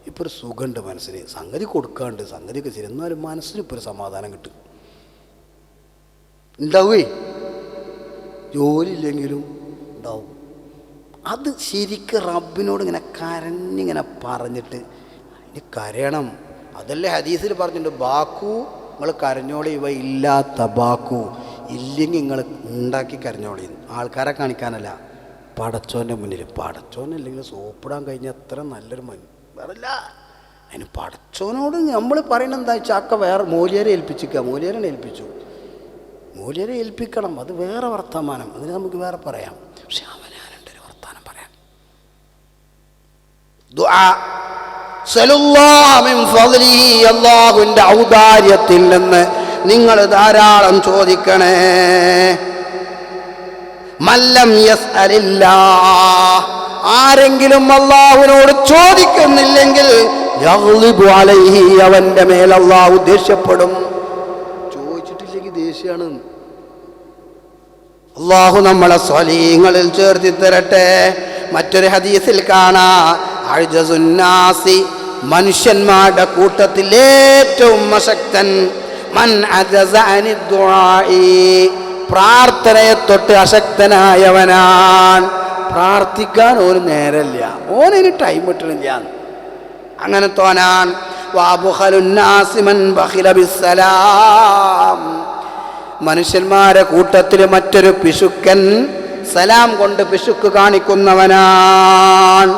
ഇപ്പോൾ ഒരു സുഖമുണ്ട് മനസ്സിന്, സംഗതി കൊടുക്കാണ്ട് സംഗതിയൊക്കെ ശരി, എന്നാലും മനസ്സിന് ഇപ്പോൾ ഒരു സമാധാനം കിട്ടും. ഉണ്ടാവേ, ജോലി ഇല്ലെങ്കിലും ഉണ്ടാവും. അത് ശരിക്കും റബ്ബിനോട് ഇങ്ങനെ കരഞ്ഞിങ്ങനെ പറഞ്ഞിട്ട് ഇനി കരയണം. അതല്ലേ ഹദീസിൽ പറഞ്ഞിട്ടുണ്ട്, ബാക്കു നിങ്ങൾ കരഞ്ഞോളി, ഇവ ഇല്ലാത്ത ബാക്കു, ഇല്ലെങ്കിൽ നിങ്ങൾ ഉണ്ടാക്കി കരഞ്ഞോളി. ആൾക്കാരെ കാണിക്കാനല്ല, പടച്ചോൻ്റെ മുന്നിൽ. പടച്ചോനല്ലെങ്കിൽ സോപ്പിടാൻ കഴിഞ്ഞ അത്ര നല്ലൊരു വേറല്ല. അതിന് പടച്ചോനോട് നമ്മൾ പറയണത് എന്താ വെച്ചാൽ അക്ക വേറെ മൂല്യരെ ഏൽപ്പിച്ചിരിക്കുക, മൂല്യരെ ഏൽപ്പിക്കണം. അത് വേറെ വർത്തമാനം, അതിന് നമുക്ക് വേറെ പറയാം. പക്ഷെ അവനാനുണ്ട് ഒരു വർത്തമാനം പറയാം. ദുആ സല്ലല്ലാഹു മിൻ ഫദ്ലിഹി, അല്ലാഹുവിൻ്റെ ഔദാര്യത്തിൽ നിന്ന് നിങ്ങൾ ധാരാളം ചോദിക്കണേ. മല്ലം യസ്അലില്ലാഹ്, ആരെങ്കിലും അല്ലാഹുവിനോട് ചോദിക്കുന്നില്ലെങ്കിൽ യഗ്ളിബു അലൈഹി, അവൻ്റെ മേൽ അല്ലാഹു ദേഷ്യപ്പെടും. ചോദിച്ചിട്ടില്ലെങ്കിൽ ദേഷ്യമാണ്. അല്ലാഹു നമ്മളെ സ്വലീങ്ങളിൽ ചേർത്തി തരട്ടെ. മറ്റൊരു ഹദീസിൽ കാണാ, അഅ്ജസുന്നാസി, മനുഷ്യന്മാരുടെ കൂട്ടത്തിൽ ഏറ്റവും അശക്തൻ, മൻ അജസ അനി ദുആഇ, പ്രാർത്ഥനയെ തൊട്ട് അശക്തനായവനാണ്. പ്രാർത്ഥിക്കാൻ ഓന് നേരമില്ല, ഓനിന് ടൈം കിട്ടണില്ല, അങ്ങനത്തോനാണ്. വഅബ്ഖലുന്നാസി മൻ ബഖില ബിസ്സലാം, മനുഷ്യന്മാരെ കൂട്ടത്തിൽ മറ്റൊരു പിശുക്കൻ സലാം കൊണ്ട് പിശുക്ക് കാണിക്കുന്നവനാണ്.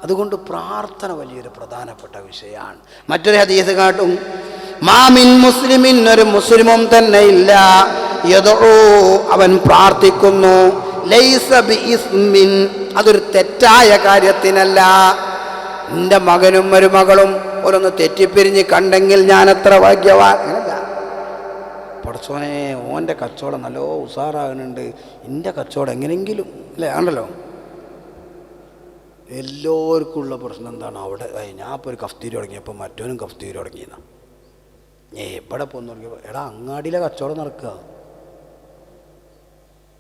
അതുകൊണ്ട് പ്രാർത്ഥന വലിയൊരു പ്രധാനപ്പെട്ട വിഷയമാണ്. മറ്റൊരു ഹദീസ് കാട്ടും, മാമിൻ മുസ്ലിമിൻ, ഒരു മുസ്ലിമും തന്നെ ഇല്ല, യദഉ, അവൻ പ്രാർത്ഥിക്കുന്നു, ലൈസ ബിഇസ്മിൻ, അതൊരു തെറ്റായ കാര്യത്തിനല്ല. എൻ്റെ മകനും മരുമകളും ഓരോന്ന് തെറ്റിപ്പിരിഞ്ഞ് കണ്ടെങ്കിൽ ഞാൻ എത്ര ഭാഗ്യവാൻ. അങ്ങനല്ല, പടച്ചോനെ ഓൻ്റെ കച്ചവടം നല്ലോ ഉസാറാകുന്നുണ്ട്, എൻ്റെ കച്ചവടം എങ്ങനെയെങ്കിലും അല്ലേ, ആണല്ലോ. എല്ലാവർക്കും ഉള്ള പ്രശ്നം എന്താണ്? അവിടെ ഞാൻ ഇപ്പോൾ ഒരു കഫ്തീരി തുടങ്ങിയപ്പോൾ മറ്റോനും കഫ്തീരി തുടങ്ങിയതാണ്. എവിടെ പോന്ന് തുടങ്ങിയപ്പോൾ, എടാ അങ്ങാടിയിലെ കച്ചവടം നടക്കുക,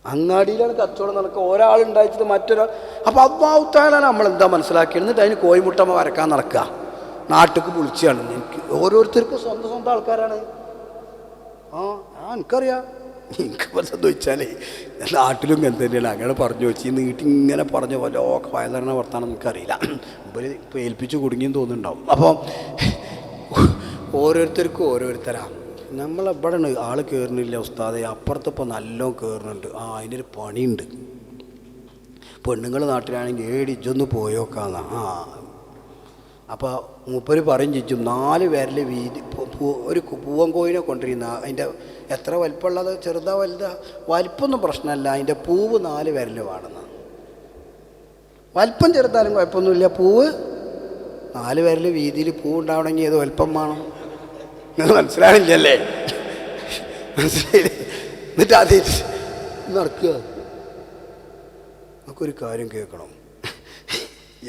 അങ്ങാടിയിലാണ് കച്ചവടം നടക്കുക. ഒരാളുണ്ടായിട്ട് മറ്റൊരാൾ. അപ്പോൾ അല്ലാഹു തആല നമ്മളെന്താ മനസ്സിലാക്കിയത്? എന്നിട്ട് അതിന് കോഴിമുട്ടമ്മ വരക്കാൻ നടക്കുക, നാട്ടിലേക്ക് വിളിച്ചാണ്. എനിക്ക് ഓരോരുത്തർക്കും സ്വന്തം ആൾക്കാരാണ്. എനിക്കറിയാം, എനിക്ക് എന്താ വെച്ചാലേ നാട്ടിലും ഇങ്ങനെ തന്നെയാണ്. അങ്ങനെ പറഞ്ഞു വെച്ച് നീട്ടി ഇങ്ങനെ പറഞ്ഞ പോലെ വയലറിന വർത്താനം എനിക്കറിയില്ല. ഇപ്പോൾ ഏൽപ്പിച്ച് കുടുങ്ങിയെന്ന് തോന്നുന്നുണ്ടാവും. അപ്പോൾ ഓരോരുത്തർക്കും ഓരോരുത്തരാണ്. നമ്മളെവിടെ ആൾ കയറുന്നില്ല ഉസ്താദെ, അപ്പുറത്തിപ്പോൾ നല്ലോണം കയറുന്നുണ്ട്. അതിനൊരു പണിയുണ്ട്. പെണ്ണുങ്ങൾ നാട്ടിലാണെങ്കിൽ ഇജ്ജൊന്ന് പോയോക്കാന്നാ. അപ്പോൾ മൂപ്പര് പറയും ചിച്ചും 4 പേരിൽ വീതി ഒരു പൂവൻ കോഴിനെ കൊണ്ടിരുന്ന, അതിൻ്റെ എത്ര വലിപ്പമുള്ളത്, ചെറുതാ വലുതാ, വലിപ്പമൊന്നും പ്രശ്നമല്ല, അതിൻ്റെ പൂവ് 4 പേരിൽ വേണമെന്ന്. വലിപ്പം ചെറുതാലും കുഴപ്പമൊന്നുമില്ല, പൂവ് 4 പേരിൽ വീതിയിൽ പൂവ് ഉണ്ടാവണമെങ്കിൽ ഏത് വലിപ്പം വേണം? നിങ്ങൾ മനസ്സിലാണില്ലല്ലേ? മനസ്സിലായില്ലേ? എന്നിട്ട് അത് നടക്കുക. നമുക്കൊരു കാര്യം കേൾക്കണം,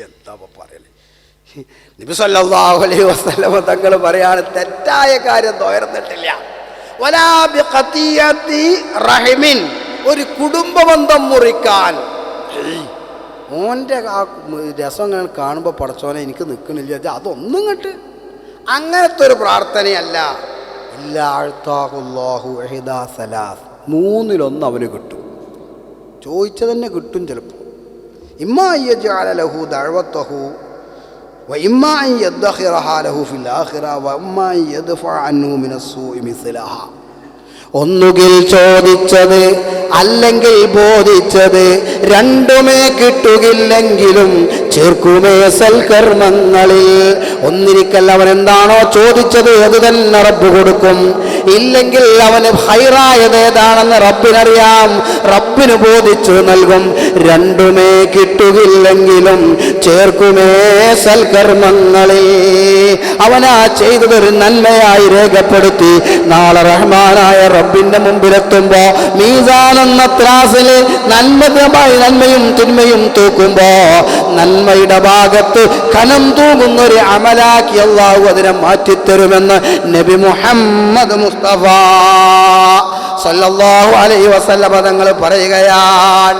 എന്താ പറയല്ലേ? നബി സല്ലല്ലാഹു അലൈഹി വസല്ലം തങ്ങൾ പറയാണ്, തെറ്റായ കാര്യം തോർന്നിട്ടില്ല. വലാ ബിഖതിയത്തി റഹിമിൻ, ഒരു കുടുംബബന്ധം മുറിക്കാൻ. ഓൻ്റെ ആ രസം ഞാൻ കാണുമ്പോൾ പടച്ചോനെ എനിക്ക് നിൽക്കണില്ല, അതൊന്നും കേട്ട് അങ്ങനത്തെ ഒരു പ്രാർത്ഥനയല്ല. ഇല്ലാ അഅ്താഹുല്ലാഹു ഇഹ്ദാ സലാസ്, 3-1 അവന് കിട്ടും. ചോദിച്ചതന്നെ കിട്ടും ചിലപ്പോൾ. ഇമ്മാ യജ്അല ലഹു ദഅവതഹു വഇമ്മാ അൻ യദ്ഖിറഹാ ലഹു ഫിൽ ആഖിറ വഇമ്മാ അൻ യദ്ഫഅ അൻഹു മിനസ്സൂഇ മിസ്ലഹ. ഒന്നുകിൽ ചോദിച്ചത് അല്ലെങ്കിൽ ബോധിച്ചത് രണ്ടുമേ കിട്ടുകില്ലെങ്കിലും ചേർക്കുമേ സൽക്കർമ്മങ്ങളിൽ. ഒന്നിരിക്കൽ അവൻ എന്താണോ ചോദിച്ചത് അത് തന്നെ റബ്ബ് കൊടുക്കും. ഇല്ലെങ്കിൽ അവന് ഹൈറായത് ഏതാണെന്ന് റബ്ബിനറിയാം, റബ്ബിന് ബോധിച്ചു നൽകും. രണ്ടുമേ കിട്ടുകില്ലെങ്കിലും ചേർക്കുമേ സൽക്കർമ്മങ്ങളിൽ. അവനാ ചെയ്തതൊരു നന്മയായി രേഖപ്പെടുത്തി നാളെ റഹ്മാനായ റബ്ബിന്റെ മുമ്പിലെത്തുമ്പോ മീസാൻ എന്ന ത്രാസിൽ നന്മയും തിന്മയും തൂക്കുമ്പോ നന്മയുടെ ഭാഗത്ത് കനം തൂങ്ങുന്നൊരു അമലാക്കി അല്ലാഹു അതിനെ മാറ്റിത്തരുമെന്ന് നബി മുഹമ്മദ് മുസ്തഫ സല്ലല്ലാഹു അലൈഹി വസല്ലം തങ്ങൾ പറയുകയാണ്.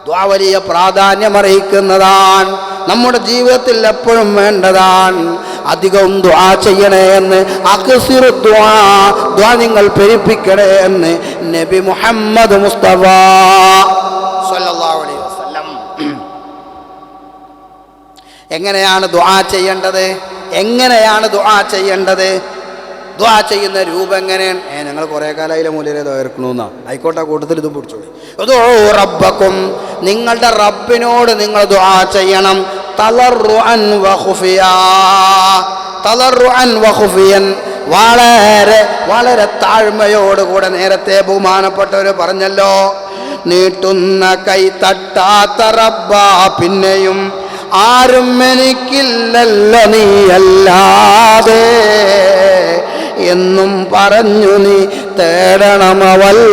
ദുആ വലിയ പ്രാധാന്യമർഹിക്കുന്നതാണ്, നമ്മുടെ ജീവിതത്തിൽ എപ്പോഴും വേണ്ടതാണ്. അധികവും ദുആ ചെയ്യണേ എന്ന്, അക്സിറു ദുആ, ദുആ നിങ്ങൾ പെരുപ്പിക്കണേ എന്ന് നബി മുഹമ്മദ് മുസ്തഫ സല്ലല്ലാഹു അലൈഹി വസല്ലം. എങ്ങനെയാണ് ദുആ ചെയ്യേണ്ടത്? എങ്ങനെയാണ് ദുആ ചെയ്യേണ്ടത്? ദുആ ചെയ്യുന്ന രൂപം എങ്ങനെയാണ്? ഞങ്ങൾ കുറേ കാലയിലെ മൂല്യരെ ദോർക്കണമെന്നാ, ആയിക്കോട്ടെ, കൂട്ടത്തിൽ ഇതും പിടിച്ചോളി. റബ്ബക്കും, നിങ്ങളുടെ റബ്ബിനോട് നിങ്ങൾ ദുആ ചെയ്യണം. തളർറുഅൻ വഖുഫിയാ, തളർറുഅൻ വഖുഫിയൻ, വളരെ വളരെ താഴ്മയോടുകൂടെ. നേരത്തെ ബഹുമാനപ്പെട്ടവർ പറഞ്ഞല്ലോ, നീട്ടുന്ന കൈ തട്ടാത്ത റബ്ബാ പിന്നെയും ആരും എനിക്കില്ലല്ലോ നീയല്ലാതെ എന്നും പറഞ്ഞു നീ തേടണമവല്ലാതെ.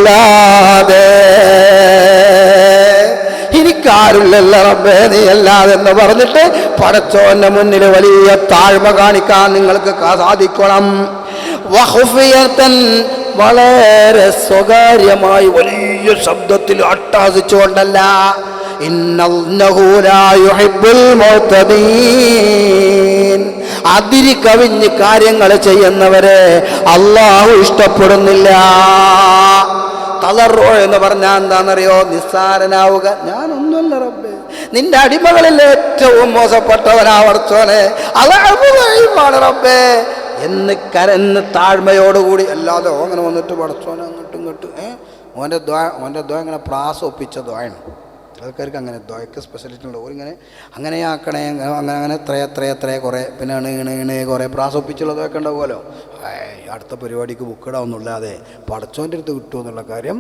എനിക്കാരുമില്ലല്ലോ റബ്ബേ നീയല്ലാതെ എന്ന് പറഞ്ഞിട്ട് പടച്ചോന്റെ മുന്നിൽ വലിയ താഴ്മ കാണിക്കാൻ നിങ്ങൾക്ക് സാധിക്കണം. വഖുഫിയതൻ, വളരെ സ്വകാര്യമായി വലിയ ശബ്ദത്തിൽ അട്ടഹസിച്ചുകൊണ്ടല്ല. ഇന്നഹു ലാ യുഹിബ്ബുൽ മുഅ്തദീൻ, അതിരി കവിഞ്ഞ് കാര്യങ്ങൾ ചെയ്യുന്നവരെ അല്ലാഹു ഇഷ്ടപ്പെടുന്നില്ല. തളർറു എന്ന് പറഞ്ഞാൽ എന്താണെന്നറിയോ? നിസ്സാരനാവുക. ഞാനൊന്നുമല്ല റബ്ബേ, നിന്റെ അടിമകളിൽ ഏറ്റവും മോശപ്പെട്ടവനാവർത്തോനെ, അതാണ് റബ്ബേ എന്ന് കരന്ന് താഴ്മയോടുകൂടി. അല്ലാതെ അങ്ങനെ വന്നിട്ട് പടച്ചോനെ അങ്ങോട്ടും ഇങ്ങോട്ടും ഓൻ്റെ ദ്വ ഇങ്ങനെ പ്രാസം ഒപ്പിച്ച ദ്വയാണ്. ആൾക്കാർക്ക് അങ്ങനെ ദ്വയ്ക്ക് സ്പെഷ്യലിറ്റി ഉണ്ട്. ഓരിങ്ങനെ അങ്ങനെയാക്കണേ, അങ്ങനെ എത്രയെ കുറേ, പിന്നെ ഇണേ കുറേ പ്രാസം ഒപ്പിച്ചുള്ള ദ്വയൊക്കെ ഉണ്ടാവുമല്ലോ. അടുത്ത പരിപാടിക്ക് ബുക്കിടാവുന്നില്ലാതെ പടച്ചോൻ്റെ അടുത്ത് കിട്ടുമെന്നുള്ള കാര്യം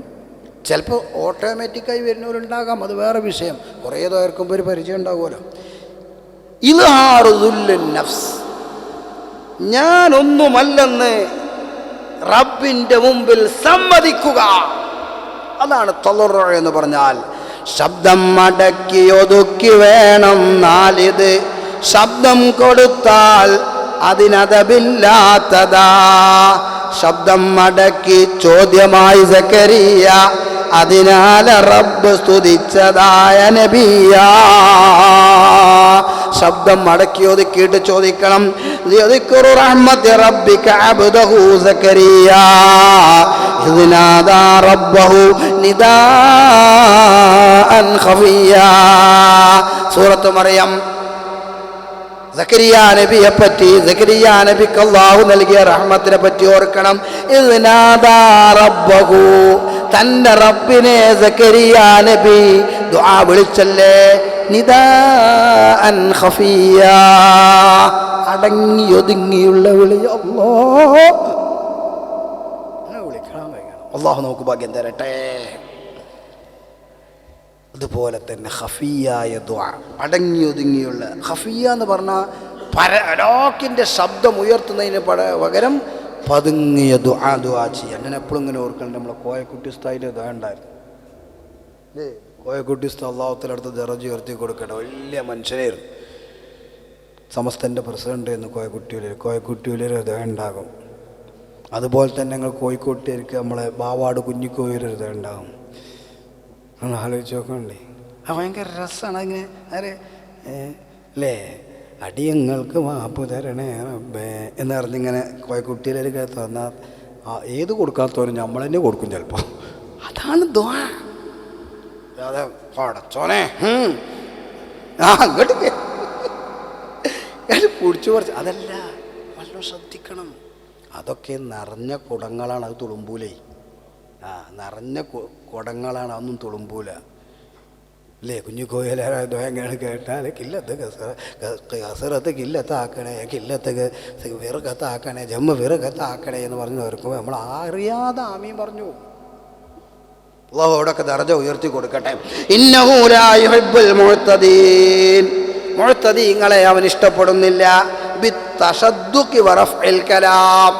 ചിലപ്പോൾ ഓട്ടോമാറ്റിക്കായി വരുന്നവരുണ്ടാകാം, അത് വേറെ വിഷയം. കുറേ ദ്വയർക്കുമ്പോൾ ഒരു പരിചയം ഉണ്ടാകുമല്ലോ. ഇൽഹാറുൽ നഫ്സ്, ഞാനൊന്നുമല്ലെന്ന് റബ്ബിൻ്റെ മുമ്പിൽ സമ്മതിക്കുക, അതാണ് തളർറു എന്ന് പറഞ്ഞാൽ. ശബ്ദം അടക്കി ഒതുക്കി വേണം നാലിത്, ശബ്ദം കൊടുത്താൽ അതിനതബില്ലാത്തതാ. ശബ്ദം അടക്കി ചോദ്യമായി സക്കരിയ, അതിനാൽ റബ്ബ് സ്തുതിച്ചതായ നബിയാ. ശബ്ദം അടക്കി ഒതുക്കിയിട്ട് ചോദിക്കണം. യദ്കുറു റഹ്മത്തി റബ്ബിക അബ്ദഹു സക്കരിയ ഇദ് നാദാ റബ്ബഹു നിദാഅൻ ഖഫിയാ. സൂറത്ത് മറിയം. സക്കരിയ നബിയെ പറ്റി, സക്കരിയ നബിക്ക് അല്ലാഹു നൽകിയ റഹ്മത്തിനെ പറ്റി ഓർക്കണം. ഇദ് നാദാ റബ്ബഹു, തന്റെ റബ്ബിനെ സക്കരിയ നബി ദുആ വിളിച്ചല്ലേ. നിദാഅൻ ഖഫിയാ, അടങ്ങി ഒതുങ്ങിയുള്ള വിളി. അല്ലാഹു നമുക്ക് ഭാഗ്യം തരട്ടെ. അതുപോലെ തന്നെ ഖഫിയായ ദുആ, അടങ്ങി ഒതുങ്ങിയുള്ള. ഖഫിയ എന്ന് പറഞ്ഞാൽ പരലോകിൻ്റെ ശബ്ദം ഉയർത്തുന്നതിന് പകരം പതുങ്ങിയ ദുആ ചെയ്യാൻ. ഞാൻ എപ്പോഴും ഇങ്ങനെ ഓർക്കുന്നുണ്ട്, നമ്മളെ കോയക്കുട്ടി ഉസ്താദിൻ്റെ ദുആ ഉണ്ടായിരുന്നു. കോയക്കുട്ടി ഉസ്താദ് അല്ലാഹുവിൻ്റെ ദറജ ഉയർത്തി കൊടുക്കട്ടെ. വലിയ മനുഷ്യനായിരുന്നു, സമസ്തൻ്റെ പ്രസിഡന്റ് എന്ന് കോയക്കുട്ടിയിലൊരു ദുആ ഉണ്ടാകും. അതുപോലെ തന്നെ ഞങ്ങൾ കോഴിക്കോട്ടേക്ക് നമ്മളെ ബാവാട് കുഞ്ഞിക്കോയൊരു ദുആ ഉണ്ടാകും. നമ്മൾ ആലോചിച്ച് നോക്കണ്ടേ, ഭയങ്കര രസമാണ്. അങ്ങനെ അല്ലേ, അടിയങ്ങൾക്ക് മാപ്പ് തരണേ റബ്ബേ എന്ന് പറഞ്ഞിങ്ങനെ കോഴിക്കുട്ടിയിലേക്ക് തന്നാൽ ഏത് കൊടുക്കാത്തവരും നമ്മൾ തന്നെ കൊടുക്കും ചിലപ്പോൾ. അതാണ് ദുആ. അതെ പടച്ചോനെ അങ്ങോട്ട് കുടിച്ചു കുറച്ച്, അതല്ല, വളരെ ശ്രദ്ധിക്കണം. അതൊക്കെ നിറഞ്ഞ കുടങ്ങളാണ്, അത് തുളുമ്പൂലേ. നിറഞ്ഞ കുടങ്ങളാണ്, അതൊന്നും തുളുമ്പൂല അല്ലേ? കുഞ്ഞു കോയിലായ ദ്വയങ്ങൾ കേട്ടാൽ കില്ലത്ത് കസറത്ത് കില്ലത്താക്കണേ, കില്ലത്ത് വിറകത്താക്കണേ, ജമ്മ വിറകത്താക്കണേ എന്ന് പറഞ്ഞു ഓർക്കുമ്പോൾ നമ്മൾ അറിയാതെ ആമീൻ പറഞ്ഞു. അല്ലാഹു അവിടെയൊക്കെ ദർജ ഉയർത്തി കൊടുക്കട്ടെ. ഇന്നഹു ലാ യുഹിബ്ബുൽ മുഅ്തദീൻ, മുഅ്തദീങ്ങളെ അവൻ ഇഷ്ടപ്പെടുന്നില്ല. ബിത്തശദ്ദുഖി വറഫ്ഇൽ കലാം,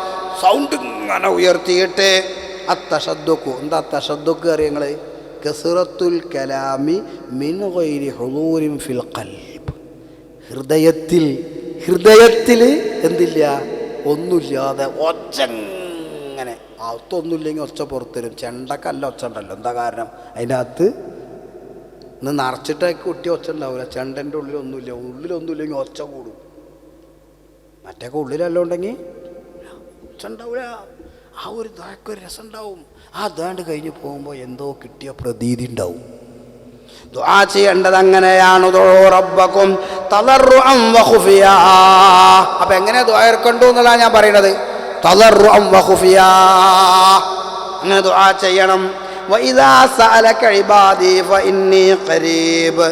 സൗണ്ട് ഇങ്ങനെ ഉയർത്തിയിട്ട്. അത്തശദ്ദുഖു എന്താ? തശദ്ദുഖ് അറിയങ്ങൾ കസ്റത്തുൽ കലാമി മിൻ ഗൈരി ഹുദൂരിൻ ഫിൽ ഖൽബ്, ഹൃദയത്തിൽ എന്തില്ല? ഒന്നുമില്ലാതെ ഒച്ച ഇങ്ങനെ. അകത്തൊന്നുമില്ലെങ്കിൽ ഒച്ച പുറത്തരും. ചെണ്ടക്കല്ല ഒച്ച ഉണ്ടല്ലോ. എന്താ കാരണം? അതിനകത്ത് ഇന്ന് നിറച്ചിട്ടൊക്കെ കുട്ടി ഒച്ച ഉണ്ടാവില്ല. ചെണ്ടൻ്റെ ഉള്ളിലൊന്നുമില്ല. ഉള്ളിലൊന്നുമില്ലെങ്കിൽ ഒച്ച കൂടും. മറ്റൊക്കെ ഉള്ളിലല്ലോണ്ടെങ്കിൽ ഒച്ച ഉണ്ടാവില്ല. ആ ഒരു ദാക്കൊരു രസം ഉണ്ടാവും. ആ ദാണ്ട് കഴിഞ്ഞ് പോകുമ്പോൾ എന്തോ കിട്ടിയ പ്രതീതി ഉണ്ടാവും. ദുആ ചെയ്യേണ്ടത് അങ്ങനെയാണ്. റബ്ബക്കും തളർറുഅൻ വഖുഫിയാ. അപ്പം എങ്ങനെ ദുആ ഇറക്കണ്ടു എന്നുള്ളതാണ് ഞാൻ പറയുന്നത്. തളർറുഅൻ വഖുഫിയാ, അങ്ങനെ ദുആ ചെയ്യണം. വഇദാ സഅലക ഇബാദി ഫഇന്നി ഖരീബ്.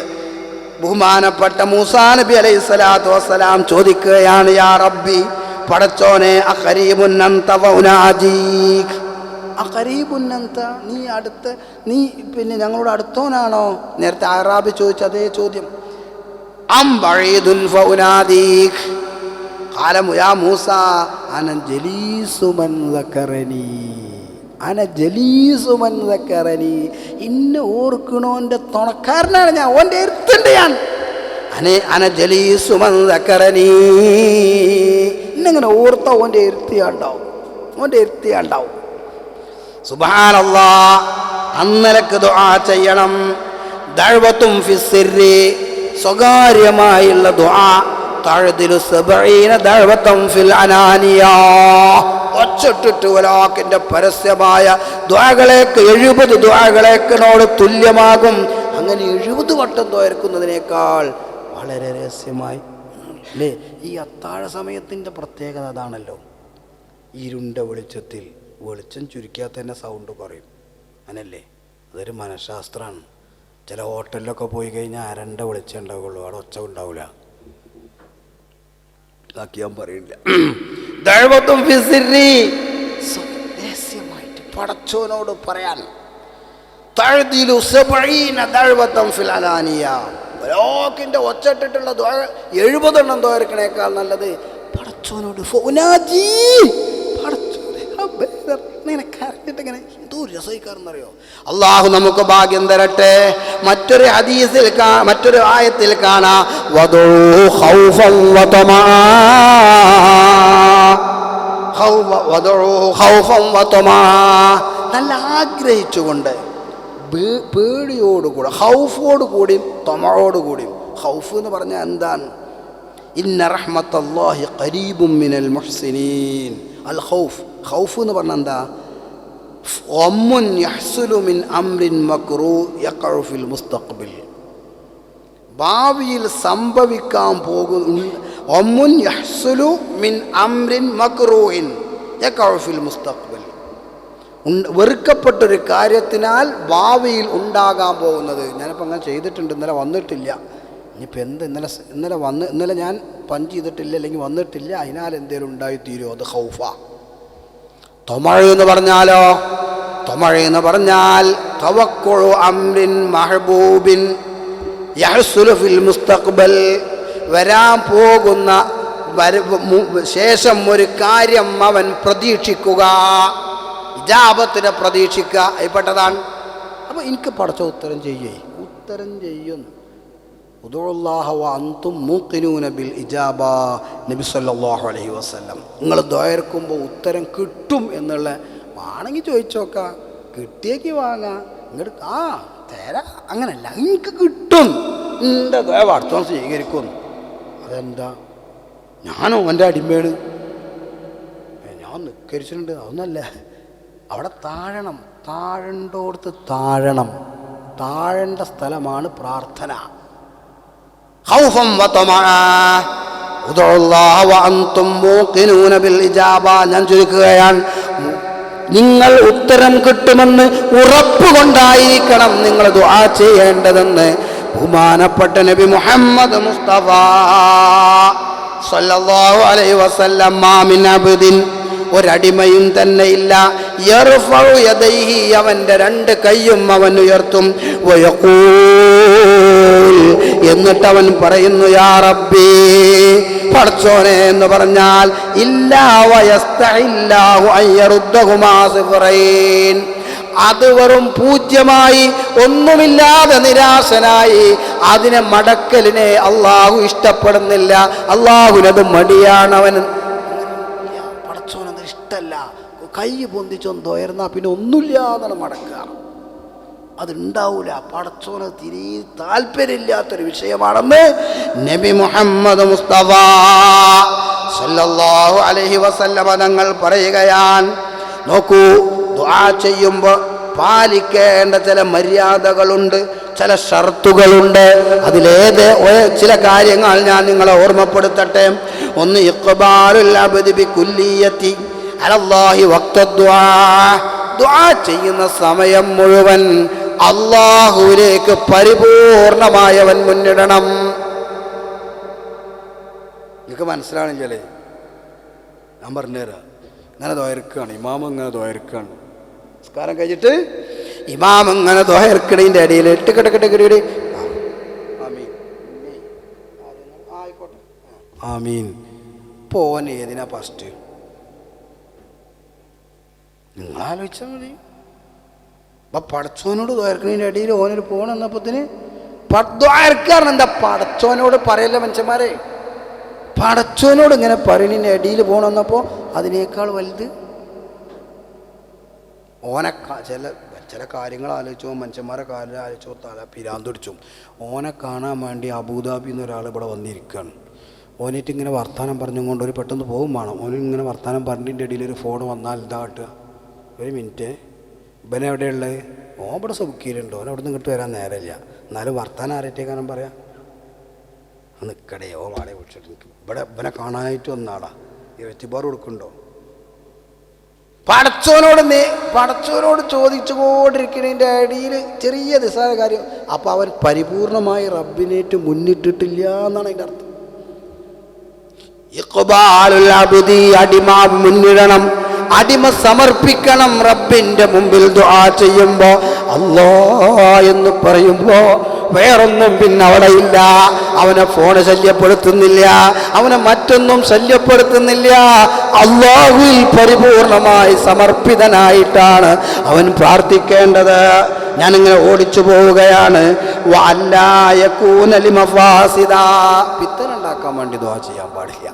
ബഹുമാനപ്പെട്ട മൂസാ നബി അലൈഹി സ്വലാത്തു വസ്സലാം ചോദിക്കുകയാണ്, യാ റബ്ബി, പടച്ചോനെ, അഖരീബുൻ അൻത വഉനാജീക്. അഖരീബുൻ അൻത, നീ പിന്നെ ഞങ്ങളോട് അടുത്തോനാണോ? നേരത്തെ അറാബി ചോദിച്ച അതേ ചോദ്യം. അം ബഈദുൻ ഫഉനാദീക്. ഖാല യാ മൂസ അന ജലീസു മൻ ദക്കറനി, അന ജലീസു മൻ ദക്കറനി. ഇന്നെ ഓർക്കണോൻ്റെ തുണക്കാരനാണ് ഞാൻ, ഓൻ്റെ എരുത്തുണ്ട് ഞാൻ. അന ജലീസു മൻ ദക്കറനി. ഇന്നെങ്ങനെ ഓർത്ത ഓൻ്റെ എരുത്തിയാണ്ടാവും. സുബ്ഹാനല്ലാഹ്. അന്നലക്ക് ദുആ ചെയ്യണം. ദഅവത്തും ഫിസ്സിർരി, സ്വകാര്യമായുള്ള ദുആ. തഅദിലു 70 ദഅവത്തും ഫിൽ അനാനിയ. ഒച്ചിട്ടിട്ട് ഒരാക്കിൻ്റെ പരസ്യമായ ദുആകളേക്ക് 70 ദുആകളേക്കിനോട് തുല്യമാകും. അങ്ങനെ 70 വട്ടം ദ്വാരക്കുന്നതിനേക്കാൾ വളരെ രഹസ്യമായി അല്ലേ? ഈ അത്താഴ സമയത്തിൻ്റെ പ്രത്യേകത അതാണല്ലോ. ഇരുണ്ട വെളിച്ചത്തിൽ, വെളിച്ചം ചുരുക്കിയാൽ തന്നെ സൗണ്ട് കുറയും. അങ്ങനല്ലേ? അതൊരു മനഃശാസ്ത്രമാണ്. ചില ഹോട്ടലിലൊക്കെ പോയി കഴിഞ്ഞാൽ അരണ്ട വെളിച്ചം ഉണ്ടാവുള്ളൂ, അവിടെ ഒച്ച ഉണ്ടാവില്ല. ബാക്കി ഞാൻ പറയില്ല. ദഅവത്തും ഫിസ്സിർരി, രഹസ്യമായിട്ട് പടച്ചോനോട് പറയാൻ. തഅദിലു 70 ദഅവത്തും ഫിൽ അലാനിയ. ഒരാക്കിൻ്റെ ഒച്ചട്ടിട്ടുള്ള 70 എണ്ണം ദ്വാരക്കണേക്കാൾ നല്ലത് പടച്ചോനോട് ഫൗനാജി, ഇങ്ങനെ കരഞ്ഞിട്ട് ഇങ്ങനെ എന്തോ രസയിക്കാരെന്നറിയോ. അള്ളാഹു നമുക്ക് ഭാഗ്യം തരട്ടെ. മറ്റൊരു ഹദീസിൽ മറ്റൊരു ആയത്തിൽ കാണാം, നല്ല ആഗ്രഹിച്ചുകൊണ്ട്, പേടിയോടുകൂടെ, ഹൗഫോടുകൂടിയും തൊമയോടുകൂടിയും. ഹൗഫ് എന്ന് പറഞ്ഞാൽ എന്താണ്? ഇന്ന റഹ്മത്തല്ലാഹി ഖരീബും മിനൽ മുഹ്സിനീൻ. അൽ ഖൗഫ്, ഖൗഫ് എന്ന് പറഞ്ഞാൽ എന്താ? ഒമ്മുൻ യഹ്സുലു മിൻ അംറിൻ മക്റൂഹ് യഖഉ ഫിൽ മുസ്തഖ്ബിൽ. ഭാവിയിൽ സംഭവിക്കാൻ പോകുന്ന, ഒമ്മുൻ യഹ്സുലു മിൻ അംറിൻ മക്റൂഹിൻ യഖഉ ഫിൽ മുസ്തഖ്ബിൽ. വെറുക്കപ്പെട്ടൊരു കാര്യത്തിനാൽ ഭാവിയിൽ ഉണ്ടാകാൻ പോകുന്നത്. ഞാനിപ്പോൾ അങ്ങനെ ചെയ്തിട്ടുണ്ട്, ഇന്നലെ വന്നിട്ടില്ല. ഇനിയിപ്പോൾ എന്ത്, ഇന്നലെ ഞാൻ പഞ്ച് ചെയ്തിട്ടില്ല, അല്ലെങ്കിൽ വന്നിട്ടില്ല, അതിനാൽ എന്തേലും ഉണ്ടായിത്തീരുമോ? അത് ഖൗഫ. തൊമഴ എന്ന് പറഞ്ഞാലോ? തൊമഴ എന്ന് പറഞ്ഞാൽ തവക്കുഉ അംരിൻ മഹ്ബൂബിൻ യഹ്സുലു ഫിൽ മുസ്തഖ്ബൽ. വരാൻ പോകുന്ന ശേഷം ഒരു കാര്യം അവൻ പ്രതീക്ഷിക്കുക, ഇജാബത്തിനെ പ്രതീക്ഷിക്കുക പെട്ടതാണ്. അപ്പോൾ എനിക്ക് പടച്ച ഉത്തരം ചെയ്യുന്നു. ഉദുഉല്ലാഹ വ അൻതും മൂഖിനൂന ബിൽ ഇജാബ. നബി സല്ലല്ലാഹു അലൈഹി വസല്ലം, നിങ്ങൾ ദ്വാരക്കുമ്പോൾ ഉത്തരം കിട്ടും എന്നുള്ള വേണമെങ്കിൽ ചോദിച്ചോക്കാം, കിട്ടിയേക്ക് വാങ്ങാം, ഇങ്ങോട്ട് തരാം. അങ്ങനല്ല, എനിക്ക് കിട്ടും, എൻ്റെ ദ്വാര അർത്ഥം സ്വീകരിക്കും. അതെന്താ? ഞാനോ എൻ്റെ അടിമയാണ്, ഞാൻ നിസ്കരിച്ചിട്ടുണ്ട്, അതൊന്നല്ല. അവിടെ താഴണ്ടോടത്ത് താഴേണ്ട സ്ഥലമാണ് പ്രാർത്ഥന. ഖൗഫൻ വതമഅ ഉദുഉല്ലാഹ വഅൻതും മൂഖിനൂന ബിൽ ഇജാബ. ഞാൻ ചുരുക്കുകയാണ്, നിങ്ങൾ ഉത്തരം കിട്ടുമെന്ന് ഉറപ്പുകൊണ്ടായിരിക്കണം നിങ്ങൾ ദുആ ചെയ്യേണ്ടതെന്ന് ബഹുമാനപ്പെട്ട നബി മുഹമ്മദ് മുസ്തഫ സല്ലല്ലാഹു അലൈഹി വസല്ലം. മാ മിൻ അബ്ദിൻ, ഒരടിമയും തന്നെ ഇല്ല, യർഫഉ യദൈഹി, അവന്റെ രണ്ട് കൈയും അവൻ ഉയർത്തും, വയഖൂൽ, എന്നിട്ട് അവൻ പറയുന്നു യാ റബ്ബി, പടച്ചോനെ എന്ന് പറഞ്ഞാൽ, ഇല്ലാ വയസ്തഇല്ലാഹു അൻ യറുദ്ദഹുമാ സിഫറൈൻ, അത് വെറും പൂജ്യമായി ഒന്നുമില്ലാതെ നിരാശനായി അതിനെ മടക്കലിനെ അള്ളാഹു ഇഷ്ടപ്പെടുന്നില്ല. അള്ളാഹുവിനത് മടിയാണ്. അവൻ പടച്ചോനത് ഇഷ്ടമല്ല. കൈ പൊന്തിച്ചൊന്ന് തോയർന്നാൽ പിന്നെ ഒന്നുമില്ല എന്നാണ് മടക്കുക. അതുണ്ടാവൂല. പടച്ചോന് തിരി താല്പര്യമില്ലാത്തൊരു വിഷയമാണെന്ന് നബി മുഹമ്മദ് മുസ്തഫ സല്ലല്ലാഹു അലൈഹി വസല്ലമ തങ്ങൾ പറയുകയാണ്. നോക്കൂ, ദുആ ചെയ്യുമ്പോൾ പാലിക്കേണ്ട ചില മര്യാദകളുണ്ട്, ചില ഷർത്തുകളുണ്ട്. അതിലേത് ചില കാര്യങ്ങൾ ഞാൻ നിങ്ങളെ ഓർമ്മപ്പെടുത്തട്ടെ. ഒന്ന്, ഇഖ്ബാലുൽ അബ്ദി ബികുല്ലിയത്തി അലല്ലാഹി വഖ്ത ദുആ, ദുആ ചെയ്യുന്ന സമയം മുഴുവൻ അല്ലാഹുവിലേക്ക് പരിപൂർണമായവൻ മുന്നിടണം. നിങ്ങൾക്ക് മനസ്സിലാണെങ്കിലേ ഞാൻ പറഞ്ഞുതരാം. ഇങ്ങനെ ദ്വയർക്കാണ് ഇമാം, ഇങ്ങനെ ദ്വയർക്കാണ്. നമസ്കാരം കഴിഞ്ഞിട്ട് ഇമാം ഇങ്ങനെ ദ്വയർക്കണതിൻ്റെ ഇടയിൽ ഇട്ടുകിടക്കിട്ട് ആയിക്കോട്ടെ ആമീൻ. പോൻ ഏതിനാ ഫസ്റ്റ്? നിങ്ങൾ ആലോചിച്ചാൽ മതി. അപ്പം പടച്ചോനോട് ദ്വയർക്കണതിൻ്റെ ഇടയിൽ ഓനൊരു പോണെന്നപ്പത്തിന് ദ്വയർക്കാരൻ എന്താ? പടച്ചോനോട് പറയല്ല മനുഷ്യന്മാരെ. പടച്ചോനോട് ഇങ്ങനെ പറയുന്നതിൻ്റെ ഇടയിൽ പോകണമെന്നപ്പോൾ അതിനേക്കാൾ വലുത് ഓനെ ചില കാര്യങ്ങൾ ആലോചിച്ചോ, മനുഷ്യന്മാരെ കാര്യം ആലോചിച്ചോ, തല പിരാന്തൊടിച്ചും. ഓനെ കാണാൻ വേണ്ടി അബുദാബിയിൽ നിന്ന് ഒരാൾ ഇവിടെ വന്നിരിക്കുകയാണ്. ഓനായിട്ട് ഇങ്ങനെ വർത്തമാനം പറഞ്ഞുകൊണ്ട് ഒരു പെട്ടെന്ന് പോകും വേണം. ഓനിങ്ങനെ വർത്തമാനം പറഞ്ഞതിൻ്റെ ഇടയിൽ ഒരു ഫോൺ വന്നാൽ എന്താ കിട്ടുക? ഒരു മിനിറ്റ്, ഇവനെ എവിടെയുള്ളത്? ഓൻ ഇവിടെ സുഖിയിലുണ്ട്, ഓൻ അവിടെ നിന്ന് ഇങ്ങോട്ട് വരാൻ നേരമില്ല. എന്നാലും വർത്തമാനം ആരേറ്റേക്കാനും പറയാം. നിൽക്കടയോ വാളെ വിളിച്ചിട്ട് ഇവിടെ ഇവനെ കാണാനായിട്ട് വന്നാടാ. ഈ വെറ്റിബാർ കൊടുക്കുന്നുണ്ടോ? പടച്ചോനോട് ചോദിച്ചുകൊണ്ടിരിക്കുന്നതിൻ്റെ ഇടയിൽ ചെറിയ നിസ്സാര കാര്യം. അപ്പം അവൻ പരിപൂർണമായി റബ്ബിനേറ്റ് മുന്നിട്ടിട്ടില്ല എന്നാണ് അതിൻ്റെ അർത്ഥം. ഇഖ്ബാലുൽ അബ്ദി, അടിമ മുന്നിടണം, അടിമ സമർപ്പിക്കണം റബ്ബിൻ്റെ മുമ്പിൽ ദുആ ചെയ്യുമ്പോൾ. അല്ലാഹ് എന്ന് പറയുമ്പോൾ വേറൊന്നും പിന്നെ അവിടെ ഇല്ല. അവനെ ഫോണ് ശല്യപ്പെടുത്തുന്നില്ല, അവനെ മറ്റൊന്നും ശല്യപ്പെടുത്തുന്നില്ല. അല്ലാഹുവിൽ പരിപൂർണമായി സമർപ്പിതനായിട്ടാണ് അവൻ പ്രാർത്ഥിക്കേണ്ടത്. ഞാനിങ്ങനെ ഓടിച്ചു പോവുകയാണ്. പിത്തനുണ്ടാക്കാൻ വേണ്ടി ദുആ ചെയ്യാൻ പാടില്ല.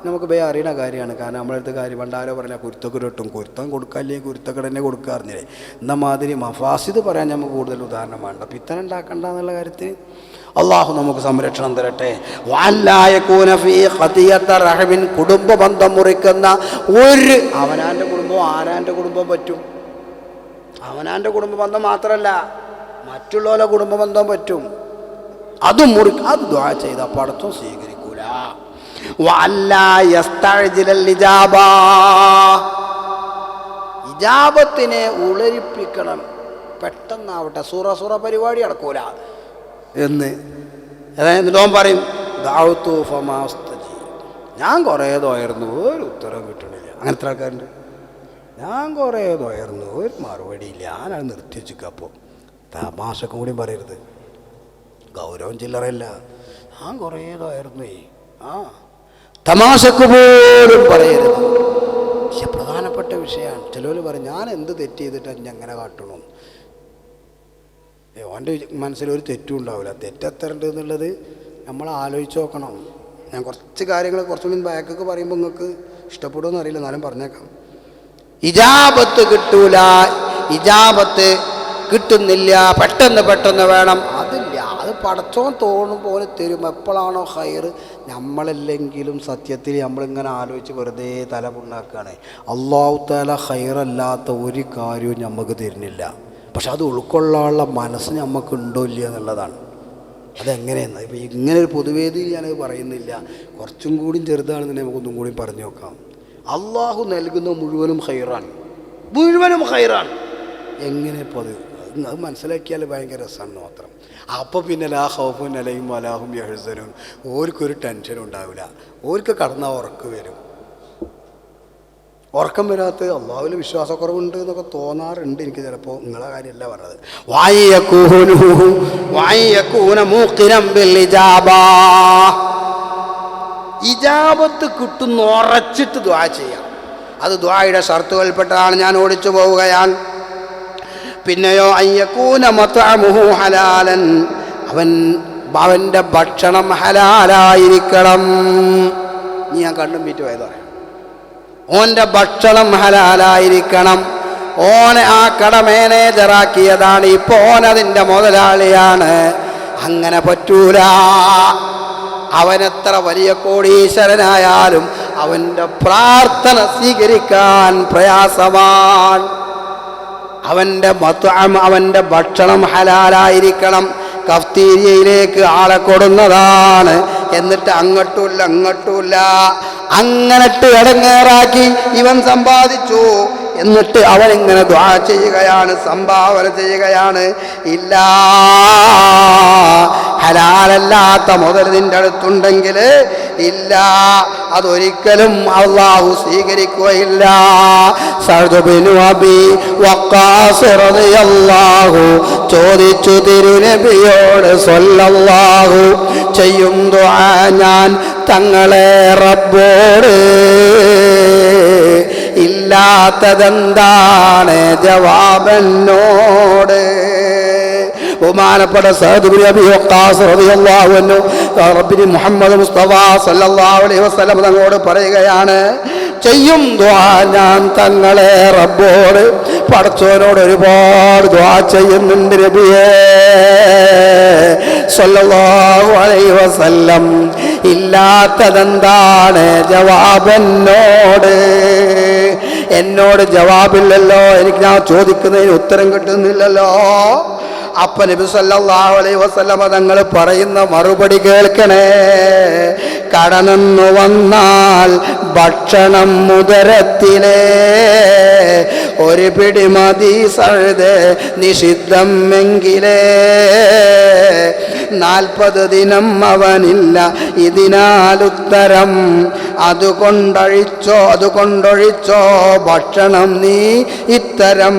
നമുക്ക് ഭയം അറിയുന്ന കാര്യമാണ്. കാരണം നമ്മളടുത്ത് കാര്യം പണ്ടാരോ പറഞ്ഞാൽ കുരുത്തക്കുരട്ടും, കുരുത്തം കൊടുക്കാല്ലേ കുരുത്തക്കട തന്നെ കൊടുക്കാറില്ലേ എന്ന മാതിരി മഫാസിദ് പറയാൻ നമുക്ക് കൂടുതൽ ഉദാഹരണം വേണ്ട. പിത്തനുണ്ടാക്കണ്ട എന്നുള്ള കാര്യത്തിൽ അള്ളാഹു നമുക്ക് സംരക്ഷണം തരട്ടെ. കുടുംബ ബന്ധം മുറിക്കുന്ന ഒരു അവനാൻ്റെ കുടുംബം ആരാൻ്റെ കുടുംബം പറ്റും. അവനാൻ്റെ കുടുംബ ബന്ധം മാത്രമല്ല മറ്റുള്ളവരുടെ കുടുംബ ബന്ധം പറ്റും. അത് ദുആ ചെയ്ത പടത്തും സ്വീകരിക്കൂല. ഇജാബത്തിനെ ഉളരിപ്പിക്കണം, പെട്ടെന്നാവട്ടെ. സൂറ പരിപാടി നടക്കൂല എന്ന് എന്നിട്ട് പറയും ഞാൻ കുറേ ദോയർന്നു, ഒരു ഉത്തരം കിട്ടണില്ല. അങ്ങനത്തെ ആൾക്കാരുണ്ട്. ഞാൻ കുറേ ദോയർന്നു, ഒരു മറുപടിയില്ല, ഞാനത് നിർത്തി വെച്ചിക്കുക. അപ്പോൾ തമാശക്കും കൂടി പറയരുത്, ഗൗരവം ചില്ലറയില്ല. ഞാൻ കുറേ ദോയർന്നു, തമാശക്ക് പോലും പറയരുത്. പക്ഷെ പ്രധാനപ്പെട്ട വിഷയമാണ്. ചിലവർ പറയും ഞാൻ എന്ത് തെറ്റ് ചെയ്തിട്ടാണ് ഞാൻ അങ്ങനെ കാട്ടണം. ഓൻ്റെ മനസ്സിലൊരു തെറ്റും ഉണ്ടാവില്ല. തെറ്റെത്തരുണ്ട് എന്നുള്ളത് നമ്മൾ ആലോചിച്ച് നോക്കണം. ഞാൻ കുറച്ച് കാര്യങ്ങൾ കുറച്ചുകൂടി ബാക്കൊക്കെ പറയുമ്പോൾ നിങ്ങൾക്ക് ഇഷ്ടപ്പെടുമെന്ന് അറിയില്ല, എന്നാലും പറഞ്ഞേക്കാം. ഇജാബത്ത് കിട്ടൂല, ഇജാബത്ത് കിട്ടുന്നില്ല, പെട്ടെന്ന് വേണം. അതില്ല, അത് പടച്ചോൻ തോന്നുമ്പോൾ തരും. എപ്പോഴാണോ ഹൈർ, നമ്മളല്ലെങ്കിലും സത്യത്തിൽ നമ്മളിങ്ങനെ ആലോചിച്ച് വെറുതെ തല പുണ്ണാക്കുകയാണ്. അല്ലാഹു തആല ഹൈറല്ലാത്ത ഒരു കാര്യവും നമുക്ക് തരുന്നില്ല. പക്ഷെ അത് ഉൾക്കൊള്ളാനുള്ള മനസ്സ് നമുക്കുണ്ടോ ഇല്ല എന്നുള്ളതാണ്. അതെങ്ങനെയെന്ന് ഇപ്പം ഇങ്ങനെ ഒരു പൊതുവേദിയിൽ ഞാനത് പറയുന്നില്ല. കുറച്ചും കൂടി ചെറുതാണെന്നുണ്ടെങ്കിൽ നമുക്കൊന്നും കൂടി പറഞ്ഞു നോക്കാം. അള്ളാഹു നൽകുന്ന മുഴുവനും ഹൈറാണ്. മുഴുവനും ഖൈറാണ്. എങ്ങനെ ഇപ്പോൾ അത് മനസ്സിലാക്കിയാൽ ഭയങ്കര രസമാണ് മാത്രം. അപ്പോൾ പിന്നെ ലാ ഖൗഫുൻ അലൈഹിം വലാ ഹും യഹ്സനൂൻ, ഓർക്കൊരു ടെൻഷനും ഉണ്ടാവില്ല. ഓർക്ക് കടന്നാൽ ഉറക്കം വരും. ഉറക്കം വരാത്ത അള്ളാഹുവിൽ വിശ്വാസക്കുറവുണ്ട് എന്നൊക്കെ തോന്നാറുണ്ട് എനിക്ക് ചിലപ്പോൾ. നിങ്ങളെ കാര്യമല്ല പറഞ്ഞത്. ഇജാബത്ത് കിട്ടുന്ന ഉറച്ചിട്ട് ദുആ ചെയ്യാം. അത് ദുആയുടെ ഷർത്തുകൾപ്പെട്ടതാണ്. ഞാൻ ഓടിച്ചു പോവുകയാണ്. പിന്നെയോ അയ്യകൂന മത്അമുഹു ഹലാലൻ, അവൻ്റെ ഭക്ഷണം ഹലാലായിരിക്കണം. ഞാൻ കണ്ണും വീറ്റ് പോയത് പറയാം. ഓൻ്റെ ഭക്ഷണം ഹലാലായിരിക്കണം. ഓനെ ആ കട മാനേജറാക്കിയതാണ്, ഇപ്പോൾ ഓനതിൻ്റെ മുതലാളിയാണ്. അങ്ങനെ പറ്റൂല. അവനെത്ര വലിയ കോടീശ്വരനായാലും അവൻ്റെ പ്രാർത്ഥന സ്വീകരിക്കാൻ പ്രയാസമാണ്. അവൻ്റെ ഭക്ഷണം ഹലാലായിരിക്കണം. കഫ്തീരിയയിലേക്ക് ആളെ കൊടുന്നതാണ്, എന്നിട്ട് അങ്ങോട്ടുമില്ല അങ്ങനട്ട് ഇടങ്ങേറാക്കി ഇവൻ സമ്പാദിച്ചു. എന്നിട്ട് അവനിങ്ങനെ ദുആ ചെയ്യുകയാണ്, സംഭാവന ചെയ്യുകയാണ്. ഇല്ല, ഹലാലല്ലാത്ത മുതൽ നിന്റെ അടുത്തുണ്ടെങ്കിൽ ഇല്ല, അതൊരിക്കലും അല്ലാഹു സ്വീകരിക്കുകയില്ല. സഅദ് ബിൻ അബീ വഖാസ് റളിയല്ലാഹു ചോദിച്ചു തിരുനബിയോട് സ്വല്ലല്ലാഹു ചെയ്യും ദുആ ഞാൻ തങ്ങളെ റബ്ബോട്, ഇല്ലാത്തതെന്താണ് ജവാബെന്നോട്. ബഹുമാനപ്പെട്ട സഅദ് ബിൻ അബീ വഖാസ് റളിയല്ലാഹു അൻഹു റബ്ബി മുഹമ്മദ് മുസ്തഫ സല്ലല്ലാഹു അലൈഹി വസല്ലം തങ്ങളോട് പറയുകയാണ്, ചെയ്യും ദുആ ഞാൻ തങ്ങളെ റബ്ബോട്, പടച്ചവനോട് ഒരുപാട് ദുആ ചെയ്യുന്നുണ്ട് നബിയേ സല്ലല്ലാഹു അലൈഹി വസല്ലം, ഇല്ലാത്തതെന്താണ് ജവാബെന്നോട്. എന്നോട് ജവാബില്ലല്ലോ, എനിക്ക് ഞാൻ ചോദിക്കുന്നതിന് ഉത്തരം കിട്ടുന്നില്ലല്ലോ. അപ്പ നബി സല്ലല്ലാഹു അലൈഹി വസല്ലമ തങ്ങൾ പറയുന്ന മറുപടി കേൾക്കണേ. കടന്നു വന്നാൽ ഭക്ഷണം ഉദരത്തിലെ ഒരു പിടി മതി സഅദ് നിഷിദ്ധം എങ്കിലേ 40 ദിനം അവനില്ല ഇതിനാലുത്തരം. അതുകൊണ്ടൊഴിച്ചോ ഭക്ഷണം നീ ഇത്തരം.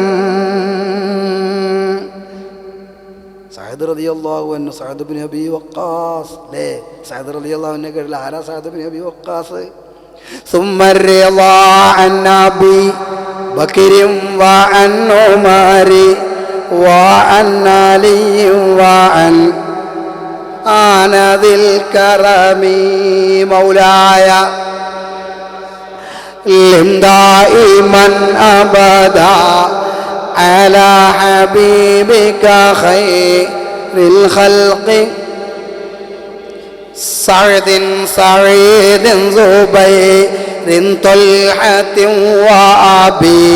സഅദ് റളിയല്ലാഹു അൻഹു, സഅദ് ബിൻ അബീ വഖാസ് അല്ലേ? സഅദ് റളിയല്ലാഹു അൻഹു കേട്ടില്ല? ആരാ സഅദ് ബിൻ അബീ വഖാസ്? ثم الرضا عن أبي بكر وعن عمر وعن علي وعن ذي الكرم مولاي لم دائما أبدا على حبيبك خير الخلق سعد سعيد زبير طلحة وأبي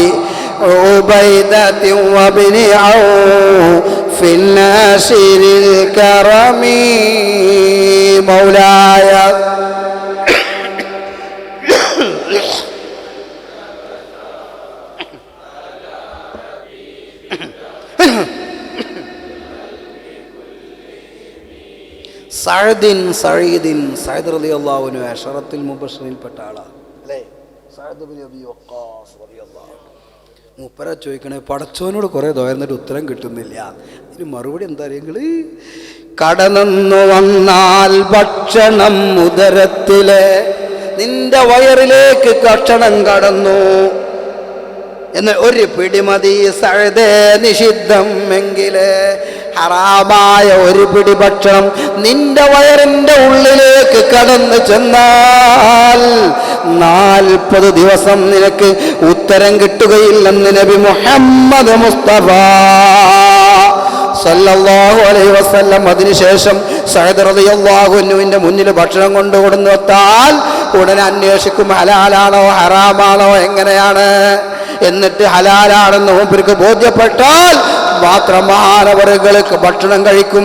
عبيدة وابن عوف الناشر الكرم مولاي. സഅദ് റളിയല്ലാഹു അൻഹു അശറത്തുൽ മുബശ്ശിരീൻപ്പെട്ട ആളാണ് അല്ലേ? സഅദ് ബിൻ അബീ വഖാസ് റളിയല്ലാഹു അൻഹു. മൂപ്പര ചോദിക്കണേ, പടച്ചോനോട് കുറേ ദോയന്നിട്ട് ഉത്തരം കിട്ടുന്നില്ല. ഇതിന് മറുപടി എന്താ അറിയെങ്കിൽ, കടന്നു വന്നാൽ ഭക്ഷണം ഉദരത്തിലെ, നിന്റെ വയറിലേക്ക് ഭക്ഷണം കടന്നു എന്ന് ഒരു പിടിമതി സഅദേ നിഷിദ്ധം എങ്കില്, ഹറാമായ ഒരു പിടി ഭക്ഷണം നിന്റെ വയറിന്റെ ഉള്ളിലേക്ക് കടന്നു ചെന്നാൽ 40 ദിവസം നിനക്ക് ഉത്തരം കിട്ടുകയില്ലെന്ന് നബി മുഹമ്മദ് മുസ്തഫ സല്ലല്ലാഹു അലൈഹി വസല്ലം. അതിനുശേഷം സഅദ് റളിയല്ലാഹു അൻഹുവിന്റെ മുന്നിൽ ഭക്ഷണം കൊണ്ടുകൊടുന്നു വെത്താൽ ഉടനെ അന്വേഷിക്കും, ഹലാലാണോ ഹറാമാണോ എങ്ങനെയാണ്. എന്നിട്ട് ഹലാലാണെന്ന് മൂപ്പർക്ക് ബോധ്യപ്പെട്ടാൽ മാത്രമാണ് അവർക്ക് ഭക്ഷണം കഴിക്കും,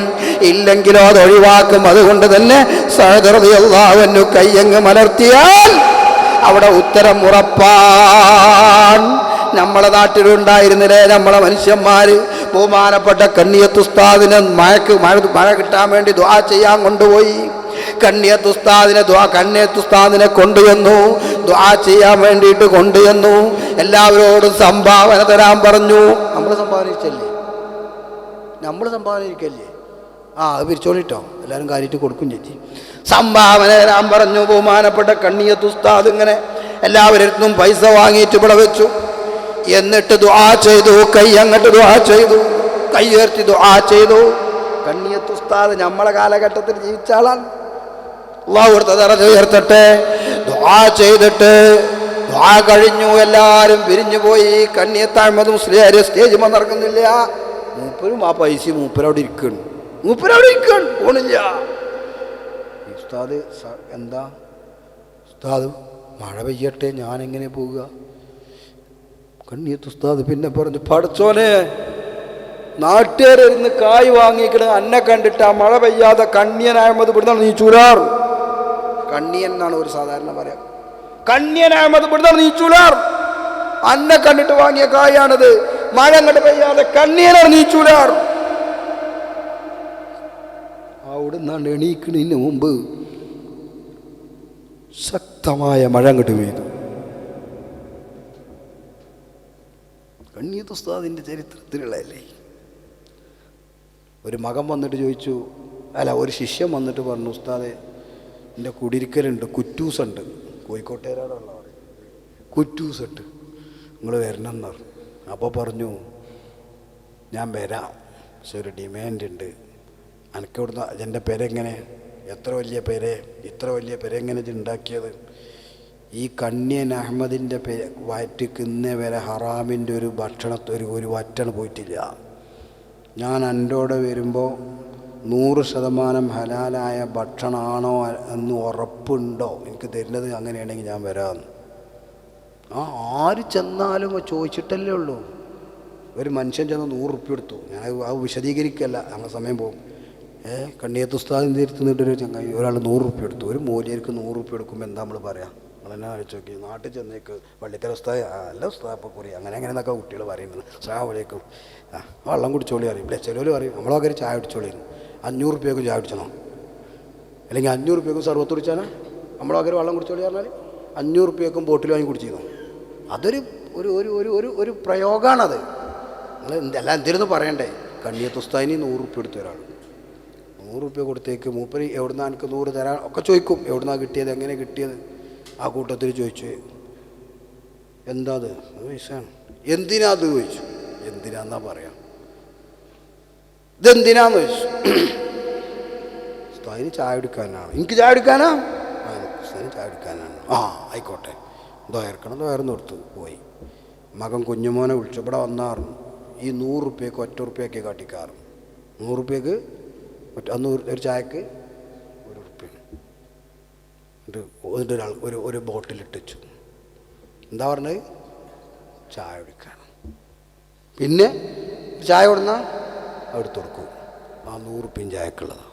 ഇല്ലെങ്കിലോ അത് ഒഴിവാക്കും. അതുകൊണ്ട് തന്നെ സഅദ് റളിയല്ലാഹു അൻഹു കയ്യങ്ങ് മലർത്തിയാൽ അവിടെ ഉത്തരം ഉറപ്പാൻ. നമ്മളെ നാട്ടിലുണ്ടായിരുന്നില്ലേ നമ്മളെ മനുഷ്യന്മാര് ബഹുമാനപ്പെട്ട കണ്ണിയത്ത് ഉസ്താദിനെ മഴ കിട്ടാൻ വേണ്ടി ദുആ ചെയ്യാൻ കൊണ്ടുപോയി. കണ്ണിയത്ത് ഉസ്താദിനെ കൊണ്ടുവന്നു, ദുആ ചെയ്യാൻ വേണ്ടിയിട്ട് കൊണ്ടുവന്നു. എല്ലാവരോടും സംഭാവന തരാൻ പറഞ്ഞു. നമ്മൾ സംഭാവന ഇരിക്കല്ലേ? അത് പിരിച്ചോളിട്ടോ, എല്ലാവരും കാര്യമായിട്ട് കൊടുക്കും ചേച്ചി. സംഭാവന തരാൻ പറഞ്ഞു. ബഹുമാനപ്പെട്ട കണ്ണിയത്ത് ഉസ്താദ് ഇങ്ങനെ എല്ലാവരും പൈസ വാങ്ങിയിട്ട് ഇവിടെ വെച്ചു. എന്നിട്ട് ദുആ ചെയ്തു, കൈ അങ്ങോട്ട് ദുആ ചെയ്തു, കൈ ഉയർത്തി ദുആ ചെയ്തു. കണ്ണിയത്ത് ഉസ്താദ് നമ്മളെ കാലഘട്ടത്തിൽ ജീവിച്ച ആളാണ്. അല്ലാഹു കൊടുത്ത ദറജ ഉയർത്തട്ടെ. ദുആ ചെയ്തിട്ട് ദുആ കഴിഞ്ഞു, എല്ലാവരും പിരിഞ്ഞു പോയി. കണ്ണിയത്ത് അഹ്മദ് മുസ്ലിയാർ സ്റ്റേജ് നടക്കുന്നില്ല. മൂപ്പരും ആ പൈസ മൂപ്പരവിടെ ഇരിക്കണം, പോണില്ല. ഉസ്താദ് എന്താ ഉസ്താദ് മഴ പെയ്യട്ടെ, ഞാനെങ്ങനെ പോവുക? കണ്ണിയത്ത് ഉസ്താദ് പിന്നെ പറഞ്ഞു, പടച്ചോനെ, നാട്ടുകാരിന്ന് കായ് വാങ്ങിക്കണ അന്നെ കണ്ടിട്ട് ആ മഴ പെയ്യാതെ കണ്ണിയൻ അഹമ്മദ് ഇവിടുന്നാണ് നീ ചൂലാർ. കണ്ണിയൻ എന്നാണ് ഒരു സാധാരണ പറയാം. കണ്ണിയൻ അഹമ്മദ് ഇവിടുന്നാണ് നീ ചൂലാർ. അന്നെ കണ്ടിട്ട് വാങ്ങിയ കായാണത്. മഴ അങ്ങോട്ട് പെയ്യാതെ കണ്ണിയനാണ് നീ ചൂലാർ. അവിടെ നിന്നാണ് എണീക്കണതിന് മുമ്പ് ശക്തമായ മഴ അങ്ങോട്ട് പെയ്തു. കണ്ണിയത്ത് ഉസ്താദിൻ്റെ ചരിത്രത്തിലുള്ളതല്ലേ. ഒരു മകൻ വന്നിട്ട് ചോദിച്ചു, ഒരു ശിഷ്യൻ വന്നിട്ട് പറഞ്ഞു, ഉസ്താദെ എൻ്റെ കുടിരിക്കലുണ്ട്, കുറ്റൂസുണ്ട്, കോഴിക്കോട്ടേരാടുള്ള കുറ്റൂസുണ്ട്, നിങ്ങൾ വരണം എന്ന് പറഞ്ഞു. അപ്പോൾ പറഞ്ഞു, ഞാൻ വരാം, പക്ഷെ ഒരു ഡിമാൻഡ് ഉണ്ട്. എനിക്ക് ഇവിടുന്ന് എൻ്റെ പേരെങ്ങനെ, ഇത്ര വലിയ പേരെങ്ങനെ ഉണ്ടാക്കിയത്? ഈ കണ്ണിയൻ അഹമ്മദിൻ്റെ വയറ്റിക്ക് ഇന്നേ വരെ ഹറാമിൻ്റെ ഒരു ഒരു വറ്റണ് പോയിട്ടില്ല. ഞാൻ എൻ്റെ വരുമ്പോൾ 100% ഹലാലായ ഭക്ഷണമാണോ എന്ന് ഉറപ്പുണ്ടോ എനിക്ക് തരുന്നത്? അങ്ങനെയാണെങ്കിൽ ഞാൻ വരാമെന്ന്. ആര് ചെന്നാലും ചോദിച്ചിട്ടല്ലേ ഉള്ളൂ. ഒരു മനുഷ്യൻ ചെന്ന് 100 റുപ്യ എടുത്തു. ഞാൻ അത് വിശദീകരിക്കല്ല, അങ്ങനെ സമയം പോകും. കണ്ണിയത്ത് ഉസ്താദിൻ്റെ ഇരുത്തുന്നിട്ടൊരു ചങ്ങായി ഒരാൾ 100 റുപ്യ എടുത്തു. ഒരു മൂല്യർക്ക് 100 റുപ്യ എടുക്കുമ്പോൾ എന്താ നമ്മൾ പറയാം? നമ്മളെന്നെ ആലോചിച്ച് നോക്കി. നാട്ടിൽ ചെന്നേക്ക് വള്ളിത്തര ഉസ്താദ്, അല്ല ഉസ്താദ് ഇപ്പോൾ കുറി അങ്ങനെന്നൊക്കെ കുട്ടികൾ പറയുന്നത്. അസ്സലാമു വെള്ളം കുടിച്ചോളി അറിയും. ചിലർ പറയും നമ്മളൊക്കെ ചായ കുടിച്ചോളിയിരുന്നു. 500 റുപ്യക്ക് ചായ കുടിച്ചണോ, അല്ലെങ്കിൽ 500 റുപ്യക്കും സർവത്ത് കുടിച്ചാനോ? നമ്മളൊക്കെ വെള്ളം കുടിച്ചോളി പറഞ്ഞാൽ 500 റുപ്യക്കും ബോട്ടിൽ വാങ്ങി കുടിച്ചിരുന്നു. അതൊരു ഒരു ഒരു ഒരു ഒരു പ്രയോഗമാണത്. നിങ്ങൾ എല്ലാം എന്തിരുന്ന് പറയണ്ടേ? കണ്ണിയത്ത് ഉസ്താദിന് 100 റുപ്യ എടുത്ത ഒരാൾ 100 റുപ്യ കൊടുത്തേക്ക് മൂപ്പര് എവിടുന്നാ എനിക്ക് 100 തരാൻ ഒക്കെ ചോദിക്കും. എവിടുന്നാ കിട്ടിയത്, എങ്ങനെ കിട്ടിയത്? ആ കൂട്ടത്തിൽ ചോദിച്ചു, എന്താ അത് പൈസയാണ്, എന്തിനാ അത് ചോദിച്ചു. എന്തിനാന്നാ പറയാം, ഇതെന്തിനാന്ന് ചോദിച്ചു. ഉസ്താദിന് ചായ എടുക്കാനാണ്. എനിക്ക് ചായ എടുക്കാനാ? ഉസ്താദിന് ചായ എടുക്കാനാണ്. ആയിക്കോട്ടെ, ദോയർന്ന് കൊടുത്തു പോയി. മകൻ കുഞ്ഞുമോനെ വിളിച്ചു, ഇവിടെ വന്നാറുണ്ട്. ഈ 100 റുപ്യക്ക് 1 റുപ്യക്ക് കാട്ടിക്കാറും. 100 റുപ്യക്ക് അന്ന് ഒരു ചായക്ക് 1 റുപ്യ. എന്നിട്ട് ഒരാൾ ഒരു ബോട്ടിലിട്ടിച്ചു. എന്താ പറഞ്ഞത്? ചായ കുടിക്കാൻ. പിന്നെ ചായ കൊടുന്നാൽ എടുത്തു കൊടുക്കും. ആ 100 റുപ്യയും ചായക്കുള്ളതാണ്.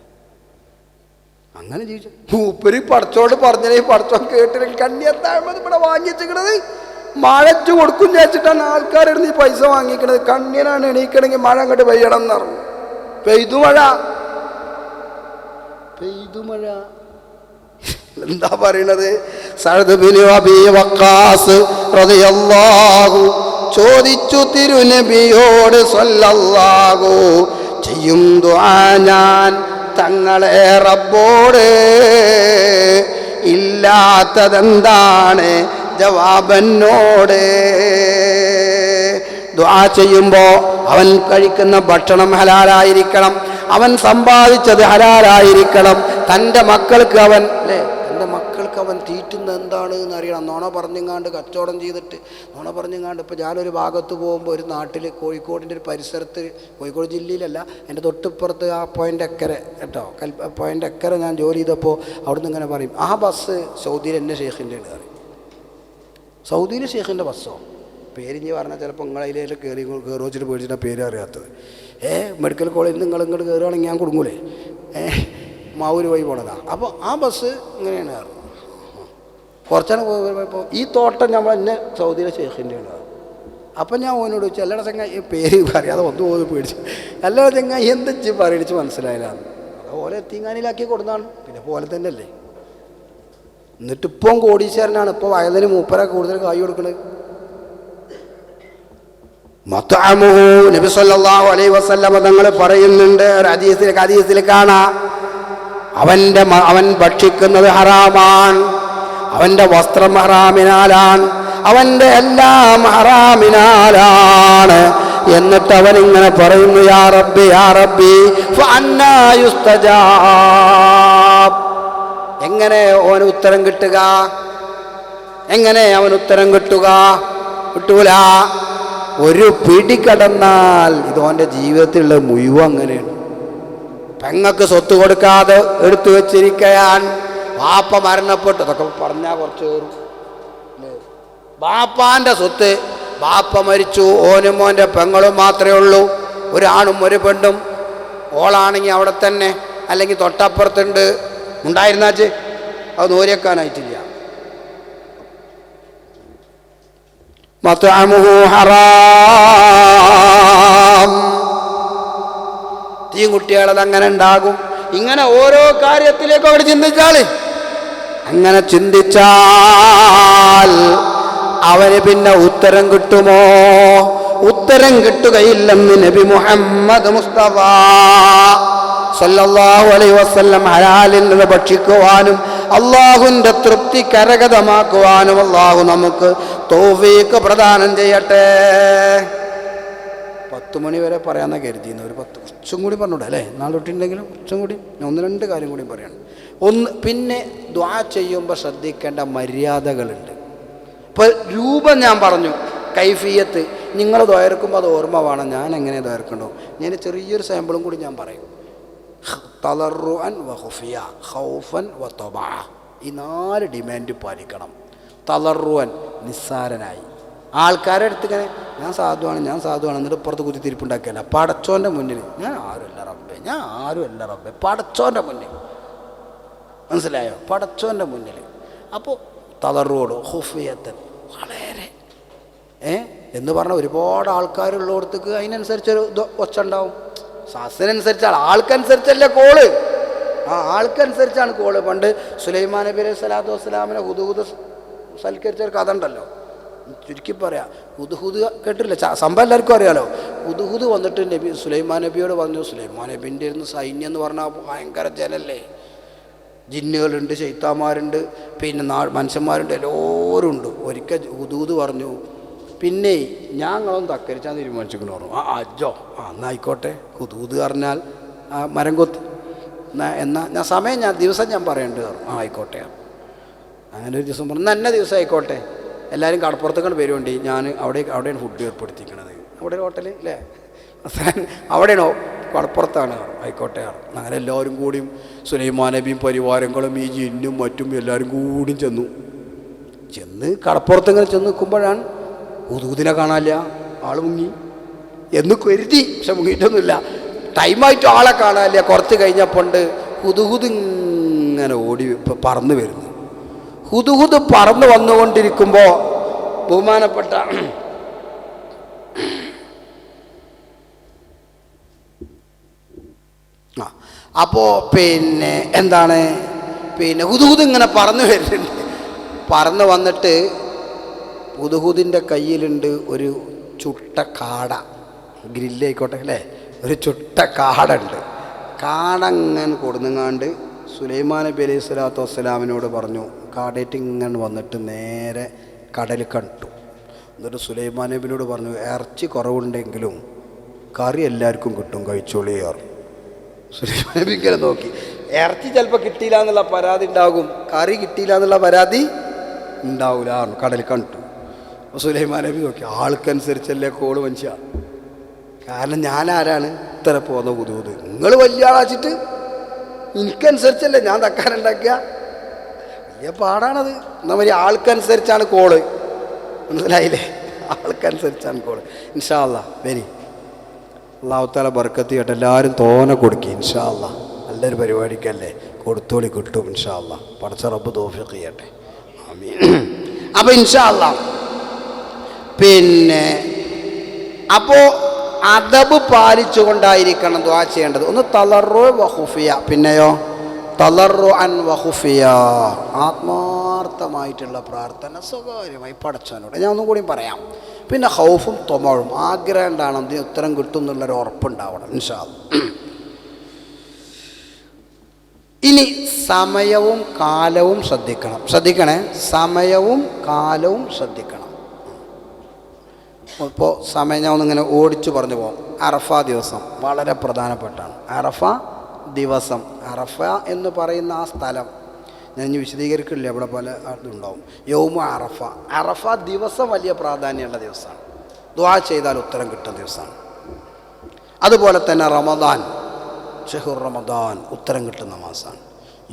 അങ്ങനെ ജീവിച്ചു. മൂപ്പര് പടച്ചോട് പറഞ്ഞേ, പടച്ചോൻ കേട്ടില്ല. കണ്ണിയത്താകുമ്പോൾ ഇവിടെ വാങ്ങിച്ചിക്കണത് മഴച്ചു കൊടുക്കും വിചാരിച്ചിട്ടാണ് ആൾക്കാരെടുന്ന് ഈ പൈസ വാങ്ങിക്കണത്. കണ്ണിയനാണ് എണീക്കണമെങ്കിൽ മഴ അങ്ങോട്ട് പെയ്യണം എന്ന് പറഞ്ഞു. പെയ്തു മഴ. എന്താ പറയണത്? സഅദ് ബിൻ അബീ വഖാസ് റളിയല്ലാഹു ചോദിച്ചു തിരുനബിയോട് സല്ലല്ലാഹു, ചെയ്യും ദുആ ഞാൻ തങ്ങളെ റബ്ബോട്, ഇല്ലാത്തതെന്താണ് ജവാബന്നോട്? ദുആ ചെയ്യുമ്പോൾ അവൻ കഴിക്കുന്ന ഭക്ഷണം ഹലാലായിരിക്കണം, അവൻ സമ്പാദിച്ചത് ഹലാലായിരിക്കണം. തൻ്റെ മക്കൾക്ക് അവൻ അവൻ തീറ്റുന്നത് എന്താണ് എന്നറിയണം. നുണ പറഞ്ഞെങ്ങാണ്ട് കച്ചവടം ചെയ്തിട്ട് നുണ പറഞ്ഞെങ്ങാണ്ട്. ഇപ്പോൾ ഞാനൊരു ഭാഗത്ത് പോകുമ്പോൾ ഒരു നാട്ടിൽ കോഴിക്കോടിൻ്റെ ഒരു പരിസരത്ത്, കോഴിക്കോട് ജില്ലയിലല്ല, എൻ്റെ തൊട്ടിപ്പുറത്ത് ആ പോയിൻ്റ് അക്കരെ കേട്ടോ, പോയിൻ്റ് അക്കരെ ഞാൻ ജോലി ചെയ്തപ്പോൾ അവിടുന്ന് ഇങ്ങനെ പറയും, ആ ബസ് സൗദിയിൽ എന്നെ ഷെയ്ഖിൻ്റെ ആണ് പറയും. സൗദിയിൽ ഷെയ്ഖിൻ്റെ ബസ്സോ? പേരിഞ്ഞ് പറഞ്ഞാൽ ചിലപ്പോൾ നിങ്ങളതിൽ കയറി വെച്ചിട്ട് പേടിച്ചിട്ട് പേര് അറിയാത്തത്. മെഡിക്കൽ കോളേജിൽ നിങ്ങൾ ഇങ്ങോട്ട് കയറുകയാണെങ്കിൽ ഞാൻ കൊടുങ്ങൂലേ? മാവൂര് വഴി പോണതാണ്. അപ്പോൾ ആ ബസ് ഇങ്ങനെയാണ് കയറുന്നത്. കുറച്ചാണ് പോയപ്പോൾ ഈ തോട്ടം നമ്മൾ എന്നെ സൗദിയിലെ ഷെയ്ഖിൻ്റെ ആണ്. അപ്പം ഞാൻ ഓനോട് ചോദിച്ചു, അല്ലട ചങ്ങായി പേര് പറയാതെ ഒന്ന് പോയി പേടിച്ചു, അല്ലട ചങ്ങായി എന്തെച്ച് പറയിച്ച് മനസ്സിലായില്ലാന്ന്. അത് ഓലെ എത്തിങ്ങാനിലാക്കി കൊടുത്താണ്, പിന്നെ പോലെ തന്നെ അല്ലേ. എന്നിട്ടിപ്പം കോടീശ്വരനാണ്, ഇപ്പോൾ വയലിന് മൂപ്പര കൂടുതൽ കായ് കൊടുക്കണത്. മത്അമുഹു നബി സല്ലല്ലാഹു അലൈഹി വസല്ലം തങ്ങൾ പറയുന്നുണ്ട്, ഒരു ഹദീസിൽ കാണാം, അവൻ ഭക്ഷിക്കുന്നത് ഹറാമാണ്, അവൻ്റെ വസ്ത്രം ഹറാമിനാലാണ്, അവൻ്റെ എല്ലാം ഹറാമിനാലാണ്. എന്നിട്ട് അവൻ ഇങ്ങനെ പറയുന്നു, യാ റബ്ബി യാ റബ്ബി ഫഅന്നാ യുസ്തജാബ്. എങ്ങനെ അവന് ഉത്തരം കിട്ടുക? എങ്ങനെ അവൻ ഉത്തരം കിട്ടൂല. ഒരു പിടി കടന്നാൽ ഇത് അവൻ്റെ ജീവിതത്തിലുള്ള മുഴുവൻ അങ്ങനെയാണ്. പെങ്ങൾക്ക് സ്വത്ത് കൊടുക്കാതെ എടുത്തു വെച്ചിരിക്കാൻ, വാപ്പ മരണപ്പെട്ടു, അതൊക്കെ പറഞ്ഞാൽ കുറച്ച് കയറും. ബാപ്പാൻ്റെ സ്വത്ത്, ബാപ്പ മരിച്ചു, ഓനും മോൻ്റെ പെങ്ങളും മാത്രമേ ഉള്ളൂ, ഒരാണും ഒരു പെണ്ണും. ഓളാണെങ്കിൽ അവിടെ തന്നെ അല്ലെങ്കിൽ തൊട്ടപ്പുറത്തുണ്ട്, ഉണ്ടായിരുന്നാച്ച് അത് നോരിയേക്കാനായിട്ടില്ല. മത്അമുഹു ഹറാം. കുട്ടികളത് അങ്ങനെ ഉണ്ടാകും. ഇങ്ങനെ ഓരോ കാര്യത്തിലേക്കും അവിടെ ചിന്തിച്ചാല്, അങ്ങനെ ചിന്തിച്ചാൽ അവന് പിന്നെ ഉത്തരം കിട്ടുമോ? ഉത്തരം കിട്ടുകയില്ലെന്ന് നബി മുഹമ്മദ് മുസ്തഫ സല്ലല്ലാഹു അലൈഹി വസല്ലം ഹലാലിൽ നിന്ന് ഭക്ഷിക്കുവാനും അള്ളാഹുവിൻ്റെ തൃപ്തി കരഗതമാക്കുവാനും അള്ളാഹു നമുക്ക് തൗഫീഖ് പ്രദാനം ചെയ്യട്ടെ. 10 മണി വരെ പറയാമെന്ന് കരുതിയിരുന്നു. ഒരു 10 കുറച്ചും കൂടി പറഞ്ഞൂടെ അല്ലേ? നാളെ തൊട്ടുണ്ടെങ്കിലും കുറച്ചും കൂടി 1-2 കാര്യം കൂടി പറയണം. പിന്നെ ദുആ ചെയ്യുമ്പോൾ ശ്രദ്ധിക്കേണ്ട മര്യാദകളുണ്ട്. ഇപ്പോൾ രൂപം ഞാൻ പറഞ്ഞു, കൈഫിയത്ത് നിങ്ങൾ ദ്വയർക്കുമ്പോൾ അത് ഓർമ്മ വേണം. ഞാൻ എങ്ങനെ ദ്വയർക്കണ്ടോ? ഞാൻ ചെറിയൊരു സാമ്പിളും കൂടി ഞാൻ പറയും. തളറുഅൻ വ ഖുഫിയ, ഖൗഫൻ വ തബഅ, ഈ 4 ഡിമാൻഡ് പാലിക്കണം. തളറുഅൻ നിസ്സാരനായി, ആൾക്കാരെ അടുത്ത് ഇങ്ങനെ ഞാൻ സാധുവാണ് എന്നിട്ട് പുറത്ത് കുത്തിത്തിരിപ്പുണ്ടാക്കിയല്ല. പടച്ചോൻ്റെ മുന്നിൽ ഞാൻ ആരുമല്ല റബ്ബേ, പടച്ചോൻ്റെ മുന്നിൽ, മനസ്സിലായോ? പടച്ചോൻ്റെ മുന്നിൽ. അപ്പോൾ തളറുവോട് ഖുഫിയത്തൻ, വളരെ എന്ന് പറഞ്ഞാൽ ഒരുപാട് ആൾക്കാരുള്ളിടത്തേക്ക് അതിനനുസരിച്ചൊരു ഒച്ച ഉണ്ടാവും. സാസിനനുസരിച്ചാണ്, ആൾക്കനുസരിച്ചല്ലേ കോള്, ആ ആൾക്കനുസരിച്ചാണ് കോള്. പണ്ട് സുലൈമാൻ നബി അലൈഹി സ്വലാത്തു വസ്സലാമിനെ ഹുദ്ഹുദ് സൽക്കരിച്ചൊരു കഥ ഉണ്ടല്ലോ, ചുരുക്കി പറയാം. ഹുദ്ഹുദ് കേട്ടില്ല, സംഭവം എല്ലാവർക്കും അറിയാലോ. ഹുദ്ഹുദ് വന്നിട്ട് സുലൈമാൻ നബിയോട് പറഞ്ഞു, സുലൈമാൻ നബിൻ്റെ ഇരുന്ന് സൈന്യം എന്ന് പറഞ്ഞാൽ ഭയങ്കര ജനല്ലേ, ജിന്നുകളുണ്ട്, ശൈത്താന്മാരുണ്ട്, പിന്നെ മനുഷ്യന്മാരുണ്ട്, എല്ലാവരും ഉണ്ട്. ഒരിക്കൽ ഹുദ്ഹുദ് പറഞ്ഞു, പിന്നെ ഞങ്ങളൊന്ന് തക്കരിച്ചാൽ തീരുമാനിച്ചിരിക്കുന്നു പറഞ്ഞു. അജ്ജോ എന്നായിക്കോട്ടെ, ഹുദ്ഹുദ് പറഞ്ഞാൽ മരം കൊത്തി എന്നാൽ ഞാൻ ദിവസം ഞാൻ പറയേണ്ടത് പറഞ്ഞു. ആയിക്കോട്ടെ. അങ്ങനെ ഒരു ദിവസം പറഞ്ഞു, എന്നെ ദിവസം ആയിക്കോട്ടെ, എല്ലാവരും കടപ്പുറത്തേക്കാണ് വരുവേണ്ടി, ഞാൻ അവിടെയാണ് ഫുഡ് ഏർപ്പെടുത്തിക്കണത്, അവിടെ ഒരു ഹോട്ടൽ അല്ലേ, അവിടെയാണോ കടപ്പുറത്താണ്. ആയിക്കോട്ടെ. അങ്ങനെ എല്ലാവരും കൂടിയും സുലൈമാൻ നബിയും പരിവാരങ്ങളും ഈ ജിന്നും മറ്റും എല്ലാവരും കൂടിയും ചെന്ന് കടപ്പുറത്ത് ചെന്ന് നിൽക്കുമ്പോഴാണ് ഹുദ്ഹുദിനെ കാണാനില്ല, ആൾ മുങ്ങി എന്ന് കരുതി. പക്ഷെ മുങ്ങിയിട്ടൊന്നുമില്ല, ടൈമായിട്ട് ആളെ കാണാനില്ല. കുറച്ച് കഴിഞ്ഞപ്പോണ്ട് ഹുദ്ഹുദ് ഇങ്ങനെ പറന്ന് വരുന്നു. ഹുദ്ഹുദ് പറന്ന് വന്നുകൊണ്ടിരിക്കുമ്പോൾ ബഹുമാനപ്പെട്ട അപ്പോൾ എന്താണ് ഹുദ്ഹുദ് ഇങ്ങനെ പറന്ന് വരുന്നുണ്ട്. പറന്ന് വന്നിട്ട് ഹുദ്ഹുദിൻ്റെ കയ്യിലുണ്ട് ഒരു ചുട്ട കാട, ഗ്രില്ലായിക്കോട്ടെ അല്ലേ, ഒരു ചുട്ട കാടുണ്ട്. കാടങ്ങനെ കൊടുങ്ങാണ്ട് സുലൈമാൻ നബി അലൈഹി സ്വലാത്തു വസ്സലാമിനോട് പറഞ്ഞു. കാടേറ്റ് ഇങ്ങനെ വന്നിട്ട് നേരെ കടൽ കണ്ടു. എന്നിട്ട് സുലൈമാൻ നബിനോട് പറഞ്ഞു, ഇറച്ചി കുറവുണ്ടെങ്കിലും കറി എല്ലാവർക്കും കിട്ടും, കഴിച്ചോളിയാറും. സുലൈമാൻ നബി ഇങ്ങനെ നോക്കി, ഇറച്ചി ചിലപ്പോൾ കിട്ടിയില്ല എന്നുള്ള പരാതി ഉണ്ടാകും, കറി കിട്ടിയില്ല എന്നുള്ള പരാതി ഉണ്ടാവില്ല. കടൽ കണ്ടു. അപ്പോൾ സുലൈമാൻ നബി നോക്കി, ആൾക്കനുസരിച്ചല്ലേ കോള് മനുഷ്യ, കാരണം ഞാൻ ആരാണ് ഇത്ര പോകുന്ന ഹുദ്ഹുദ്, നിങ്ങൾ വലിയ ആളാച്ചിട്ട് എനിക്കനുസരിച്ചല്ലേ ഞാൻ തക്കാനുണ്ടാക്കുക, വലിയ പാടാണത്. എന്നാൽ മതി, ആൾക്കനുസരിച്ചാണ് കോള്, മനസ്സിലായില്ലേ? ആൾക്കനുസരിച്ചാണ് കോള്. ഇൻഷാ അല്ലാ വരി, അല്ലാഹു തആല ബർക്കത്ത് ചെയ്യട്ടെ. എല്ലാവരും തോനെ കൊടുക്കുക ഇൻഷാ അല്ലാ, നല്ലൊരു പരിപാടിക്കല്ലേ, കൊടുത്തോളി കിട്ടും ഇൻഷാ അല്ലാ. പടച്ച റബ്ബ് തൗഫീഖ് ചെയ്യട്ടെ, ആമീൻ. അപ്പോൾ ഇൻഷാ അല്ലാ അപ്പോൾ അദബ് പാലിച്ചുകൊണ്ടായിരിക്കണം ദുആ ചെയ്യേണ്ടത്. ഒന്ന് തളറു വഖുഫിയ, പിന്നെയോ തളറു അൻ വഖുഫിയ, ആത്മാർത്ഥമായിട്ടുള്ള പ്രാർത്ഥന സ്വകാര്യമായി പടച്ചവനോട്. ഞാൻ ഒന്നും കൂടി പറയാം. പിന്നെ ഖൗഫും തൊമഴും, ആഗ്രഹം ഉണ്ടാവണം, ഇതിന് ഉത്തരം കിട്ടും എന്നുള്ളൊരു ഉറപ്പുണ്ടാവണം ഇൻഷാ അല്ലാഹ്. ഇനി സമയവും കാലവും ശ്രദ്ധിക്കണേ, സമയവും കാലവും ശ്രദ്ധിക്കണം. ഇപ്പോൾ സമയം ഞാൻ ഒന്നിങ്ങനെ ഓടിച്ചു പറഞ്ഞു പോകും. അറഫ ദിവസം വളരെ പ്രധാനപ്പെട്ടാണ്. അറഫ ദിവസം, അറഫ എന്ന് പറയുന്ന ആ സ്ഥലം ഞാൻ ഇനി വിശദീകരിക്കില്ല, അവിടെ പല ഇതുണ്ടാവും. യൗമ അറഫ, അറഫ ദിവസം വലിയ പ്രാധാന്യമുള്ള ദിവസമാണ്. ദുആ ചെയ്താൽ ഉത്തരം കിട്ടുന്ന ദിവസമാണ്. അതുപോലെ തന്നെ റമദാൻ, ഷഹ്റു റമദാൻ, ഉത്തരം കിട്ടുന്ന മാസമാണ്.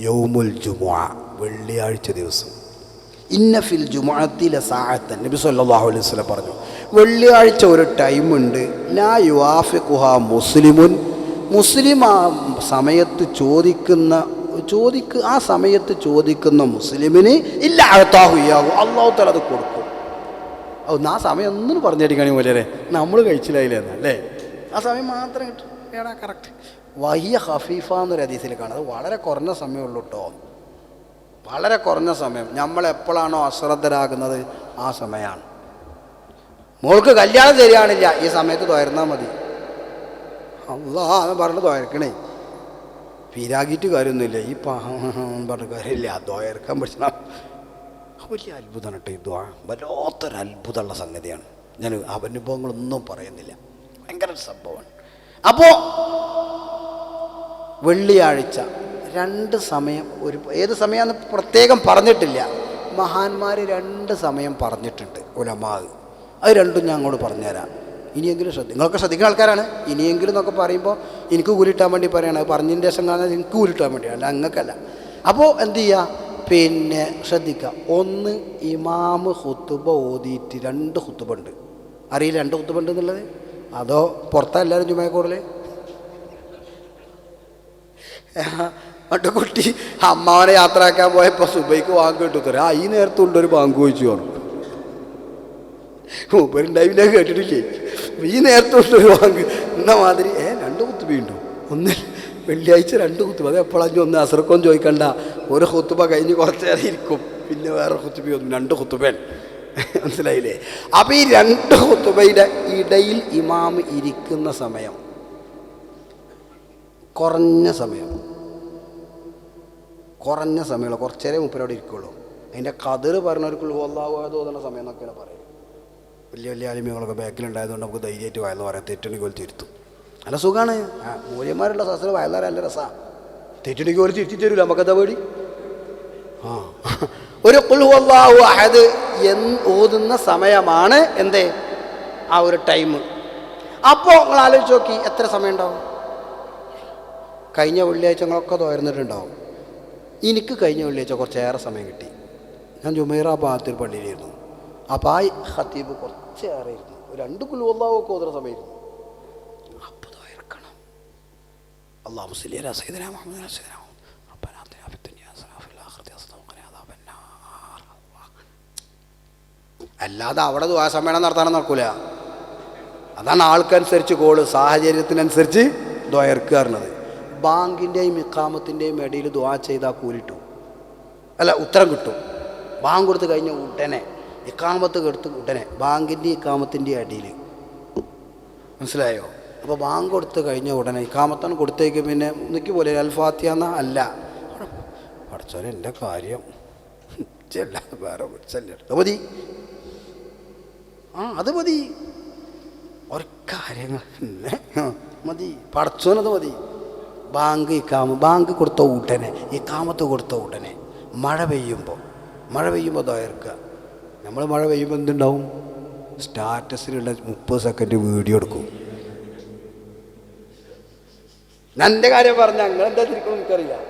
യൗമുൽ ജുമുഅ, വെള്ളിയാഴ്ച ദിവസം. ഇന്ന ഫിൽ ജുമുഅത്തി ലസാഅത്തൻ, നബി സല്ലല്ലാഹു അലൈഹി വസല്ലം പറഞ്ഞു, വെള്ളിയാഴ്ച ഒരു ടൈമുണ്ട്, ലാ യുവാഫിഖുഹാ മുസ്ലിമുൻ, മുസ്ലിം ആ സമയത്ത് ആ സമയത്ത് ചോദിക്കുന്ന മുസ്ലിമിന് ഇല്ല അഅതാഹു ഇയ്യാഹു, അല്ലാഹു തആല അത് കൊടുക്കും. ആ സമയം ഒന്നും പറഞ്ഞിരിക്കണേ പോലെ നമ്മൾ കഴിച്ചില്ലായില്ലേ എന്നല്ലേ, ആ സമയം മാത്രം കിട്ടും. ഏടാ കറക്റ്റ്. വഹിയ ഖഫീഫ എന്നൊരു ഹദീസിൽ കാണാം. അത് വളരെ കുറഞ്ഞ സമയമുള്ളൂ കേട്ടോ, വളരെ കുറഞ്ഞ സമയം. നമ്മൾ എപ്പോഴാണോ അശ്രദ്ധരാകുന്നത് ആ സമയമാണ്. മോൾക്ക് കല്യാണം ശരിയാണില്ല, ഈ സമയത്ത് തൊയർന്നാൽ മതി. അല്ലാഹ് എന്ന് പറഞ്ഞ് തൊയർക്കണേ, പിരാഗിയിട്ട് കാര്യമൊന്നുമില്ല. ഈ പറഞ്ഞ കാര്യമില്ല, ദ്വയർക്കാൻ പഠിച്ചാൽ വലിയ അത്ഭുതമാണ് കേട്ടോ. ഈ ദ്വാ വല്ലാത്തൊരു അത്ഭുതമുള്ള സംഗതിയാണ്. ഞാൻ അനുഭവങ്ങളൊന്നും പറയുന്നില്ല, ഭയങ്കര സംഭവമാണ്. അപ്പോൾ വെള്ളിയാഴ്ച രണ്ട് സമയം, ഏത് സമയമാണെന്ന് പ്രത്യേകം പറഞ്ഞിട്ടില്ല. മഹാന്മാർ രണ്ട് സമയം പറഞ്ഞിട്ടുണ്ട് ഉലമാ. അത് രണ്ടും ഞാൻ അങ്ങോട്ട് പറഞ്ഞുതരാം. ഇനിയെങ്കിലും നിങ്ങളൊക്കെ ശ്രദ്ധിക്കുന്ന ആൾക്കാരാണ്. ഇനിയെങ്കിലും എന്നൊക്കെ പറയുമ്പോൾ എനിക്ക് കൂലിട്ടാൻ വേണ്ടി പറയണം. അത് പറഞ്ഞതിൻ്റെ ശേഷം കാണാൻ എനിക്ക് കൂലിട്ടാൻ വേണ്ടിയാണ്, അല്ല അങ്ങക്കല്ല. അപ്പോൾ എന്ത് ചെയ്യുക, പിന്നെ ശ്രദ്ധിക്കുക. ഒന്ന്, ഇമാമ് ഖുതുബ ഓതിയിട്ട്, രണ്ട് ഖുതുബ ഉണ്ട്. അറിയില്ല രണ്ട് ഖുതുബ ഉണ്ട് എന്നുള്ളത്? അതോ പുറത്താ എല്ലാവരും ജുമഅക്കൂടൽ? പണ്ട് കുട്ടി അമ്മാവനെ യാത്രയാക്കാൻ പോയപ്പോൾ സുബൈക്ക് ബാങ്ക് കിട്ടു തരാം. ഈ നേരത്തുണ്ടൊരു ബാങ്ക് ചോദിച്ചു പറഞ്ഞു. മൂപ്പരുണ്ടാവില്ല, കേട്ടിട്ടില്ലേ? ഈ നേരത്തുണ്ടൊരു ബാങ്ക് എന്ന മാതിരി. രണ്ട് ഖുതുബയുണ്ടോ? ഒന്ന് വെള്ളിയാഴ്ച രണ്ട് ഖുതുബ. അത് എപ്പോഴാഞ്ഞു ഒന്ന് അസർക്കൊന്നും ചോദിക്കണ്ട. ഒരു ഖുതുബ കഴിഞ്ഞ് കുറച്ച് നേരം ഇരിക്കും, പിന്നെ വേറെ ഖുതുബയൊന്നും. രണ്ട് ഖുതുബൻ, മനസ്സിലായില്ലേ? അപ്പം ഈ രണ്ട് ഖുതുബയുടെ ഇടയിൽ ഇമാം ഇരിക്കുന്ന സമയം കുറഞ്ഞ സമയമുള്ള കുറച്ചേരെ മുപ്പരോടെ ഇരിക്കുള്ളൂ. അതിൻ്റെ കതിർ പറഞ്ഞവർക്കുള്ളൂ അല്ലാഹു തോന്നുന്ന സമയം എന്നൊക്കെയാണ് പറയുന്നത്. വലിയ വലിയ ആലിമ്യങ്ങളൊക്കെ ബാക്കിലുണ്ടായതുകൊണ്ട് നമുക്ക് ധൈര്യമായിട്ട് വയലു പറയാം. തെറ്റുണ്ടെങ്കിൽ പോലും തിരുത്തും. നല്ല സുഖമാണ്. മൂല്യന്മാരുള്ള ശാസ്ത്രം വയലാറ് നല്ല രസമാണ്. തെറ്റുണ്ടെങ്കിൽ പോലും തിരുത്തി തരൂല, നമുക്കതാ പേടി. ഒരു ഖുൽ ഹുവല്ലാഹു അഹദ് ഓതുന്ന സമയമാണ് എന്തേ ആ ഒരു ടൈം. അപ്പോൾ നിങ്ങൾ ആലോചിച്ച് നോക്കി, എത്ര സമയം ഉണ്ടാവും? കഴിഞ്ഞ വെള്ളിയാഴ്ച ഞങ്ങളൊക്കെ തോർന്നിട്ടുണ്ടാവും. എനിക്ക് കഴിഞ്ഞ വെള്ളിയാഴ്ച കുറച്ചേറെ സമയം കിട്ടി. ഞാൻ ജുമൈറ ഭാഗത്തൊരു പള്ളിയിലായിരുന്നു. അപ്പോൾ ആ ഖത്തീബ് കുറച്ചേറെ ഇരുന്നു. ഒരു രണ്ട് ഖുൽ ഹുവല്ലാഹു ഒക്കെ ഓതുന്ന സമയമായിരുന്നു. അപ്പോൾ തോർക്കണം. അല്ലാഹു സ്വല്ലി അലാ സയ്യിദിനാ മുഹമ്മദ് റസൂലിനാ റബ്ബനാ ആതിനാ ഫിദ്ദുനിയാ ഹസനത വഫിൽ ആഖിറതി ഹസനത വഖിനാ അദാബന്നാർ. അല്ലാതെ അവിടെ ദുആ സമ്മേളനം നടത്താനും നടക്കൂല. അതാണ് ആൾക്കനുസരിച്ച് കോള്, സാഹചര്യത്തിനനുസരിച്ച് ദ്വയർക്കാറുള്ളത്. ബാങ്കിൻ്റെയും ഇഖാമത്തിൻ്റെയും ഇടയിൽ ദുആ ചെയ്താൽ കൂലിട്ടു, അല്ല ഉത്തരം കിട്ടും. ബാങ്ക് കൊടുത്ത് കഴിഞ്ഞ ഉടനെ, ഇഖാമത്ത് കൊടുത്ത് ഉടനെ, ബാങ്കിൻ്റെ ഇഖാമത്തിൻ്റെ ഇടയിൽ, മനസ്സിലായോ? അപ്പോൾ ബാങ്ക് കൊടുത്ത് കഴിഞ്ഞ ഉടനെ ഇഖാമത്താണ് കൊടുത്തേക്ക്. പിന്നെ ഒന്നിക്ക് പോലെ അൽഫാത്തിയ എന്നാ അല്ല, പഠിച്ചോലെ എൻ്റെ കാര്യം ചെല്ല, വേറെ ചെല്ല, അത് മതി. അത് മതി. ഒരു കാര്യങ്ങൾ മതി, പടച്ചോനത് മതി. ബാങ്ക് കൊടുത്ത ഉടനെ, ഇഖാമത്ത് കൊടുത്ത ഉടനെ, മഴ പെയ്യുമ്പോൾ ദ്വയർക്കുക. നമ്മൾ മഴ പെയ്യുമ്പോൾ എന്തുണ്ടാവും? സ്റ്റാറ്റസിലുള്ള 30 സെക്കൻഡ് വീഡിയോ എടുക്കും. ഞാൻ എൻ്റെ കാര്യം പറഞ്ഞ നിങ്ങളെന്താ തിരിക്കണം എനിക്കറിയാം.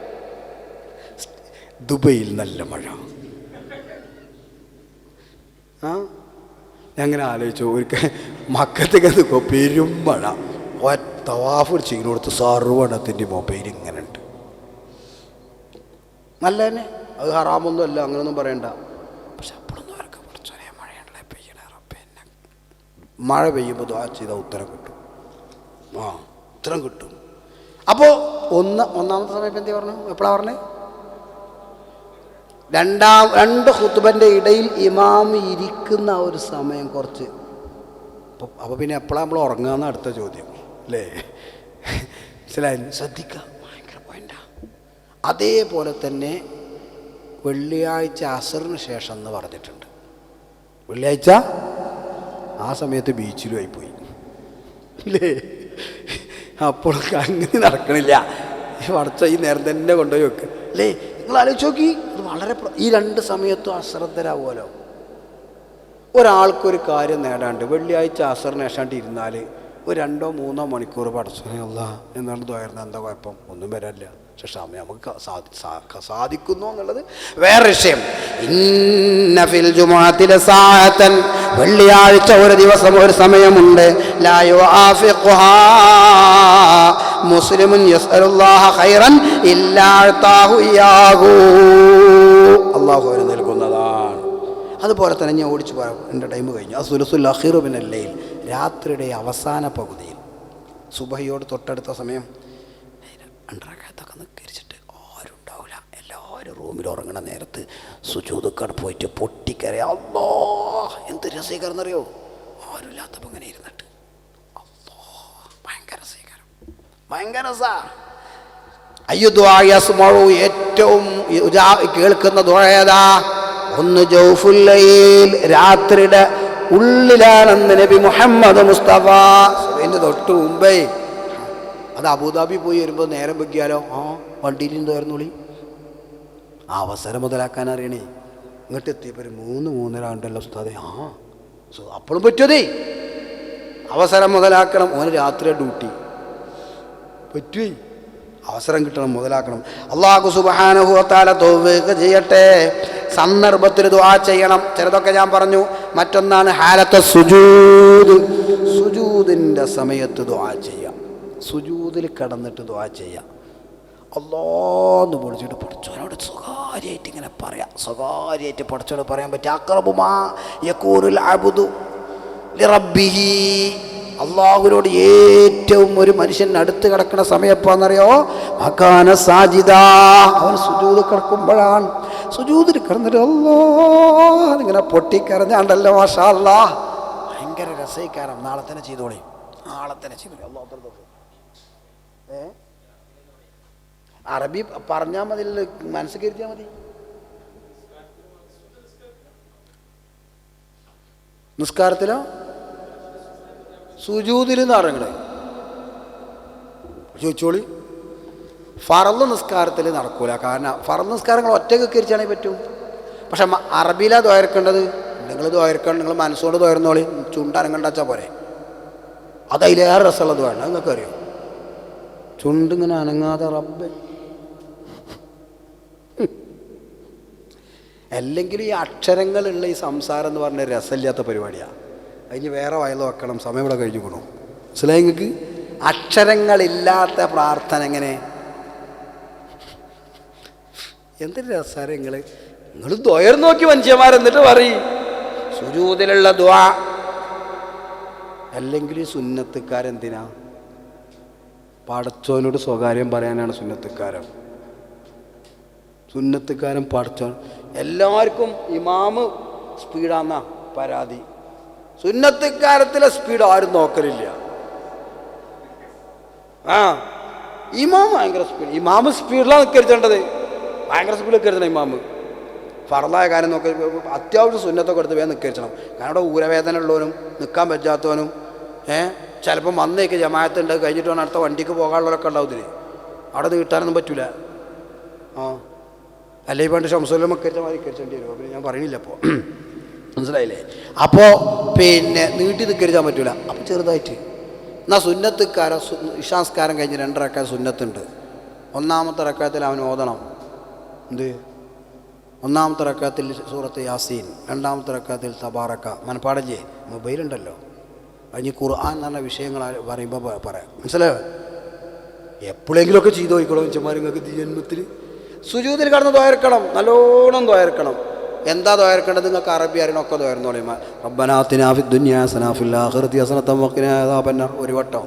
ദുബൈയിൽ നല്ല മഴ. ഞാൻ അങ്ങനെ ആലോചിച്ചു, ഒരിക്കൽ മക്കത്തേക്ക് നിൽക്കുമ്പോൾ പെരും മഴ. തവാഫ് ചെയ്യുന്നിടത്ത് സർവ്വണത്തിൻ്റെ മൊബൈൽ ഇങ്ങനെ ഉണ്ട്. നല്ല തന്നെ, അത് ഹറാമൊന്നും അല്ല, അങ്ങനെയൊന്നും പറയണ്ട. പക്ഷെ അപ്പോഴൊന്നും അവർക്ക് കുറച്ചൊരേ മഴയാണല്ലേ പെയ്യണ. മഴ പെയ്യുമ്പോൾ ദുആ ചെയ്താൽ ഉത്തരം കിട്ടും. ഉത്തരം കിട്ടും. അപ്പോൾ ഒന്നാമത്തെ സമയം ഇപ്പം എന്താ പറഞ്ഞു? എപ്പോഴാണ് പറഞ്ഞത്? രണ്ട് ഖുത്ബൻ്റെ ഇടയിൽ ഇമാം ഇരിക്കുന്ന ഒരു സമയം കുറച്ച്. അപ്പോൾ പിന്നെ എപ്പോഴാണ് നമ്മൾ ഉറങ്ങാമെന്ന് അടുത്ത ചോദ്യം അല്ലേ? മനസ്സിലായി? ശ്രദ്ധിക്കുക, ഭയങ്കര പോയിൻ്റാ. അതേപോലെ തന്നെ വെള്ളിയാഴ്ച അസറിന് ശേഷം എന്ന് പറഞ്ഞിട്ടുണ്ട്. വെള്ളിയാഴ്ച ആ സമയത്ത് ബീച്ചിലും ആയിപ്പോയി അല്ലേ? അപ്പോഴൊക്കെ അങ്ങനെ നടക്കണില്ല. പഠിച്ച ഈ നേരം തന്നെ കൊണ്ടുപോയി വെക്കുക അല്ലേ? നിങ്ങൾ ആലോചിച്ച് നോക്കി, ഇത് വളരെ ഈ രണ്ട് സമയത്തും അശ്രദ്ധരാവുമല്ലോ. ഒരാൾക്കൊരു കാര്യം നേടാണ്ട് വെള്ളിയാഴ്ച അസറിന് ശേഷാണ്ട് ഇരുന്നാൽ ഒരു 2-3 മണിക്കൂർ പഠിച്ചോനെ അല്ലാ എന്നാണ് ദ്വാരുന്നത്. എന്താ കുഴപ്പം? ഒന്നും വരാനില്ല. പക്ഷെ സമയം നമുക്ക് സാധിക്കുന്നു എന്നുള്ളത് വേറെ വിഷയം. ഇന്ന ഫിൽ ജുമുഅത്തിലെ സാഅത്തൻ, വെള്ളിയാഴ്ച ഒരു ദിവസം ഒരു സമയമുണ്ട്. ലാ യുആഫിഖുഹാ മുസ്ലിമുൻ യസ്അലുല്ലാഹ ഖൈറൻ ഇല്ലാ അതാഹു ഇയാഹു. അല്ലാഹു അവന് നൽകുന്നതാണ്. അതുപോലെ തന്നെ ഞാൻ ഓടിച്ചു പറയാം, എൻ്റെ ടൈം കഴിഞ്ഞു. അസ്സുലുസുൽ അഖീറു മിനൽ ലൈൽ, രാത്രിയുടെ അവസാന പകുതിയിൽ, സുബഹിയോട് തൊട്ടടുത്ത സമയം, 2 റക്അത്തൊക്കെ നിസ്കരിച്ചിട്ട് ആരും ഉണ്ടാവില്ല. എല്ലാവരും റൂമിൽ ഉറങ്ങണ നേരത്ത് സുജൂദുക്കാട് പോയിട്ട് പൊട്ടിക്കരയാ. അല്ലാഹ് എന്ത് രസീകരം എന്നറിയോ? ആരും ഇല്ലാത്തപ്പോൾ ഇങ്ങനെ ഇരുന്നിട്ട് അല്ലാഹ് ഭയങ്കര രസീകരം, ഭയങ്കര രസാ. അയ്യു ദുആ യസ്മഉ, ഏറ്റവും കേൾക്കുന്ന ദുആ ഏതാ? ഒന്ന് ജൗഫുൽ ലൈൽ, രാത്രിയുടെ ഉള്ളിലാണെന്ന് നബി മുഹമ്മദ് മുസ്തഫ. അതിൻ്റെ തൊട്ട് മുമ്പേ അത് അബുദാബി പോയി വരുമ്പോൾ നേരം വെക്കിയാലോ വണ്ടിയിൽ എന്തായിരുന്നുള്ളി അവസരം മുതലാക്കാൻ അറിയണേ. ഇങ്ങോട്ട് എത്തിയപ്പോൾ ഒരു 3-3:30 ഉണ്ടല്ലോ ഉസ്താദേ. അപ്പോഴും പറ്റുമതേ, അവസരം മുതലാക്കണം. ഓന് രാത്രി ഡ്യൂട്ടി പറ്റുമേ, അവസരം കിട്ടണം, മുതലാക്കണം. അല്ലാഹു സുബ്ഹാനഹു വ തആല തൗഫീഖ് ചെയ്യട്ടെ. സന്ദർഭത്തിൽ ദുആ ചെയ്യണം. ചിലതൊക്കെ ഞാൻ പറഞ്ഞു. മറ്റൊന്നാണ് ഹാലത്ത് സുജൂദ്, സുജൂദിൻ്റെ സമയത്ത് ദുആ ചെയ്യാം. സുജൂദിൽ കിടന്നിട്ട് ദുആ ചെയ്യാം. അല്ലാഹ് വിളിച്ചിട്ട് പഠിച്ചവനോട് സ്വകാര്യമായിട്ട് ഇങ്ങനെ പറയാം. സ്വകാര്യമായിട്ട് പഠിച്ചവനോട് പറയാൻ പറ്റും. അഖ്റബു മാ യകൂനുൽ അബ്ദു ലിറബ്ബിഹി, അള്ളാഹുവിനോട് ഏറ്റവും ഒരു മനുഷ്യൻ അടുത്ത് കിടക്കുന്ന സമയം എപ്പോന്നറിയോ? മകാന സാജിദ, അവൻ സുജൂദ് കിടക്കുമ്പോഴാണ്. സുജൂദിൽ കിടന്നിട്ട് അല്ലാഹ് ഇങ്ങനെ പൊട്ടിക്കരഞ്ഞാണ്ടല്ലോ, മാഷാ അല്ലാഹ്, ഭയങ്കര രസീകരം. നാളെ തന്നെ ചെയ്തോളി, നാളെ തന്നെ ചെയ്തോളി. അല്ലാഹ് അറബി പറഞ്ഞാൽ മതി, മനസ്സിൽ കരുതിയാൽ മതി. നിസ്കാരത്തിലോ സുജൂദിൽ നിന്ന് ഇറങ്ങണേ ചോദിച്ചോളി. ഫറള് നിസ്കാരത്തിൽ നടക്കൂല. കാരണം ഫറള് നിസ്കാരങ്ങൾ ഒറ്റയ്ക്ക് കരിച്ചാണെങ്കിൽ പറ്റും. പക്ഷെ അറബിയിലാണ് ദ്വാരക്കേണ്ടത്. നിങ്ങൾ ദ്വാരക്കണം, നിങ്ങൾ മനസ്സുകൊണ്ട് ദ്വാരുന്നോളി. ചുണ്ടനങ്ങണ്ടാച്ചാൽ പോരെ. അത് അതിലേറെ രസമുള്ളത് വേണം. നിങ്ങൾക്ക് അറിയാം, ചുണ്ടിങ്ങനെ അനങ്ങാതെ റബ്ബ്. അല്ലെങ്കിൽ ഈ അക്ഷരങ്ങളുള്ള ഈ സംസാരം എന്ന് പറഞ്ഞ രസമില്ലാത്ത പരിപാടിയാണ്. അതിന് വേറെ വയല് വെക്കണം. സമയം ഇവിടെ കഴിഞ്ഞുകൊള്ളു. മനസ്സിലായി നിങ്ങൾക്ക്? അക്ഷരങ്ങളില്ലാത്ത പ്രാർത്ഥന എങ്ങനെ? എന്തൊരു രസാരം. നിങ്ങൾ ദ്വയർ നോക്കി മനുഷ്യന്മാരെന്നിട്ട് പറയും സുജൂദിലുള്ള ദുആ. അല്ലെങ്കിൽ സുന്നത്തുകാരെന്തിനാ? പടച്ചോനോട് സ്വകാര്യം പറയാനാണ് സുന്നത്തുകാരൻ. സുന്നത്തുകാരൻ പടച്ചോൻ. എല്ലാവർക്കും ഇമാമ് സ്പീഡാന്നാ പരാതി. സുന്നത്തുകാരത്തിലെ സ്പീഡ് ആരും നോക്കലില്ല. ഇമാം ഭയങ്കര സ്പീഡ്. ഇമാമ് സ്പീഡിലാണ് നിൽക്കരുത്തേണ്ടത്. ഭയങ്കര സ്പീഡിൽ കരുതണം ഇമാമ്. ഫറലായ കാര്യം നോക്കി അത്യാവശ്യം സുന്നത്തൊക്കെ എടുത്ത് വേഗം നിൽക്കണം. കാരണം അവിടെ ഊരവേദന ഉള്ളവനും നിൽക്കാൻ പറ്റാത്തവനും ചിലപ്പം വന്നേക്ക് ജമാഅത്തുണ്ട്, കഴിഞ്ഞിട്ട് വേണം അടുത്ത വണ്ടിക്ക് പോകാനുള്ളവരൊക്കെ ഉണ്ടാവും. ഇതിന് അവിടെ നീട്ടാനൊന്നും പറ്റൂല. അല്ലെങ്കിൽ പണ്ട് ഷംസുലും കരിച്ച മാതിരി കരിച്ചേണ്ടി വരും. പിന്നെ ഞാൻ പറയണില്ല അപ്പോൾ, മനസ്സിലായില്ലേ? അപ്പോൾ പിന്നെ നീട്ടി നിൽക്കരിച്ചാൻ പറ്റൂല. അപ്പം ചെറുതായിട്ട് എന്നാൽ സുന്നത്തുകാരൻ ഇശാസ്കാരം കഴിഞ്ഞ് 2 റക്അത്ത് സുന്നത്തുണ്ട്. ഒന്നാമത്തെ റക്അത്തിൽ അവൻ ഓതണം എന്ത്? ഒന്നാമത്തെ റക്അത്തിൽ സൂറത്ത് യാസീൻ, രണ്ടാമത്തെ റക്അത്തിൽ തബാറക്ക. മനപ്പാടം ചെയ്യേ, മൊബൈലുണ്ടല്ലോ. അതിന് ഖുർആൻ എന്ന് പറഞ്ഞ വിഷയങ്ങൾ പറയുമ്പോൾ പറയാം. മനസ്സിലായോ? എപ്പോഴെങ്കിലുമൊക്കെ ചെയ്തു പോയിക്കോളൂ. മനുഷ്യന്മാർ നിങ്ങൾക്ക് ജന്മത്തിൽ സുജൂദിൽ കടന്ന് ദ്വാരക്കണം, നല്ലോണം ദ്വാരക്കണം. എന്താ ദ്വാരക്കേണ്ടത്? നിങ്ങൾക്ക് അറബി അറിയണമൊക്കെ ദ്വാരുന്നോളി. റബ്ബനാ ആതിനാ ഫിദ് ദുനിയാ ഹസനത വഫിൽ ആഖിറതി ഹസനത വഖിനാ അദാബന്നാർ. ഒരു വട്ടം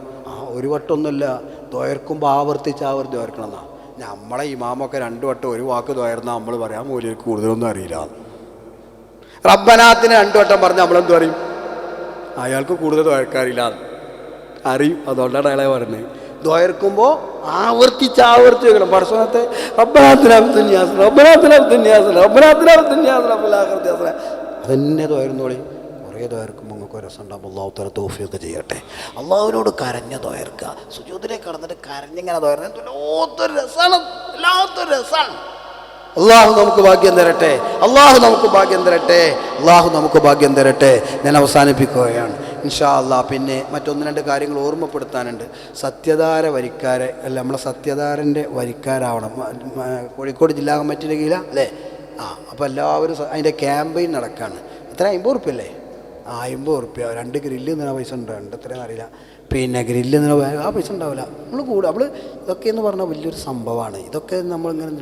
ഒരു വട്ടമൊന്നുമില്ല, ദ്വാരക്കുമ്പോൾ ആവർത്തിച്ച് ദ്വാരക്കണം എന്നാ. നമ്മളെ ഇമാമൊക്കെ 2 വട്ടം ഒരു വാക്ക് ദ്വാരുന്നാൽ നമ്മൾ പറയാം മൗലവിക്ക് കൂടുതലൊന്നും അറിയില്ല. റബ്ബനാത്തിന് 2 വട്ടം പറഞ്ഞാൽ നമ്മളെന്ത് പറയും? അയാൾക്ക് കൂടുതൽ ദ്വാരക്കാരില്ല അറിയും. അതുകൊണ്ടാണ് അയാളെ പറയുന്നത്. ദ്വാരക്കുമ്പോൾ ആവർത്തിച്ച് വെക്കണം. പടച്ചോനത്തെ അതന്നെ ദ്വാരുന്നോളി. കുറേ ദ്വാരക്കുമ്പോൾ നിങ്ങൾക്ക് രസമുണ്ടാകും. അള്ളാഹു തആല തൗഫീഖ് ചെയ്യട്ടെ. അള്ളാഹുവിനോട് കരഞ്ഞ ദ്വാരക്കുക, സുജൂദിലേക്ക് കടന്നിട്ട് കരഞ്ഞിങ്ങനെ ദ്വാരുന്നത് വല്ലാത്തൊരു രസമാണ്, വല്ലാത്തൊരു രസമാണ്. അള്ളാഹു നമുക്ക് ഭാഗ്യം തരട്ടെ, അള്ളാഹു നമുക്ക് ഭാഗ്യം തരട്ടെ, അള്ളാഹു നമുക്ക് ഭാഗ്യം തരട്ടെ. ഞാൻ അവസാനിപ്പിക്കുകയാണ് ഇൻഷാ അള്ളാഹ്. പിന്നെ മറ്റൊന്ന് 2 കാര്യങ്ങൾ ഓർമ്മപ്പെടുത്താനുണ്ട്. സത്യധാര വരിക്കാരെ അല്ല, നമ്മളെ സത്യധാരൻ്റെ വരിക്കാരാവണം. കോഴിക്കോട് ജില്ലാ കമ്മിറ്റിയുടെ കീഴിലാണ് അല്ലേ? അപ്പോൾ എല്ലാവരും അതിൻ്റെ ക്യാമ്പയിൻ നടക്കുകയാണ്. എത്ര 50 ഉറുപ്പ്യല്ലേ? 50 ഉറുപ്പ്യ. 2 ഗ്രില്ല് നിന്ന പൈസ ഉണ്ട്, എത്രയാണെന്ന് അറിയില്ല. പിന്നെ ഗ്രില്ല് നിന്ന ആ പൈസ ഉണ്ടാവില്ല. നമ്മൾ കൂടെ ഇതൊക്കെ എന്ന് പറഞ്ഞാൽ വലിയൊരു സംഭവമാണ്. ഇതൊക്കെ നമ്മളിങ്ങനെ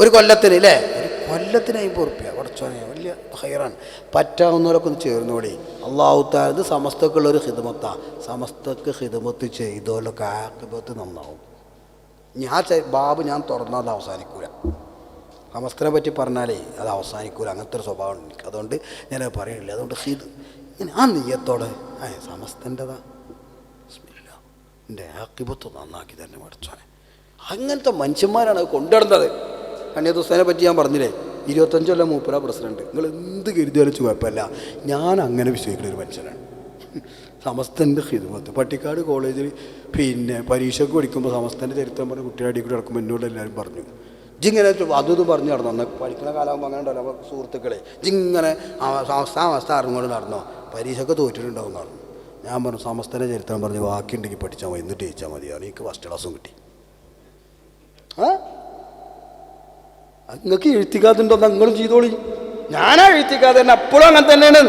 ഒരു കൊല്ലത്തിന് അല്ലേ, ഒരു കൊല്ലത്തിന് 50 ഉറുപ്പ്യ കുറച്ചോനെ വലിയ ഹൈറാണ്. പറ്റാവുന്നവരൊക്കെ ഒന്ന് ചേർന്നോടി. അള്ളാഹു തആല ഇത് സമസ്തക്കുള്ളൊരു ഖിദ്മത്താണ്. സമസ്തക്ക് ഖിദ്മത്ത് ചെയ്തോലൊക്കെ ആഖിബത്ത് നന്നാവും. ഞാൻ തുറന്നാൽ അത് അവസാനിക്കൂല. സമസ്തനെ പറ്റി പറഞ്ഞാലേ അത് അവസാനിക്കൂല. അങ്ങനത്തെ ഒരു സ്വഭാവം എനിക്ക്. അതുകൊണ്ട് ഞാനത് പറയണില്ല. അതുകൊണ്ട് ഇങ്ങനെ ആ നെയ്യത്തോടെ സമസ്തൻ്റെതാ എൻ്റെ ആഖിബത്ത് നന്നാക്കി തന്നെ പഠിച്ചോനെ. അങ്ങനത്തെ മനുഷ്യന്മാരാണ് അത് കൊണ്ടുവരുന്നത്. കന്യാദ് ഹുസൈനെ പറ്റി ഞാൻ പറഞ്ഞില്ലേ, 25 കൊല്ലം മൂപ്പര പ്രസിഡന്റ്. നിങ്ങൾ എന്ത് കരുതിയാലും കുഴപ്പമില്ല, ഞാൻ അങ്ങനെ വിശ്വസിക്കുന്ന ഒരു മനുഷ്യനാണ്. സമസ്തൻ്റെ ഖിദ്മത്ത് പട്ടിക്കാട് കോളേജിൽ പിന്നെ പരീക്ഷയ്ക്ക് പഠിക്കുമ്പോൾ സമസ്തൻ്റെ ചരിത്രം പറഞ്ഞ് കുട്ടിയുടെ അടി കൂടി നടക്കുമ്പോൾ എന്നോട് എല്ലാവരും പറഞ്ഞു, ജിങ്ങനെ അതും പറഞ്ഞു നടന്നോ. എന്നാൽ പഠിക്കുന്ന കാലമാകുമ്പോൾ അങ്ങനെ ഉണ്ടല്ലോ സുഹൃത്തുക്കളെ, ജിങ്ങനെ സമസ്ത അറിഞ്ഞുകൊണ്ട് നടന്നോ, പരീക്ഷയ്ക്ക് തോറ്റിട്ടുണ്ടാവും പറഞ്ഞു. ഞാൻ പറഞ്ഞു സമസ്തൻ്റെ ചരിത്രം പറഞ്ഞ് ബാക്കിയുണ്ടെങ്കിൽ പഠിച്ചാൽ മതി, എന്നിട്ട് ജയിച്ചാൽ മതിയാണ്. എനിക്ക് ഫസ്റ്റ് ക്ലാസ്സും കിട്ടി. നിങ്ങൾക്ക് എഴുത്തിക്കാതുണ്ടോ? നിങ്ങളും ചെയ്തോളി. ഞാനാ എഴുത്തിക്കാതെ തന്നെ, അപ്പോഴും അങ്ങനെ തന്നെയാണ്.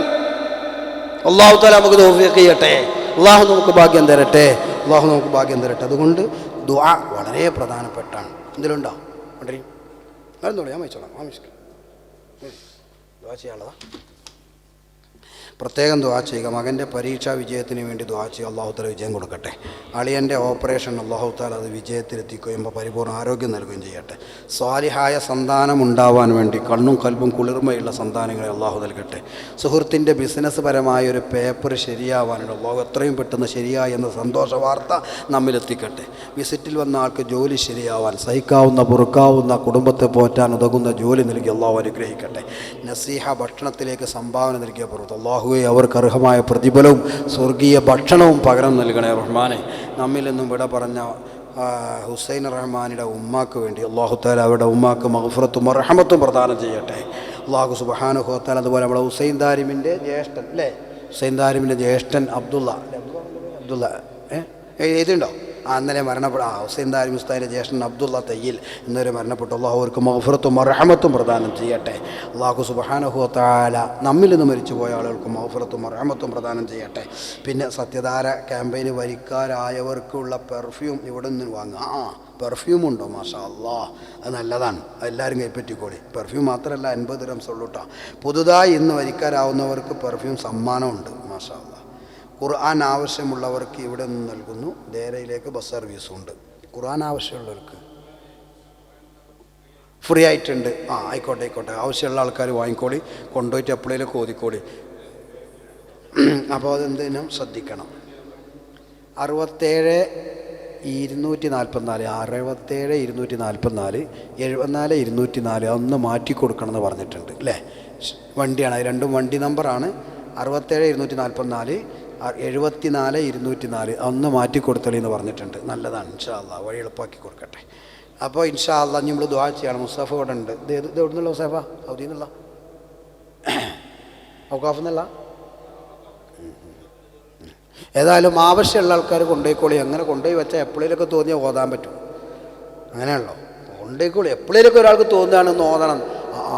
അള്ളാഹു തആല നമുക്ക് തൗഫീഖ് ചെയ്യട്ടെ, അള്ളാഹു നമുക്ക് ഭാഗ്യം തരട്ടെ, അള്ളാഹു നമുക്ക് ഭാഗ്യം തരട്ടെ. അതുകൊണ്ട് ദുആ വളരെ പ്രധാനപ്പെട്ടാണ്. എന്തെങ്കിലുണ്ടോ കൊണ്ടേ മരുന്നോളൂ, ഞാൻ വെച്ചോളാം. ദുആ ചെയ്യാനുള്ളതാ. പ്രത്യേകം ദുആ ചെയ്യുക. മകൻ്റെ പരീക്ഷാ വിജയത്തിന് വേണ്ടി ദുആ ചെയ്യുക. അള്ളാഹു തആല വിജയം കൊടുക്കട്ടെ. അളിയൻ്റെ ഓപ്പറേഷൻ അള്ളാഹു തആല അത് വിജയത്തിലെത്തിക്കുകയും പരിപൂർണ്ണ ആരോഗ്യം നൽകുകയും ചെയ്യട്ടെ. സ്വാലിഹായ സന്താനം ഉണ്ടാവാൻ വേണ്ടി കണ്ണും കൽബും കുളിർമയുള്ള സന്താനങ്ങളെ അള്ളാഹു നൽകട്ടെ. സുഹൃത്തിൻ്റെ ബിസിനസ് പരമായൊരു പേപ്പർ ശരിയാവാനുള്ള അള്ളാഹു എത്രയും പെട്ടെന്ന് ശരിയായി എന്ന സന്തോഷ വാർത്ത നമ്മിലെത്തിക്കട്ടെ. വിസിറ്റിൽ വന്ന ആൾക്ക് ജോലി ശരിയാവാൻ, സഹിക്കാവുന്ന പൊറുക്കാവുന്ന കുടുംബത്തെ പോറ്റാൻ ഉതകുന്ന ജോലി നൽകി അള്ളാഹു അനുഗ്രഹിക്കട്ടെ. നസീഹ ഭക്ഷണത്തിലേക്ക് സംഭാവന നൽകിയ പുറത്ത് അള്ളാഹു അവർക്ക് അർഹമായ പ്രതിഫലവും സ്വർഗീയ ഭക്ഷണവും പകരം നൽകണേ റഹ്മാനെ. നമ്മിൽ നിന്നും വിട പറഞ്ഞ ഹുസൈൻ റഹ്മാനിയുടെ ഉമ്മാക്ക് വേണ്ടി അള്ളാഹു തആല അവരുടെ ഉമ്മാക്ക് മഗ്ഫിറത്തും റഹ്മത്തും പ്രദാനം ചെയ്യട്ടെ. അള്ളാഹു സുബ്ഹാനഹു വ തആല അതുപോലെ നമ്മുടെ ഹുസൈൻ ദാരിമിൻ്റെ ജ്യേഷ്ഠൻ അല്ലേ, ഹുസൈൻ ദാരിമിൻ്റെ ജ്യേഷ്ഠൻ അബ്ദുള്ള എഴുതിയിട്ടുണ്ടോ? അന്നലെ ഹുസൈൻ ദാരിമി ഉസ്താദിൻ്റെ ജ്യേഷ്ഠൻ അബ്ദുള്ള തയ്യിൽ എന്നവരെ മരണപ്പെട്ടു. അള്ളാഹു അവർക്ക് മഗ്ഫിറത്തും റഹ്മത്തും പ്രദാനം ചെയ്യട്ടെ. അള്ളാഹു സുബ്ഹാനഹു വ തആല നമ്മിൽ നിന്ന് മരിച്ചു പോയ ആളുകൾക്ക് മഗ്ഫിറത്തും റഹ്മത്തും പ്രദാനം ചെയ്യട്ടെ. പിന്നെ സത്യധാര ക്യാമ്പയിന് വരിക്കാരായവർക്കുള്ള പെർഫ്യൂം ഇവിടെ നിന്ന് വാങ്ങുക. പെർഫ്യൂം ഉണ്ടോ? മാഷാ അല്ലാഹ്, അത് നല്ലതാണ്, അതെല്ലാവരും കൈപ്പറ്റിക്കോളി. പെർഫ്യൂം മാത്രമല്ല 50 ദിർഹംസ് ഉള്ളൂ കേട്ടോ. പുതുതായി ഇന്ന് വരിക്കാരാവുന്നവർക്ക് പെർഫ്യൂം സമ്മാനമുണ്ട്. മാഷാ അല്ലാഹ്. ഖുർആൻ ആവശ്യമുള്ളവർക്ക് ഇവിടെ നിന്ന് നൽകുന്നു. ദേരയിലേക്ക് ബസ് സർവീസും ഉണ്ട്. ഖുർആൻ ആവശ്യമുള്ളവർക്ക് ഫ്രീ ആയിട്ടുണ്ട്. ആയിക്കോട്ടെ, ആവശ്യമുള്ള ആൾക്കാർ വാങ്ങിക്കോളി, കൊണ്ടുപോയിട്ട് എപ്പോഴേലും ഓതിക്കോളി. അപ്പോൾ അതെന്തിനും ശ്രദ്ധിക്കണം. 67 244 67 244 74 204 ഒന്ന് മാറ്റി കൊടുക്കണം എന്ന് പറഞ്ഞിട്ടുണ്ട് അല്ലേ? വണ്ടിയാണ്, അത് രണ്ടും വണ്ടി നമ്പറാണ്. 67 244 74 204 ഒന്ന് മാറ്റി കൊടുത്തളി എന്ന് പറഞ്ഞിട്ടുണ്ട്. നല്ലതാണ്. ഇൻഷാ അല്ലാഹ് വഴി എളുപ്പമാക്കി കൊടുക്കട്ടെ. അപ്പോൾ ഇൻഷാ അല്ലാഹ് നമ്മൾ ദുആ ചെയ്യണം. മുസ്തഫ ഇവിടെ ഉണ്ട്. ഇത് എവിടെ നിന്നുള്ള മുസ്തഫ? സൗദിയിൽ നിന്നുള്ള ഔഖാഫ് എന്നല്ല. ഏതായാലും ആവശ്യമുള്ള ആൾക്കാർ കൊണ്ടുപോയിക്കോളി. അങ്ങനെ കൊണ്ടുപോയി വെച്ചാൽ എപ്പോഴേലൊക്കെ തോന്നിയാൽ ഓതാൻ പറ്റും. അങ്ങനെയാണല്ലോ, കൊണ്ടുപോയിക്കോളി. എപ്പോഴേലൊക്കെ ഒരാൾക്ക് തോന്നുകയാണെന്ന് ഓതണം.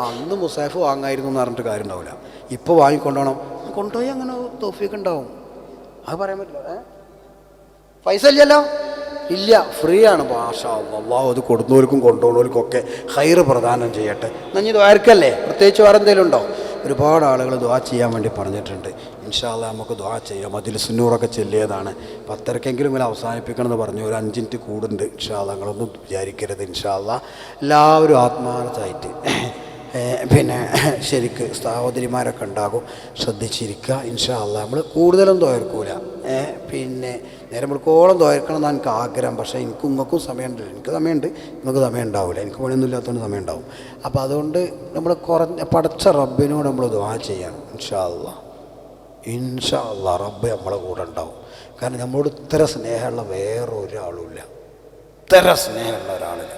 അന്ന് മുസാഫ് വാങ്ങായിരുന്നു എന്ന് പറഞ്ഞിട്ട് കാര്യം ഉണ്ടാവില്ല. ഇപ്പോൾ വാങ്ങിക്കൊണ്ടോണം, കൊണ്ടുപോയി അങ്ങനെ തൗഫീഖ് ഉണ്ടാവും. അത് പറയാൻ പറ്റില്ല. പൈസ ഇല്ലല്ലോ, ഇല്ല, ഫ്രീ ആണ്. മാഷാ അല്ലാഹ്. അല്ലാഹു അത് കൊടുക്കുന്നവർക്കും കൊണ്ടുപോകുന്നവർക്കും ഒക്കെ ഖൈറ് പ്രദാനം ചെയ്യട്ടെ. നഞ്ഞി ദ്വാരക്കല്ലേ? പ്രത്യേകിച്ച് വേറെ എന്തെങ്കിലും ഉണ്ടോ? ഒരുപാട് ആളുകൾ ദുആ ചെയ്യാൻ വേണ്ടി പറഞ്ഞിട്ടുണ്ട്. ഇൻഷാ അല്ലാഹ് നമുക്ക് ദുആ ചെയ്യാം. മജ്‌ലിസുൻ നൂറൊക്കെ ചെല്ലിയതാണ്. 10:30 ഇങ്ങനെ അവസാനിപ്പിക്കണം എന്ന് പറഞ്ഞു. ഒരു 5 മിനിറ്റ് കൂടുണ്ട്. ഇൻഷാ അല്ലാഹ് നിങ്ങളൊന്നും വിചാരിക്കരുത്. ഇൻഷാ അല്ലാഹ് എല്ലാവരും ആത്മാർത്ഥമായിട്ട് പിന്നെ ശരിക്ക് സഹോദരിമാരൊക്കെ ഉണ്ടാകും, ശ്രദ്ധിച്ചിരിക്കുക. ഇൻഷാ അല്ലാഹ് നമ്മൾ കൂടുതലും ദ്വാരക്കൂല. പിന്നെ നേരെ നമ്മൾക്കോളം ദ്വാരക്കണം എന്നാണ് എനിക്ക് ആഗ്രഹം. പക്ഷേ എനിക്കും നിങ്ങൾക്കും സമയമുണ്ട്. എനിക്ക് സമയമുണ്ട്, നിങ്ങൾക്ക് സമയം ഉണ്ടാവില്ല. എനിക്ക് പണിയൊന്നും ഇല്ലാത്തതുകൊണ്ട് സമയം ഉണ്ടാവും. അപ്പോൾ അതുകൊണ്ട് നമ്മൾ പടച്ച റബ്ബിനോട് നമ്മൾ ദുആ ചെയ്യണം. ഇൻഷാ അല്ലാഹ്, ഇൻഷാ അല്ലാഹ് റബ്ബ് നമ്മളെ കൂടെ ഉണ്ടാവും. കാരണം നമ്മളോട് ഇത്ര സ്നേഹമുള്ള വേറെ ഒരാളുമില്ല. ഇത്ര സ്നേഹമുള്ള ഒരാളില്ല.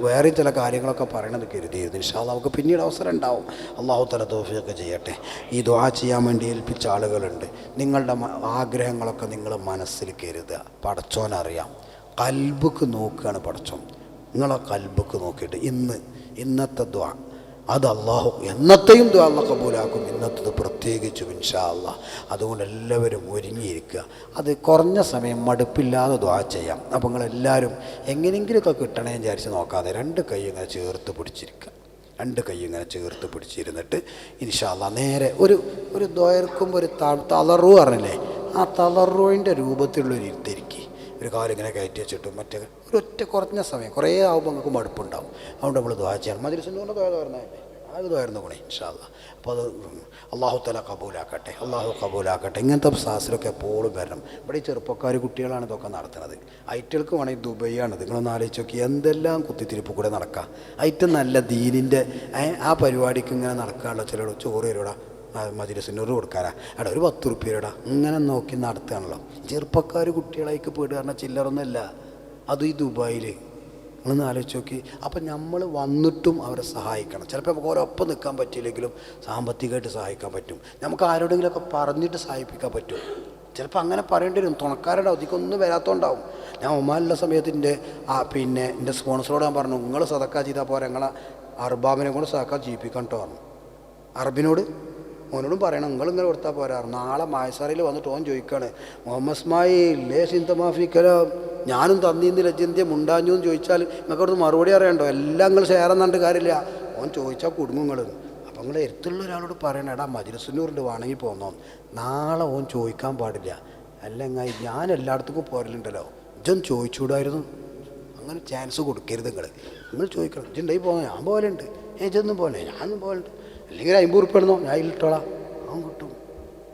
വേറെ ചില കാര്യങ്ങളൊക്കെ പറയണത് കരുതിയിരുന്നു. ഇൻഷാ അല്ലാഹ് നമുക്ക് പിന്നീട് അവസരം ഉണ്ടാവും. അല്ലാഹു തആല തൗഫീഖ് ചെയ്യട്ടെ. ഈ ദുആ ചെയ്യാൻ വേണ്ടി ഏൽപ്പിച്ച ആളുകളുണ്ട്. നിങ്ങളുടെ ആഗ്രഹങ്ങളൊക്കെ നിങ്ങൾ മനസ്സിൽ കരുതുക. പടച്ചോനറിയാം. കൽബുക്ക് നോക്കുകയാണ് പടച്ചോൻ. നിങ്ങളെ കൽബുക്ക് നോക്കിയിട്ട് ഇന്നത്തെ ദുആ അത് അള്ളാഹു എന്നത്തെയും ദുആ അല്ലാഹ് കബൂലാക്കും. ഇന്നത്തത് പ്രത്യേകിച്ചും ഇൻഷാ അല്ലാഹ്. അതുകൊണ്ട് എല്ലാവരും ഒരുങ്ങിയിരിക്കുക. അത് കുറഞ്ഞ സമയം മടുപ്പില്ലാതെ ദുആ ചെയ്യാം. അപ്പോൾ നിങ്ങളെല്ലാവരും എങ്ങനെയെങ്കിലുമൊക്കെ കിട്ടണേ വിചാരിച്ച് നോക്കാതെ 2 കൈ ഇങ്ങനെ ചേർത്ത് പിടിച്ചിരിക്കുക. 2 കൈ ഇങ്ങനെ ചേർത്ത് പിടിച്ചിരുന്നിട്ട് ഇൻഷാ അല്ലാഹ് നേരെ ഒരു ദ്വയർക്കുമ്പോൾ ഒരു തളറു പറഞ്ഞില്ലേ, ആ തളറുവിൻ്റെ രൂപത്തിലുള്ളൊരു ഇരുത്തിരിക്കുക. ഒരു കാലിങ്ങനെ കയറ്റി വെച്ചിട്ടും മറ്റേ ഒരൊറ്റ കുറഞ്ഞ സമയം, കുറേ ആകുമ്പോൾ നിങ്ങൾക്ക് മടുപ്പുണ്ടാവും. അതുകൊണ്ട് നമ്മൾ ദുആ ചെയ്യണം. മജ്‌ലിസിൽ നിന്ന് ദുആ തുറന്നതല്ലേ, അത് തുറന്നു കൂടെ ഇൻഷാ അല്ലാഹ്. അപ്പോൾ അത് അല്ലാഹു തആല കബൂലാക്കട്ടെ. അല്ലാഹു കബൂലാക്കട്ടെ. ഇങ്ങനത്തെ സാഹസിലൊക്കെ എപ്പോഴും വരണം. ഇവിടെ ഈ ചെറുപ്പക്കാർ കുട്ടികളാണ് ഇതൊക്കെ നടത്തുന്നത്. ഐറ്റൾക്ക് വേണമെങ്കിൽ ദുബൈയാണ്. നിങ്ങളൊന്ന് ആലോചിച്ച് നോക്കി, എന്തെല്ലാം കുത്തിത്തിരിപ്പ് കൂടെ നടക്കുക. ഐറ്റം നല്ല ദീനിൻ്റെ ആ പരിപാടിക്ക് ഇങ്ങനെ നടക്കാനുള്ള ചിലർ ചോറ് തരൂടാ, മജ്‌ലിസിനൂറ് കൊടുക്കാനാ, എടാ ഒരു 10 ഉറുപ്പികടാ, ഇങ്ങനെ നോക്കി നടത്തുകയാണല്ലോ. ചെറുപ്പക്കാർ കുട്ടികളേക്ക് പോയിട്ട് പറഞ്ഞാൽ ചില്ലറൊന്നുമല്ല. അതും ഈ ദുബായിൽ നിങ്ങളൊന്ന് ആലോചിച്ച് നോക്കി. അപ്പം നമ്മൾ വന്നിട്ടും അവരെ സഹായിക്കണം. ചിലപ്പോൾ നമുക്ക് ഓരോപ്പം നിൽക്കാൻ പറ്റിയില്ലെങ്കിലും സാമ്പത്തികമായിട്ട് സഹായിക്കാൻ പറ്റും. നമുക്ക് ആരോടെങ്കിലുമൊക്കെ പറഞ്ഞിട്ട് സഹായിപ്പിക്കാൻ പറ്റും. ചിലപ്പോൾ അങ്ങനെ പറയേണ്ടി വരും. തുണക്കാരുടെ അധികമൊന്നും വരാത്തതുകൊണ്ടാവും. ഞാൻ ഒമാനുള്ള സമയത്ത് എൻ്റെ സ്പോൺസറോട് ഞാൻ പറഞ്ഞു, നിങ്ങൾ സദക്ക ചെയ്താൽ പോരാ, നിങ്ങളെ അർബാബിനെ കൊണ്ട് സദക്ക ചെയ്യിപ്പിക്കാൻ കേട്ടോ പറഞ്ഞു. അറബിനോട് ഓനോടും പറയണം, നിങ്ങളിങ്ങനെ കൊടുത്താൽ പോരാ. നാളെ മായസാറിയിൽ വന്നിട്ട് ഓൻ ചോദിക്കുകയാണ്, മുഹമ്മദ് ഇസ്മായിൽ ലേ സിന്തമാഫിക്കല, ഞാനും തന്നീന്ന് ലജ്ജന്ത്യം ഉണ്ടാഞ്ഞു എന്ന് ചോദിച്ചാൽ നിങ്ങൾക്ക് അവിടുന്ന് മറുപടി അറിയണ്ടോ? എല്ലാം നിങ്ങൾ ഷെയർ എന്നിട്ട് കാര്യമില്ല. ഓൻ ചോദിച്ചാൽ കുടുങ്ങും നിങ്ങൾ. അപ്പം നിങ്ങൾ എടുത്തുള്ള ഒരാളോട് പറയണം, എടാ മജ്‌ലിസുന്നൂറിൻ്റെ വേണമെങ്കിൽ പോന്നോ. നാളെ ഓൻ ചോദിക്കാൻ പാടില്ല. അല്ലെങ്കിൽ ഞാൻ എല്ലായിടത്തേക്കും പോരലുണ്ടല്ലോ, ഇജൊന്ന് ചോദിച്ചുകൂടായിരുന്നു. അങ്ങനെ ചാൻസ് കൊടുക്കരുത്. നിങ്ങൾ ചോദിക്കണം, ഇജുണ്ടായി പോകുന്നത് ഞാൻ പോലുണ്ട്, ഇജൊന്നും പോലെ ഞാനും പോലുണ്ട്, അല്ലെങ്കിൽ 50 ഉറുപ്പിക ഇടുന്നോ, ഞാൻ ഇട്ടോളാം, അവൻ കിട്ടും.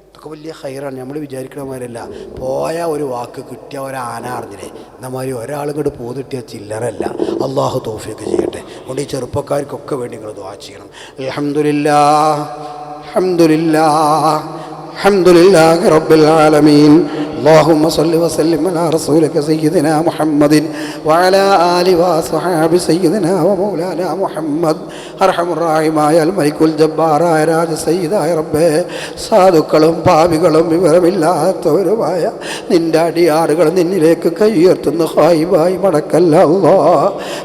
ഇതൊക്കെ വലിയ ഹൈറാണ്. നമ്മൾ വിചാരിക്കണ മാതിരല്ല. പോയ ഒരു വാക്ക് കിട്ടിയ ഒരാന അറിഞ്ഞില്ലേ എന്ന മാതിരി ഒരാളും കൂടെ പോന്നിട്ടിയ ചില്ലറല്ല. അള്ളാഹു തൗഫീഖ് ചെയ്യട്ടെ. അതുകൊണ്ട് ഈ ചെറുപ്പക്കാർക്കൊക്കെ വേണ്ടി നിങ്ങൾ ദുആ ചെയ്യണം. അൽഹംദുലില്ലാഹ് അൽഹംദുലില്ലാഹ് അൽഹംദുലില്ലാഹി റബ്ബിൽ ആലമീൻ. اللهم صل وسلم على رسولك سيدنا محمد وعلى آله وصحابه سيدنا ومولانا محمد. അർഹമുറാഹിമായ മലിക്കുൽ ജബ്ബാറായ രാജ സയ്യിദായ റബ്ബേ, സാധുക്കളും പാപികളും വിവരമില്ലാത്തവരുമായ നിൻ്റെ അടിയാറുകൾ നിന്നിലേക്ക് കൈയുയർത്തുന്ന ഹായിബായി മടക്കല്ല അല്ലാ,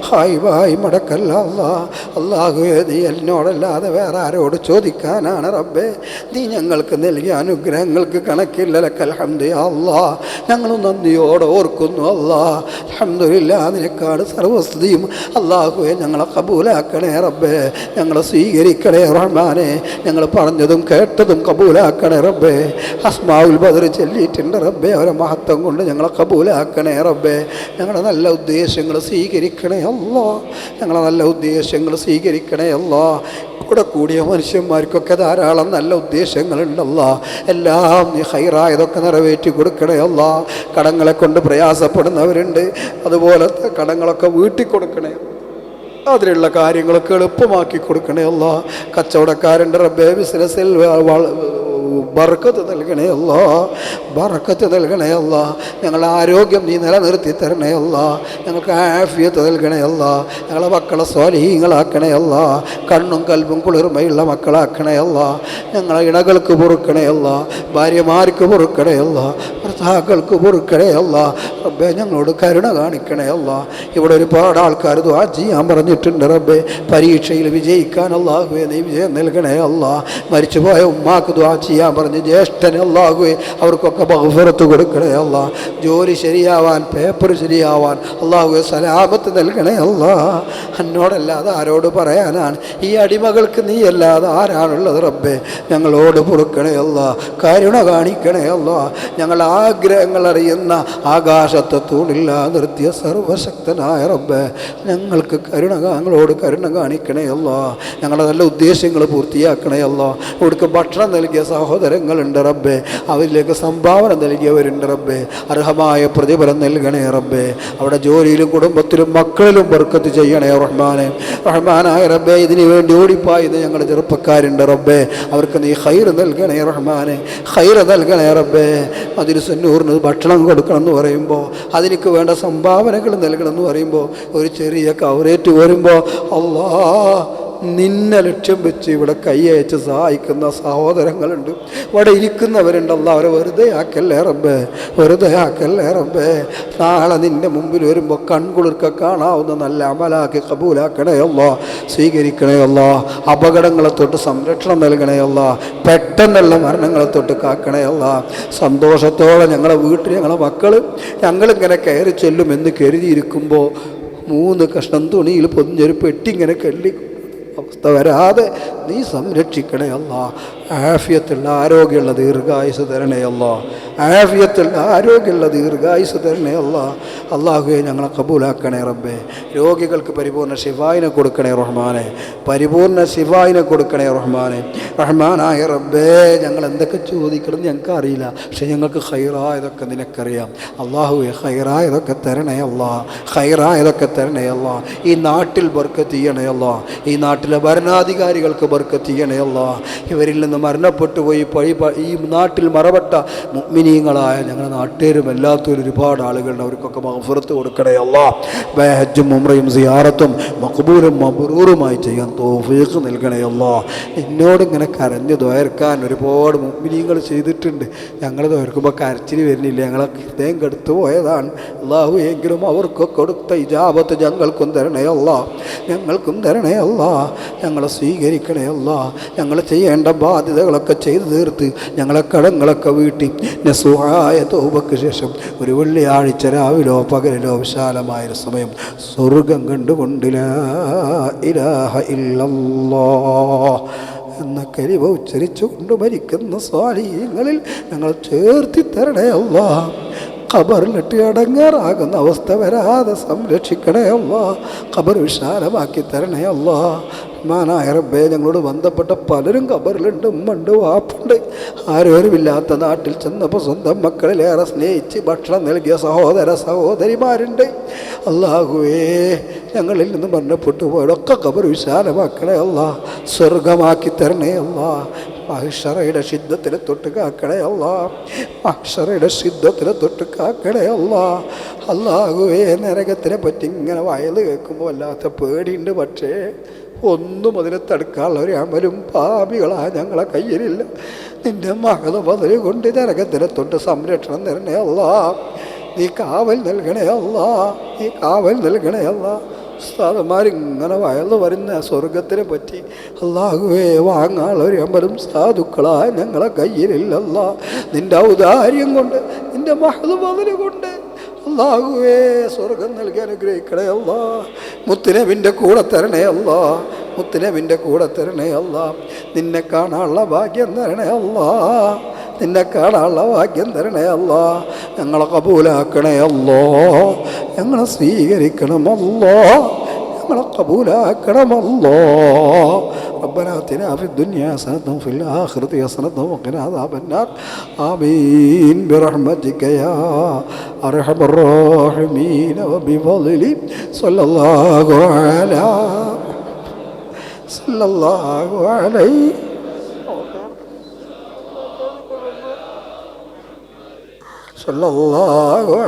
ഹായിബായി മടക്കല്ല അല്ലാ. അല്ലാഹുവേ, നീ എന്നോടല്ലാതെ വേറെ ആരോട് ചോദിക്കാനാണ് റബ്ബേ? നീ ഞങ്ങൾക്ക് നൽകിയ അനുഗ്രഹങ്ങൾക്ക് കണക്കില്ല. ലക്കൽ ഹംദ് യാ അല്ലാ. ഞങ്ങൾ നന്ദിയോടെ ഓർക്കുന്നു അല്ലാ. അൽഹംദുലില്ലാഹ്, നിനക്കാണ് സർവസ്തുതിയും. അല്ലാഹുവേ, ഞങ്ങളെ കബൂലാക്കണേ റബ്ബേ, ഞങ്ങളെ സ്വീകരിക്കണേ റഹ്മാനെ. ഞങ്ങൾ പറഞ്ഞതും കേട്ടതും കബൂലാക്കണേ റബ്ബേ. അസ്മാഉൽ ബദർ ചൊല്ലിയിട്ടുണ്ട് റബ്ബേ, അവരെ മഹത്വം കൊണ്ട് ഞങ്ങളെ കബൂലാക്കണേ റബ്ബേ. ഞങ്ങളുടെ നല്ല ഉദ്ദേശങ്ങൾ സ്വീകരിക്കണേ അല്ലാ. ഞങ്ങളെ നല്ല ഉദ്ദേശങ്ങൾ സ്വീകരിക്കണേ അല്ലാ. കൂടെ കൂടിയ മനുഷ്യന്മാർക്കൊക്കെ ധാരാളം നല്ല ഉദ്ദേശങ്ങളുണ്ടല്ലാ. എല്ലാം നീ ഹൈറായതൊക്കെ നിറവേറ്റി കൊടുക്കണേ അല്ലാ. കടങ്ങളെ കൊണ്ട് പ്രയാസപ്പെടുന്നവരുണ്ട്, അതുപോലത്തെ കടങ്ങളൊക്കെ വീട്ടിൽ കൊടുക്കണേ. അതിലുള്ള കാര്യങ്ങളൊക്കെ എളുപ്പമാക്കി കൊടുക്കണേ അല്ലാ. കച്ചവടക്കാരൻ്റെ റബ്ബേ, ബിസിനസ്സിൽ ബർക്കത്ത് നൽകണേ അല്ലാ, ബർക്കത്ത് നൽകണേ അല്ലാ. ഞങ്ങളുടെ ആരോഗ്യം നീ നിലനിർത്തി തരണേ അല്ലാ. ഞങ്ങൾക്ക് ആഫിയത്ത് നൽകണേ അല്ലാ. ഞങ്ങളെ മക്കളെ സ്വാലിഹീങ്ങളാക്കണേ അല്ലാ. കണ്ണും കൽബും കുളിർമയുള്ള മക്കളാക്കണേ അല്ലാ. ഞങ്ങളെ ഇണകൾക്ക് പൊറുക്കണേ അല്ലാ, ഭാര്യമാർക്ക് പൊറുക്കണേ അല്ലാ, ഭർത്താക്കൾക്ക് പൊറുക്കണേ അല്ലാ. റബ്ബേ, ഞങ്ങളോട് കരുണ കാണിക്കണേ അല്ലാ. ഇവിടെ ഒരുപാട് ആൾക്കാർ ദുആ ചെയ്യാൻ പറഞ്ഞിട്ടുണ്ട് റബ്ബേ. പരീക്ഷയിൽ വിജയിക്കാൻ അല്ലാഹുവേ നീ വിജയം നൽകണേ അല്ലാ. മരിച്ചുപോയ ഉമ്മാക്ക് ദുആ ചെയ്യാൻ ചെയ്യാൻ പറഞ്ഞ് ജ്യേഷ്ഠന് അല്ലാഹുവേ അവർക്കൊക്കെ മഗ്ഫിറത്ത് കൊടുക്കണേ അല്ലാ. ജോലി ശരിയാവാൻ, പേപ്പർ ശരിയാവാൻ അല്ലാഹുവേ സലാമത്ത് നൽകണേ അല്ലാ. എന്നോടല്ലാതെ ആരോട് പറയാനാണ്? ഈ അടിമകൾക്ക് നീ അല്ലാതെ ആരാണുള്ളത് റബ്ബേ? ഞങ്ങളോട് പൊറുക്കണേ അല്ലാ, കരുണ കാണിക്കണേ അല്ലാ. ഞങ്ങളുടെ ആഗ്രഹങ്ങൾ അറിയുന്ന ആകാശത്തെ തൂണില്ല നിർത്തിയ സർവശക്തനായ റബ്ബേ, ഞങ്ങളോട് കരുണ കാണിക്കണേ അല്ലാ. ഞങ്ങളുടെ നല്ല ഉദ്ദേശങ്ങൾ പൂർത്തിയാക്കണേ അല്ലാ. അവർക്ക് ഭക്ഷണം നൽകിയ സഹോദരങ്ങളുണ്ട് റബ്ബേ, അവരിലേക്ക് സംഭാവന നൽകിയവരുണ്ട് റബ്ബേ, അർഹമായ പ്രതിഫലം നൽകണേ റബ്ബേ. അവിടെ ജോലിയിലും കുടുംബത്തിലും മക്കളിലും ബർക്കത്ത് ചെയ്യണേ റഹ്മാനെ. റഹ്മാനായ റബ്ബേ, ഇതിനു വേണ്ടി ഓടിപ്പായുന്ന ഞങ്ങളുടെ ചെറുപ്പക്കാരുണ്ട് റബ്ബേ, അവർക്ക് നീ ഖൈർ നൽകണേ റഹ്മാനെ, ഖൈർ നൽകണേ റബ്ബേ. മജ്‌ലിസുന്നൂറിന് ഭക്ഷണം കൊടുക്കണം എന്ന് പറയുമ്പോൾ, അതിലേക്ക് വേണ്ട സംഭാവനകൾ നൽകണം എന്ന് പറയുമ്പോൾ, ഒരു ചെറിയ കവറേറ്റ് വരുമ്പോൾ അല്ലാ, നിന്നെ ലക്ഷ്യം വെച്ച് ഇവിടെ കൈയയച്ച് സഹായിക്കുന്ന സഹോദരങ്ങളുണ്ട്, ഇവിടെ ഇരിക്കുന്നവരുണ്ടല്ലോ. അവരെ വെറുതെ ആക്കല്ലേ റബ്ബേ, വെറുതെ ആക്കല്ലേ റബ്ബേ. നാളെ നിൻ്റെ മുമ്പിൽ വരുമ്പോൾ കൺകുളിർക്ക കാണാവുന്ന നല്ല അമലാക്കി കബൂലാക്കണേ അല്ലാ, സ്വീകരിക്കണേ അല്ലാ. അപകടങ്ങളെ തൊട്ട് സംരക്ഷണം നൽകണേ അല്ലാ, പെട്ടെന്നുള്ള മരണങ്ങളെ തൊട്ട് കാക്കണേ അല്ലാ. സന്തോഷത്തോടെ ഞങ്ങളെ വീട്ടിൽ ഞങ്ങളെ മക്കൾ ഞങ്ങളിങ്ങനെ കയറി ചെല്ലുമെന്ന് കരുതിയിരിക്കുമ്പോൾ 3 കഷ്ണം തുണിയിൽ പൊതിഞ്ഞൊരു പെട്ടി ഇങ്ങനെ കെല്ലി അവസ്ഥ വരാതെ നീ സംരക്ഷിക്കണേ അല്ലാ. ആഫിയത്തുള്ള ആരോഗ്യമുള്ള ദീർഘായുസ് തരണേ അല്ലാ, ആഫിയത്തുള്ള ആരോഗ്യമുള്ള ദീർഘായുസ് തരണേ അല്ലാ. അല്ലാഹുവേ, ഞങ്ങളെ കബൂലാക്കണേ റബ്ബേ. രോഗികൾക്ക് പരിപൂർണ്ണ ശിഫായിനെ കൊടുക്കണേ റഹ്മാനെ, പരിപൂർണ്ണ ശിഫായിനെ കൊടുക്കണേ റഹ്മാനെ. റഹ്മാനായ റബ്ബേ, ഞങ്ങൾ എന്തൊക്കെ ചോദിക്കണം ഞങ്ങൾക്ക് അറിയില്ല, പക്ഷെ ഞങ്ങൾക്ക് ഖൈറായതൊക്കെ നിനക്കറിയാം. അല്ലാഹുവേ, ഖൈറായതൊക്കെ തരണേ അല്ലാ, ഖൈറായതൊക്കെ തരണേ അല്ലാ. ഈ നാട്ടിൽ ബർക്കത്ത് ചെയ്യണേ അല്ലാ, ഈ നാട്ടിലെ ഭരണാധികാരികൾക്ക് ബർക്കത്ത് ചെയ്യണേ അല്ലാ. ഇവരിൽ നിന്ന് മരണപ്പെട്ടു പോയി ഈ നാട്ടിൽ മറപ്പെട്ട മുഅ്മിനീങ്ങളായ ഞങ്ങളുടെ നാട്ടുകാരും എല്ലാത്തവരും ഒരുപാട് ആളുകളുണ്ട്, അവർക്കൊക്കെ മഗ്ഫിറത്ത് കൊടുക്കണേ അല്ലാ. ഹജ്ജും ഉംറയും സിയാറത്തും മഖ്ബൂലും മബ്റൂറുമായി ചെയ്യാൻ തൗഫീഖ് നൽകണേ അല്ലാ. എന്നോട് ഇങ്ങനെ കരഞ്ഞു ദ്വാരക്കാൻ ഒരുപാട് മുഅ്മിനീങ്ങൾ ചെയ്തിട്ടുണ്ട്. ഞങ്ങൾ ദ്വാരക്കുമ്പോൾ കരച്ചിൽ വരുന്നില്ല, ഞങ്ങളെ ഹൃദയം കെടുത്തു പോയതാണ്. അല്ലാഹു എങ്കിലും അവർക്കൊക്കെ കൊടുത്ത ഇജാബത്ത് ഞങ്ങൾക്കും തരണേ അല്ലാ, ഞങ്ങൾക്കും തരണേ അല്ലാ. ഞങ്ങളെ സ്വീകരിക്കണേ അല്ലാ. ഞങ്ങൾ ചെയ്യേണ്ട ബാധ്യതകളൊക്കെ ചെയ്തു തീർത്ത് ഞങ്ങളെ കടങ്ങളൊക്കെ വീട്ടി നസുഹായ തൗബക്ക് ശേഷം ഒരു വെള്ളിയാഴ്ച രാവിലോ പകലിലോ വിശാലമായൊരു സമയം സ്വർഗം കണ്ടുകൊണ്ട് ലാ ഇലാഹ ഇല്ലല്ലാഹ് എന്ന കലിമ ഉച്ചരിച്ചുകൊണ്ട് മരിക്കുന്ന സ്വാലിഹീങ്ങളിൽ ഞങ്ങൾ ചേർത്തി തരണേ അല്ലാ. ഖബറിലിട്ട് അടങ്ങാറാകുന്ന അവസ്ഥ വരാതെ സംരക്ഷിക്കണേ അല്ലാ. ഖബർ വിശാലമാക്കി തരണേ അല്ലാ. റഹ്മാനായ റബ്ബേ, ഞങ്ങളോട് ബന്ധപ്പെട്ട പലരും ഖബറിലുണ്ട്, ഉമ്മണ്ട്, വാപ്പുണ്ട്. ആരോരുമില്ലാത്ത നാട്ടിൽ ചെന്നപ്പോൾ സ്വന്തം മക്കളിലേറെ സ്നേഹിച്ച് ഭക്ഷണം നൽകിയ സഹോദര സഹോദരിമാരുണ്ട്. അല്ലാഹുവേ, ഞങ്ങളിൽ നിന്ന് മരണപ്പെട്ടു പോയതൊക്കെ ഖബർ വിശാലമാക്കണേ അല്ലാ, സ്വർഗമാക്കി തരണേ അല്ലാ. മഹ്ശറയുടെ ശിദ്ദത്തിനെ തൊട്ട് കാക്കണേ അല്ലാ, മഹ്ശറയുടെ ശിദ്ദത്തിനെ തൊട്ട് കാക്കണേ അല്ലാ. അല്ലാഹുവേ, നരകത്തിനെ പറ്റി ഇങ്ങനെ വയല് കേൾക്കുമ്പോൾ വല്ലാത്ത പേടിയുണ്ട്, പക്ഷേ ഒന്നും അതിനെ തടുക്കാനുള്ള ഒരു അമലും പാപികളാ ഞങ്ങളെ കയ്യിലില്ല. നിൻ്റെ മകളെ ബദല് കൊണ്ട് നരകത്തിനെ തൊട്ട് സംരക്ഷണം തരണേ അല്ലാ. നീ കാവൽ നൽകണേ അല്ലാ, നീ കാവൽ നൽകണേ അല്ലാ. ഉസ്താദന്മാരിങ്ങനെ വയല് വരുന്ന സ്വർഗത്തിനെ പറ്റി അല്ലാഹുവേ വാങ്ങാനുള്ള ഒരു അമലും സാധുക്കളാ ഞങ്ങളെ കയ്യിലില്ലല്ല. നിൻ്റെ ഔദാര്യം കൊണ്ട്, നിൻ്റെ മഹദ് ബദല് കൊണ്ട് അല്ലാഹുവേ സ്വർഗം നൽകി അനുഗ്രഹിക്കണേ അല്ലാ. മുത്തുനബിൻ്റെ കൂടെ തരണേ അല്ലാ, മുത്തുനബിൻ്റെ കൂടെ തരണേ അല്ലാ. നിന്നെ കാണാനുള്ള ഭാഗ്യം തരണേ അല്ലാ, നിന്നെ കാണാനുള്ള ഭാഗ്യം തരണേ അല്ലാ. ഞങ്ങളെ കബൂലാക്കണേ അല്ലാ, ഞങ്ങളെ സ്വീകരിക്കണം അല്ലാ, ഞങ്ങളെ കബൂലാക്കണം അല്ലാ. ربنا آتنا في الدنيا حسنة وفي الآخرة حسنة وقنا عذاب النار آمين برحمتك يا أرحم الراحمين وبفضلك صلى الله عليه صلى الله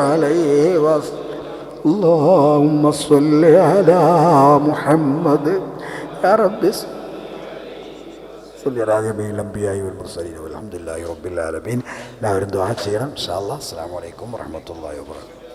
عليه وسلم. اللهم صل على محمد يا رب صل على جميع الأنبياء والمرسلين والحمد لله رب العالمين. എല്ലാവരും ദുആ ചെയ്യണം ഇൻഷാ അല്ലാഹ്. അസ്സലാമു അലൈക്കും വറഹ്മത്തുള്ളാഹി വബറകാതുഹു.